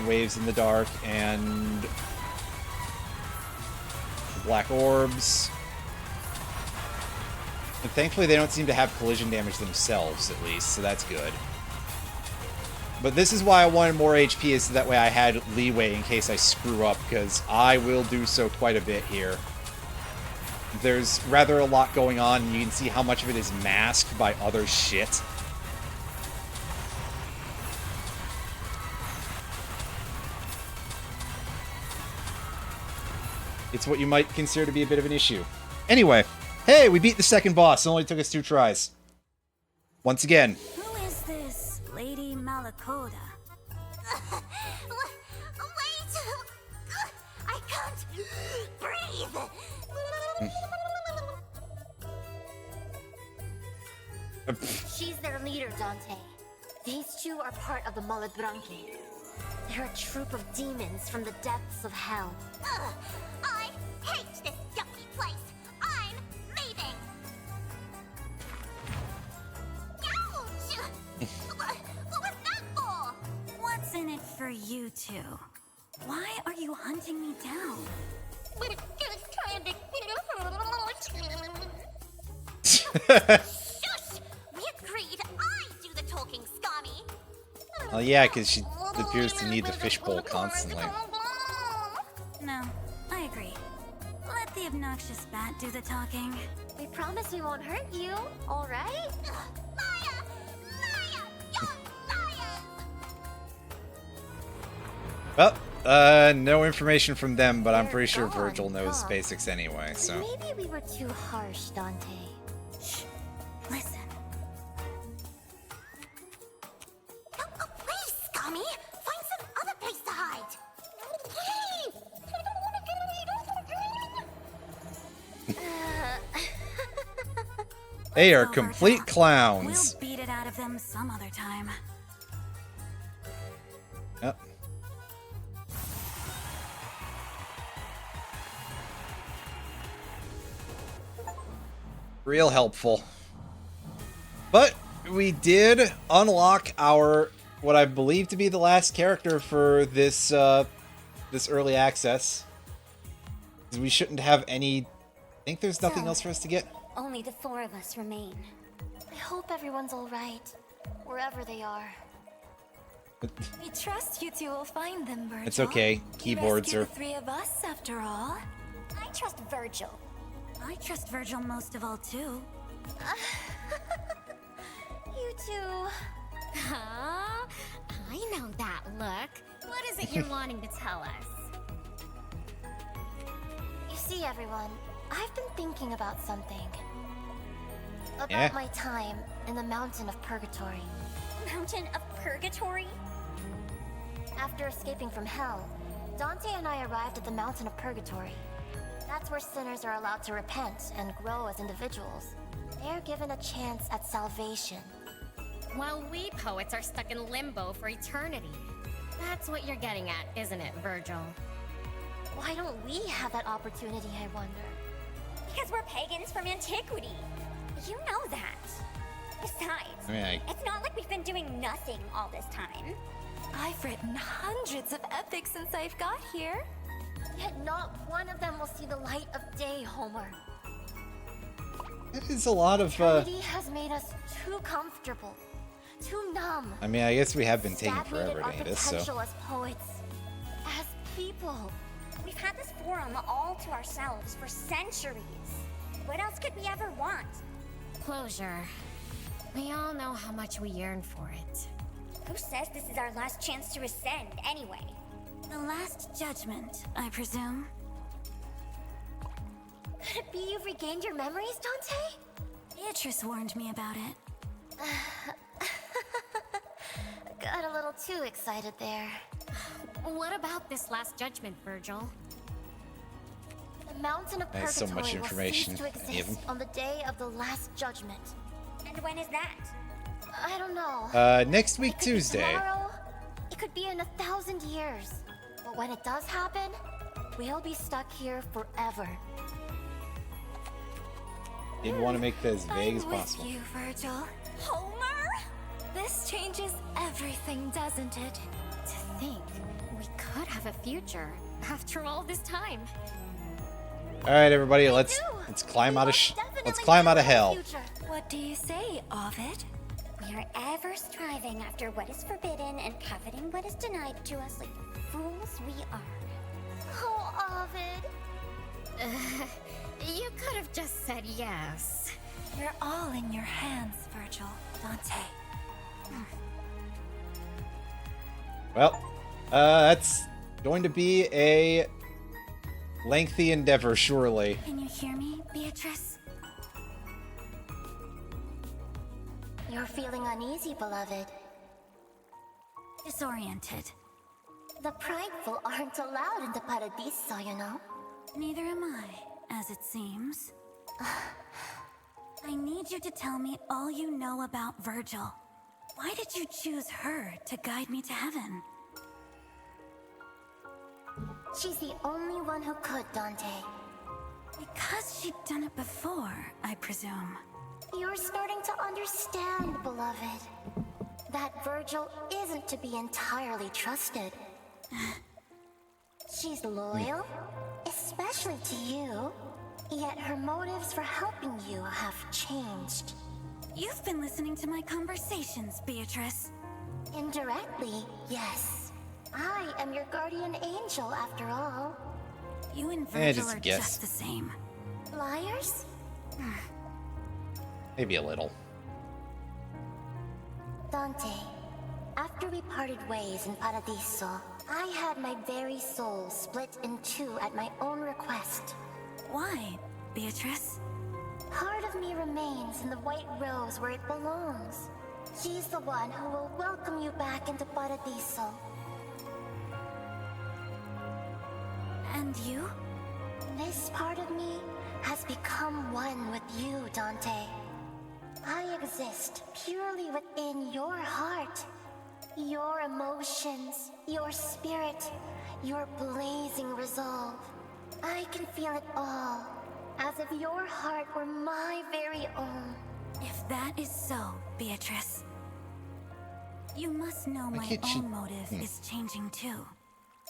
waves in the dark and the black orbs. And thankfully they don't seem to have collision damage themselves, at least, so that's good. But this is why I wanted more HP, is so that way I had leeway in case I screw up, because I will do so quite a bit here. There's rather a lot going on, and you can see how much of it is masked by other shit. It's what you might consider to be a bit of an issue. Anyway, hey, we beat the second boss. It only took us 2 tries. Once again. Who is this Lady Malacoda? Wait! I can't breathe! She's their leader, Dante. These two are part of the Malebranche. They're a troop of demons from the depths of hell. I hate this yucky place! I'm leaving! Ouch! What was that for? What's in it for you two? Why are you hunting me down? We're just trying to... Shush! We agreed I do the talking, Scummy! Well, yeah, because she appears to need the fishbowl constantly. No, I agree. Let the obnoxious bat do the talking. We promise we won't hurt you, alright? Liar! Liar! You're liars! Well, no information from them, but I'm They're pretty sure gone, Virgil knows huh? basics anyway, so... Maybe we were too harsh, Dante. Shh. Listen. Oh, please, Scummy! Find some other place to hide! They are Over complete to. clowns. We'll beat it out of them some other time. Yep. Real helpful. But we did unlock our what I believe to be the last character for this this early access. We shouldn't have any. I think there's nothing else for us to get. Only the 4 of us remain. I hope everyone's alright, wherever they are. We trust you two will find them, Virgil. It's okay. You Keyboards rescued are. the 3 of us, after all. I trust Virgil. I trust Virgil most of all, too. You two. Huh? I know that look. What is it you're wanting to tell us? You see, everyone, I've been thinking about something. About Yeah? my time in the Mountain of Purgatory. Mountain of Purgatory? After escaping from hell, Dante and I arrived at the Mountain of Purgatory. That's where sinners are allowed to repent and grow as individuals. They're given a chance at salvation. While we poets are stuck in limbo for eternity. That's what you're getting at, isn't it, Virgil? Why don't we have that opportunity, I wonder? Because we're pagans from antiquity. You know that. Besides, I mean, it's not like we've been doing nothing all this time. I've written hundreds of epics since I've got here. Yet not one of them will see the light of day, Homer. That is a lot of. Eternity has made us too comfortable, too numb. I mean, I guess we have been taking Stagnated forever our to hit this, so. potential as poets, as people. We've had this forum all to ourselves for centuries. What else could we ever want? Closure. We all know how much we yearn for it. Who says this is our last chance to ascend, anyway? The Last Judgment, I presume. Could it be you've regained your memories, Dante? Beatrice warned me about it. Got a little too excited there. What about this last judgment, Virgil? The Mountain of That's so Purgatory much information, will cease to any of exist them. on the day of the Last Judgment. And when is that? I don't know. Next week, It could be Tuesday. tomorrow, it could be in 1,000 years. But when it does happen, we'll be stuck here forever. Didn't want to make that as vague as I'm with possible. you, Virgil. Homer? This changes everything, doesn't it? To think we could have a future after all this time. All right, everybody, let's climb out of let's climb out of hell. What do you say, Ovid? We are ever striving after what is forbidden and coveting what is denied to us like the fools we are. Oh, Ovid. You could have just said yes. We're all in your hands, Virgil. Dante. Well, that's going to be a lengthy endeavor, surely. Can you hear me, Beatrice? You're feeling uneasy, beloved. Disoriented. The prideful aren't allowed into Paradiso, you know. Neither am I, as it seems. I need you to tell me all you know about Virgil. Why did you choose her to guide me to heaven? She's the only one who could, Dante. Because she'd done it before, I presume. You're starting to understand, beloved. That Virgil isn't to be entirely trusted. She's loyal, especially to you. Yet her motives for helping you have changed. You've been listening to my conversations, Beatrice. Indirectly, yes. I am your guardian angel, after all. You and Eh, Virgil just a are guess. just the same. Liars? Maybe a little. Dante, after we parted ways in Paradiso, I had my very soul split in two at my own request. Why, Beatrice? Part of me remains in the white rose where it belongs. She's the one who will welcome you back into Paradiso. And you? This part of me has become one with you, Dante. I exist purely within your heart. Your emotions, your spirit, your blazing resolve. I can feel it all, as if your heart were my very own. If that is so, Beatrice, you must know my can't you- own motive is changing too.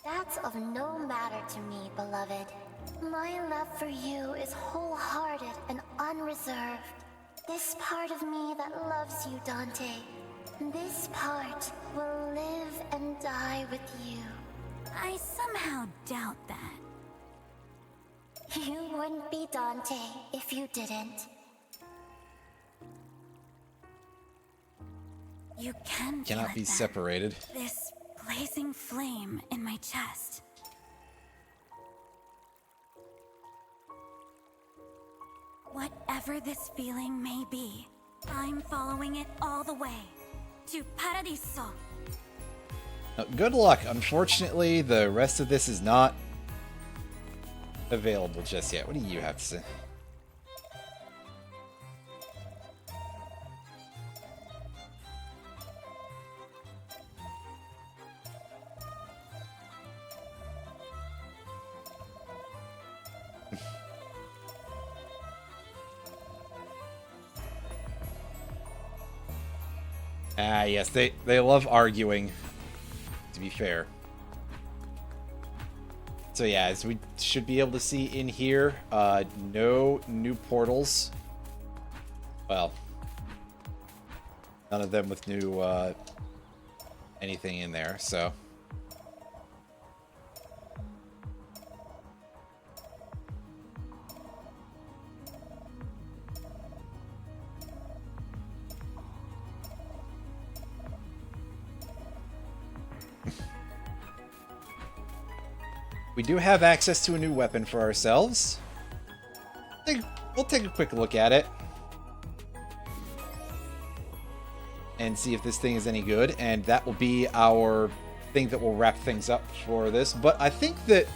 That's of no matter to me, beloved. My love for you is wholehearted and unreserved. This part of me that loves you, Dante. This part will live and die with you. I somehow doubt that. You wouldn't be Dante if you didn't. You can feel Cannot it be then. separated. This blazing flame in my chest. Whatever this feeling may be, I'm following it all the way to Paradiso. Good luck. Unfortunately, the rest of this is not available just yet. What do you have to say? Ah, yes, they love arguing, to be fair. So yeah, as we should be able to see in here, no new portals. Well, none of them with new anything in there, so. We do have access to a new weapon for ourselves. We'll take a quick look at it. And see if this thing is any good. And that will be our thing that will wrap things up for this. But I think that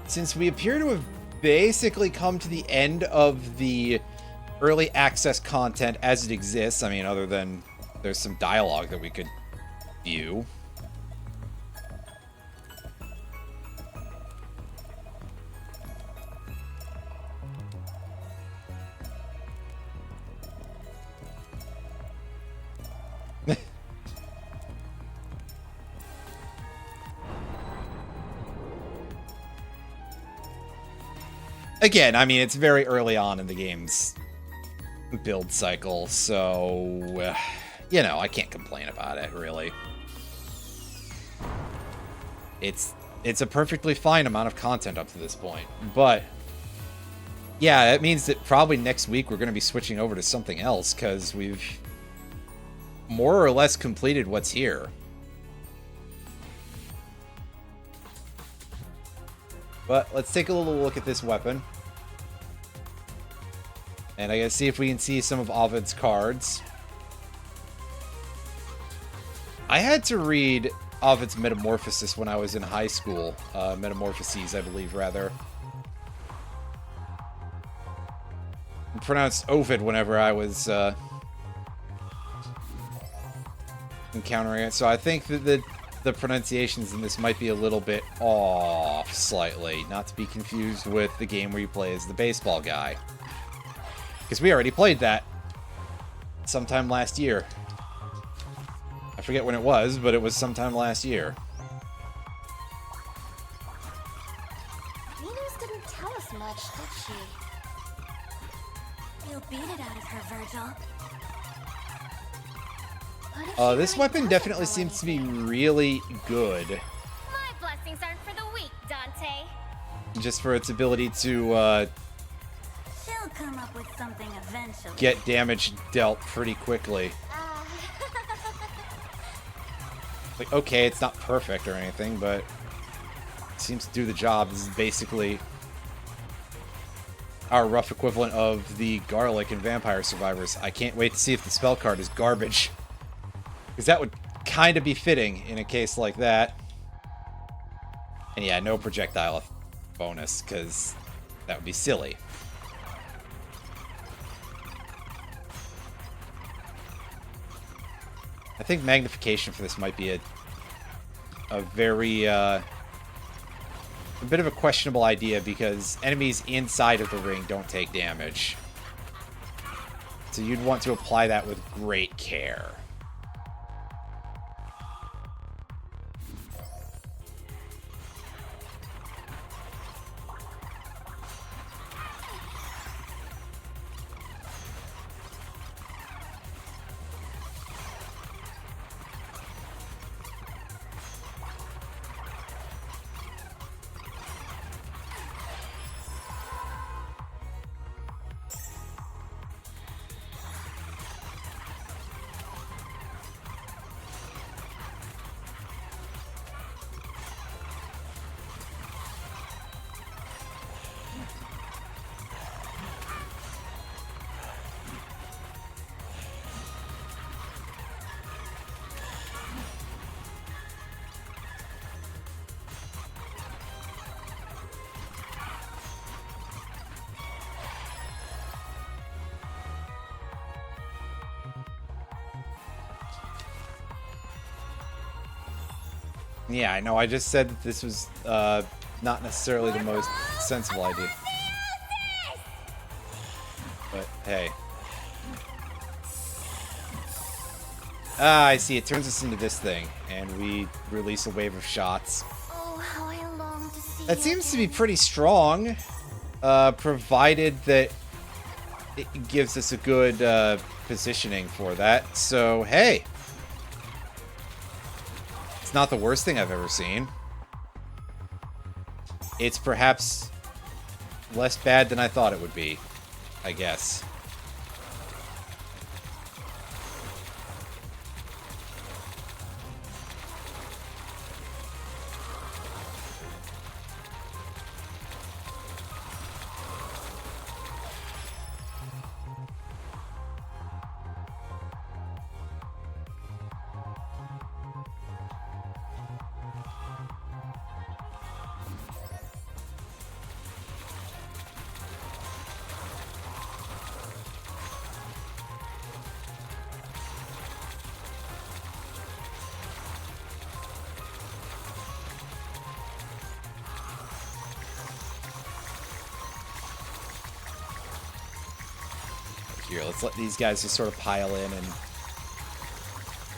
since we appear to have basically come to the end of the early access content as it exists, I mean, other than there's some dialogue that we could view. Again, I mean, it's very early on in the game's build cycle, so, you know, I can't complain about it, really. It's a perfectly fine amount of content up to this point, but yeah, it means that probably next week we're going to be switching over to something else, because we've more or less completed what's here. But let's take a little look at this weapon. And I gotta see if we can see some of Ovid's cards. I had to read Ovid's Metamorphosis when I was in high school. Metamorphoses, I believe, rather. Pronounced Ovid whenever I was encountering it. So I think that the pronunciations in this might be a little bit off slightly. Not to be confused with the game where you play as the baseball guy. Because we already played that sometime last year. I forget when it was, but it was sometime last year. Venus didn't tell us much, did she? You'll beat it out of her, Virgil. What if she This really weapon doesn't definitely know seems to be anything? really good. My blessings aren't for the weak, Dante. Just for its ability to She'll come up with something eventually. get damage dealt pretty quickly. Like, okay, it's not perfect or anything, but it seems to do the job. This is basically our rough equivalent of the garlic in Vampire Survivors. I can't wait to see if the spell card is garbage. Because that would kind of be fitting in a case like that. And yeah, no projectile bonus, because that would be silly. I think magnification for this might be a very a bit of a questionable idea because enemies inside of the ring don't take damage. So you'd want to apply that with great care. Yeah, I know. I just said that this was not necessarily the most sensible idea. But hey. Ah, I see. It turns us into this thing, and we release a wave of shots. Oh, how I long to see That you seems to be again. pretty strong, provided that it gives us a good positioning for that. So, hey. It's not the worst thing I've ever seen. It's perhaps less bad than I thought it would be, I guess. Here, let's let these guys just sort of pile in and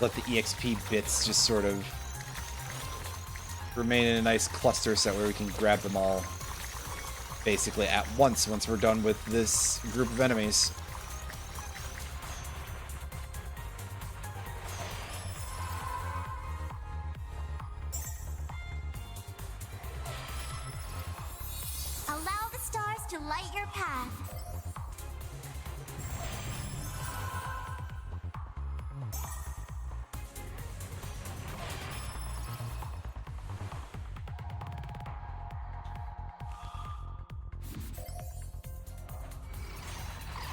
let the EXP bits just sort of remain in a nice cluster so that way we can grab them all basically at once we're done with this group of enemies. Allow the stars to light your path.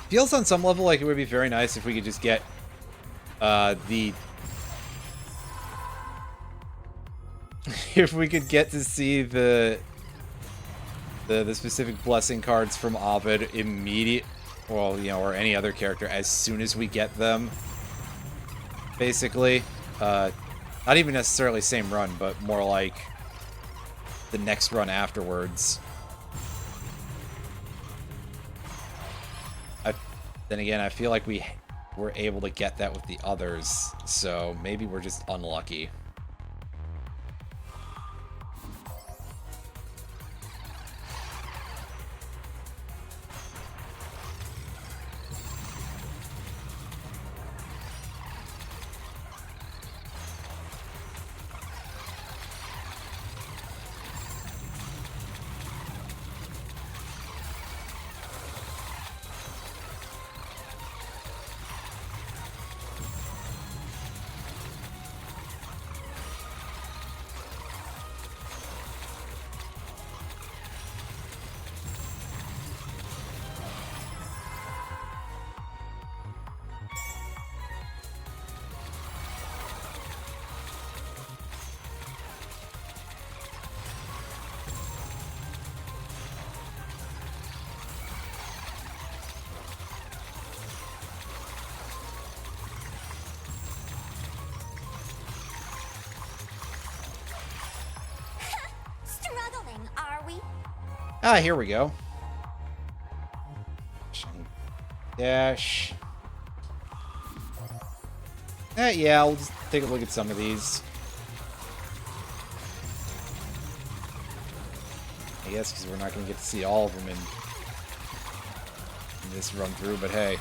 Feels on some level like it would be very nice if we could just get the if we could get to see the specific blessing cards from Ovid immediate, well, you know, or any other character as soon as we get them. Basically, not even necessarily same run, but more like the next run afterwards. Then again, I feel like we were able to get that with the others, so maybe we're just unlucky. Ah, here we go. Dash. Yeah, I'll just take a look at some of these. I guess because we're not going to get to see all of them in this run through, but hey.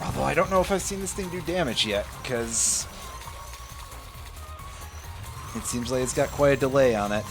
Although I don't know if I've seen this thing do damage yet, because it seems like it's got quite a delay on it.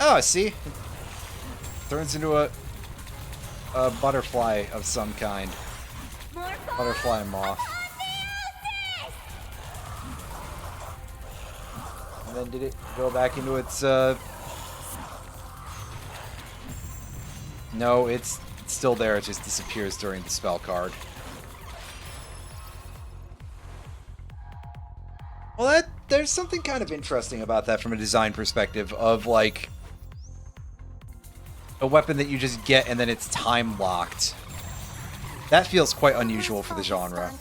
Oh, see? Turns into a butterfly of some kind. Butterfly moth. And then did it go back into its, No, it's still there, it just disappears during the spell card. Well, there's something kind of interesting about that from a design perspective of, like, a weapon that you just get and then it's time locked. That feels quite unusual for the genre.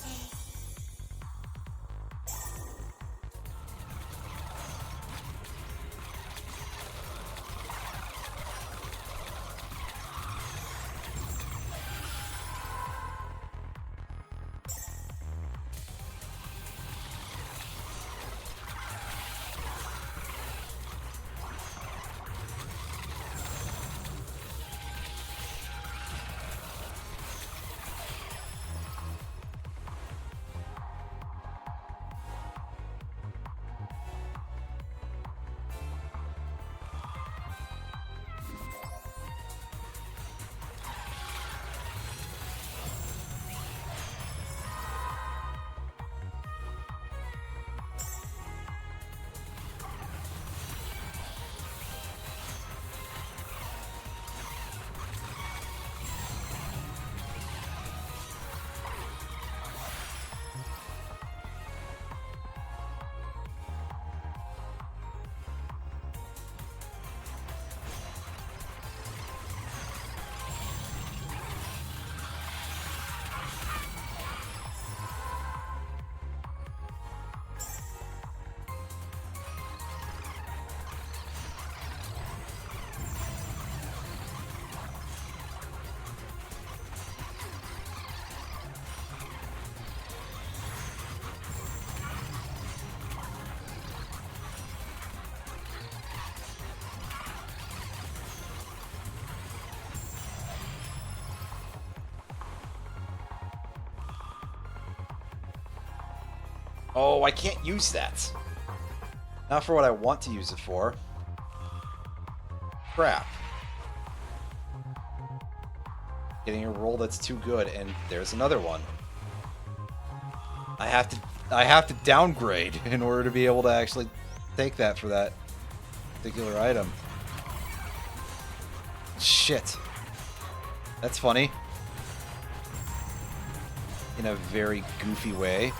Oh, I can't use that. Not for what I want to use it for. Crap. Getting a roll that's too good, and there's another one. I have to downgrade in order to be able to actually take that for that particular item. Shit. That's funny. In a very goofy way.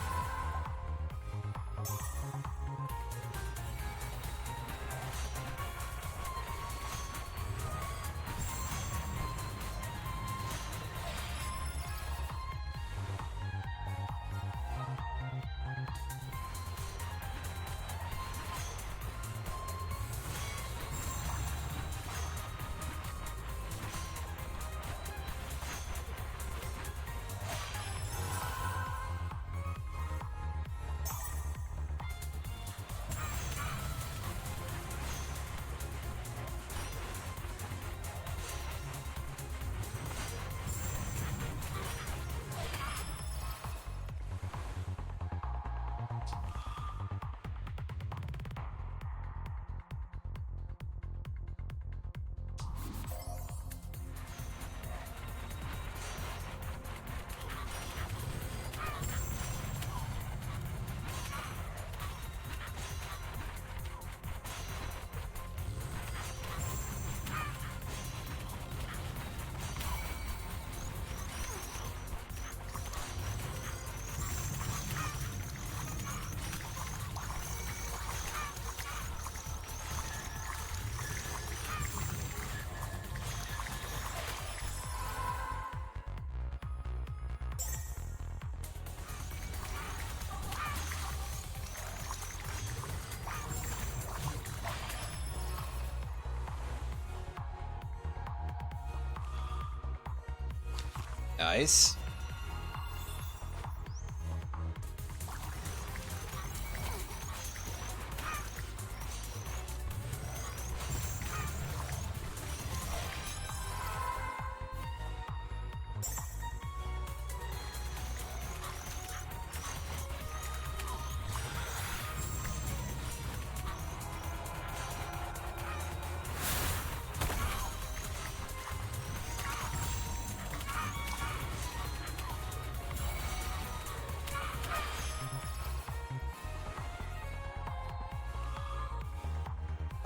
Nice.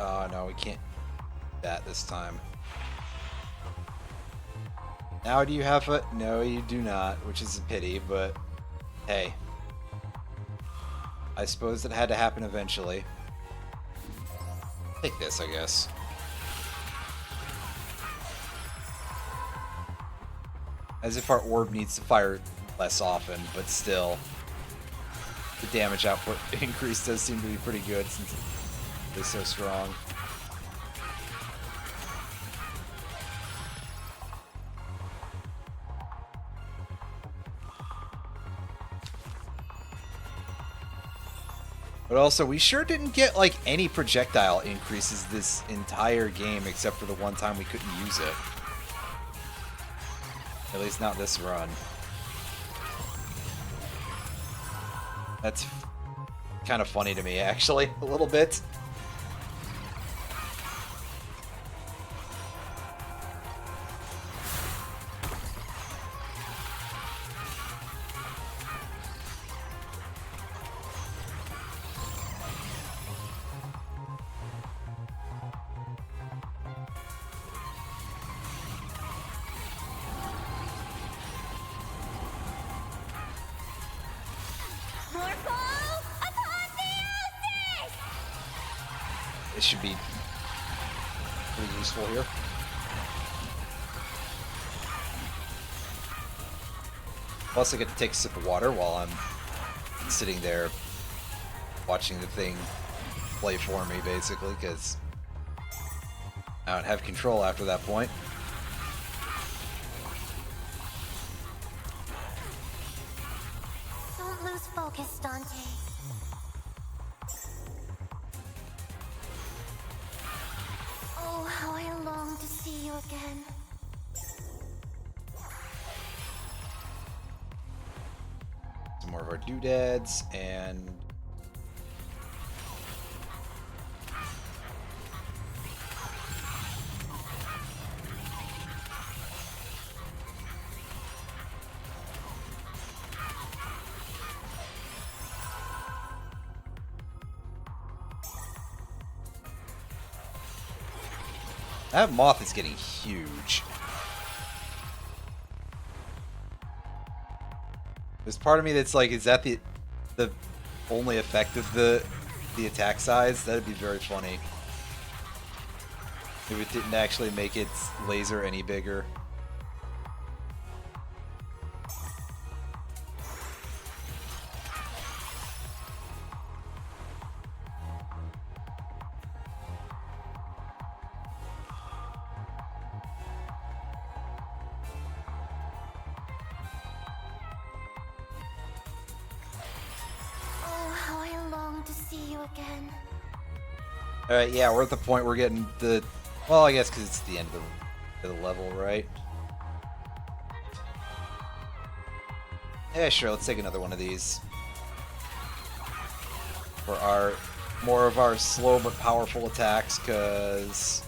Oh no, we can't do that this time. Now do you have a... No, you do not, which is a pity, but hey. I suppose it had to happen eventually. Take this, I guess. As if our orb needs to fire less often, but still. The damage output increase does seem to be pretty good since it's so strong. But also, we sure didn't get, like, any projectile increases this entire game, except for the one time we couldn't use it. At least not this run. That's kind of funny to me, actually, a little bit. This should be pretty useful here. Plus, I get to take a sip of water while I'm sitting there watching the thing play for me, basically, because I don't have control after that point. Don't lose focus, Dante. Oh, how I long to see you again. Some more of our doodads, and that moth is getting huge. There's part of me that's like, is that the only effect of the attack size? That'd be very funny. If it didn't actually make its laser any bigger. Oh, how I long to see you again. Alright, yeah, we're at the point we're getting the... Well, I guess because it's the end of the level, right? Yeah, sure, let's take another one of these. For our... more of our slow but powerful attacks, because...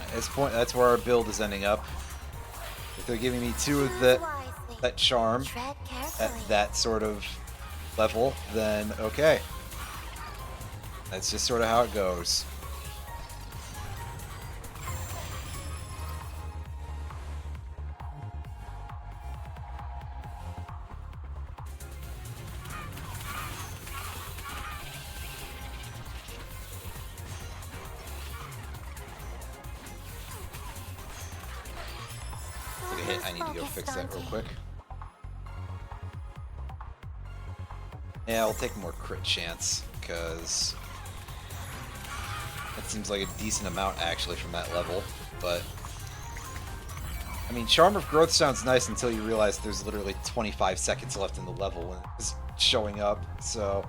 at this point, that's where our build is ending up. If they're giving me two of Choose wisely. that charm Tread at carefully. that sort of level, then okay. That's just sort of how it goes. Took a hit, I need to go fix that real quick. Yeah, I'll take more crit chance, because that seems like a decent amount actually from that level, but I I mean, Charm of Growth sounds nice until you realize there's literally 25 seconds left in the level when it's showing up, so...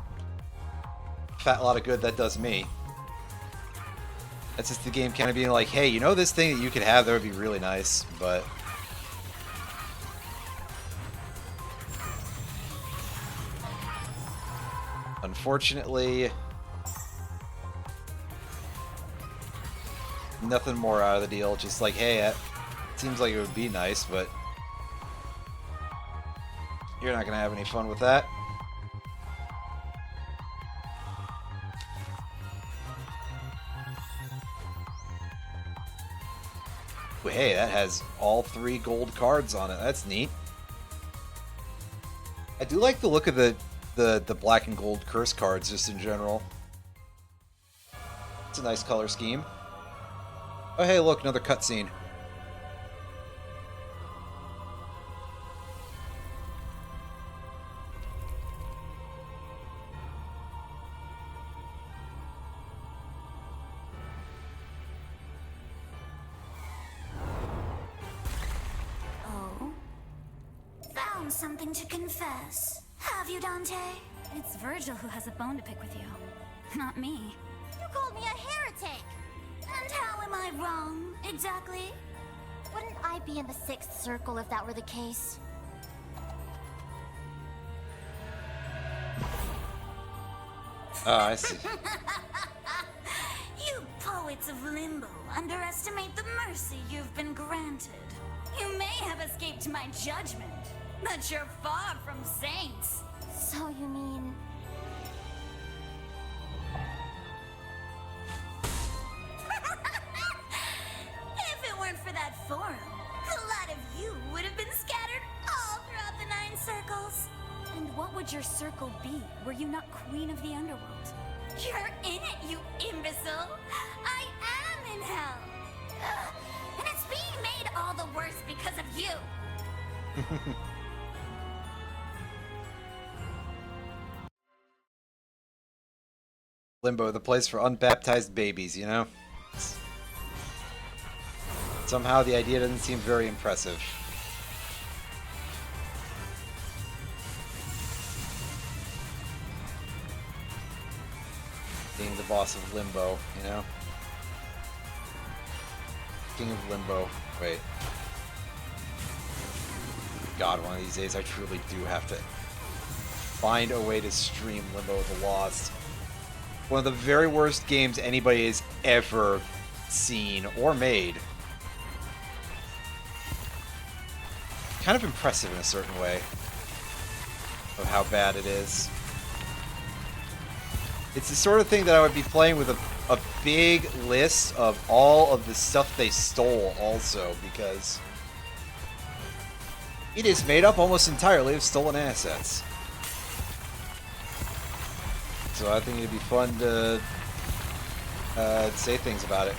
Fat lot of good that does me. That's just the game kind of being like, hey, you know this thing that you could have, that would be really nice, but... Unfortunately... Nothing more out of the deal, just like, hey, it seems like it would be nice, but... You're not gonna have any fun with that. Hey, that has all 3 gold cards on it. That's neat. I do like the look of the black and gold curse cards just in general. It's a nice color scheme. Oh hey, look, another cutscene. Something to confess. Have you, Dante? It's Virgil who has a bone to pick with you, not me. You called me a heretic! And how am I wrong, exactly? Wouldn't I be in the 6th circle if that were the case? Oh, I see. You poets of Limbo underestimate the mercy you've been granted. You may have escaped my judgment, but you're far from saints. So you mean... If it weren't for that forum, a lot of you would have been scattered all throughout the 9 circles. And what would your circle be, were you not queen of the underworld? You're in it, you imbecile! I am in hell! Ugh. And it's being made all the worse because of you! Limbo, the place for unbaptized babies, you know? Somehow the idea doesn't seem very impressive. Being the boss of Limbo, you know? King of Limbo. Wait. God, one of these days I truly do have to find a way to stream Limbo the Lost. One of the very worst games anybody has ever seen or made. Kind of impressive in a certain way of how bad it is. It's the sort of thing that I would be playing with a big list of all of the stuff they stole also, because it is made up almost entirely of stolen assets. So I think it'd be fun to say things about it.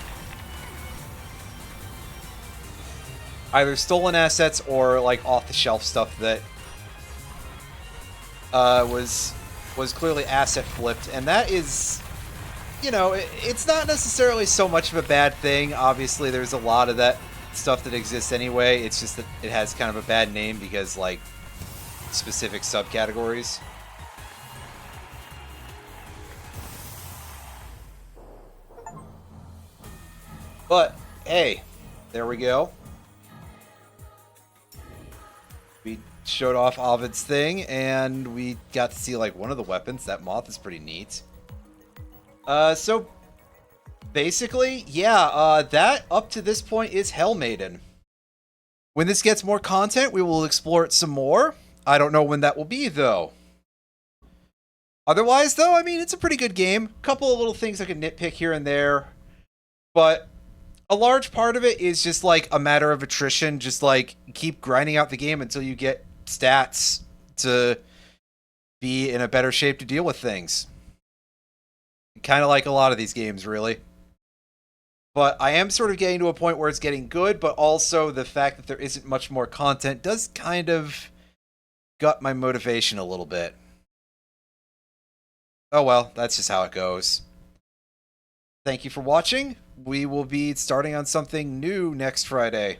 Either stolen assets or like off-the-shelf stuff that was clearly asset flipped, and that is, you know, it's not necessarily so much of a bad thing. Obviously, there's a lot of that stuff that exists anyway. It's just that it has kind of a bad name because, like, specific subcategories. But, hey, there we go. We showed off Ovid's thing, and we got to see, like, one of the weapons. That moth is pretty neat. So, basically, yeah, that, up to this point, is Hell Maiden. When this gets more content, we will explore it some more. I don't know when that will be, though. Otherwise, though, I mean, it's a pretty good game. A couple of little things I can nitpick here and there. But a large part of it is just, like, a matter of attrition. Just, like, keep grinding out the game until you get stats to be in a better shape to deal with things. Kind of like a lot of these games, really. But I am sort of getting to a point where it's getting good, but also the fact that there isn't much more content does kind of gut my motivation a little bit. Oh well, that's just how it goes. Thank you for watching. We will be starting on something new next Friday.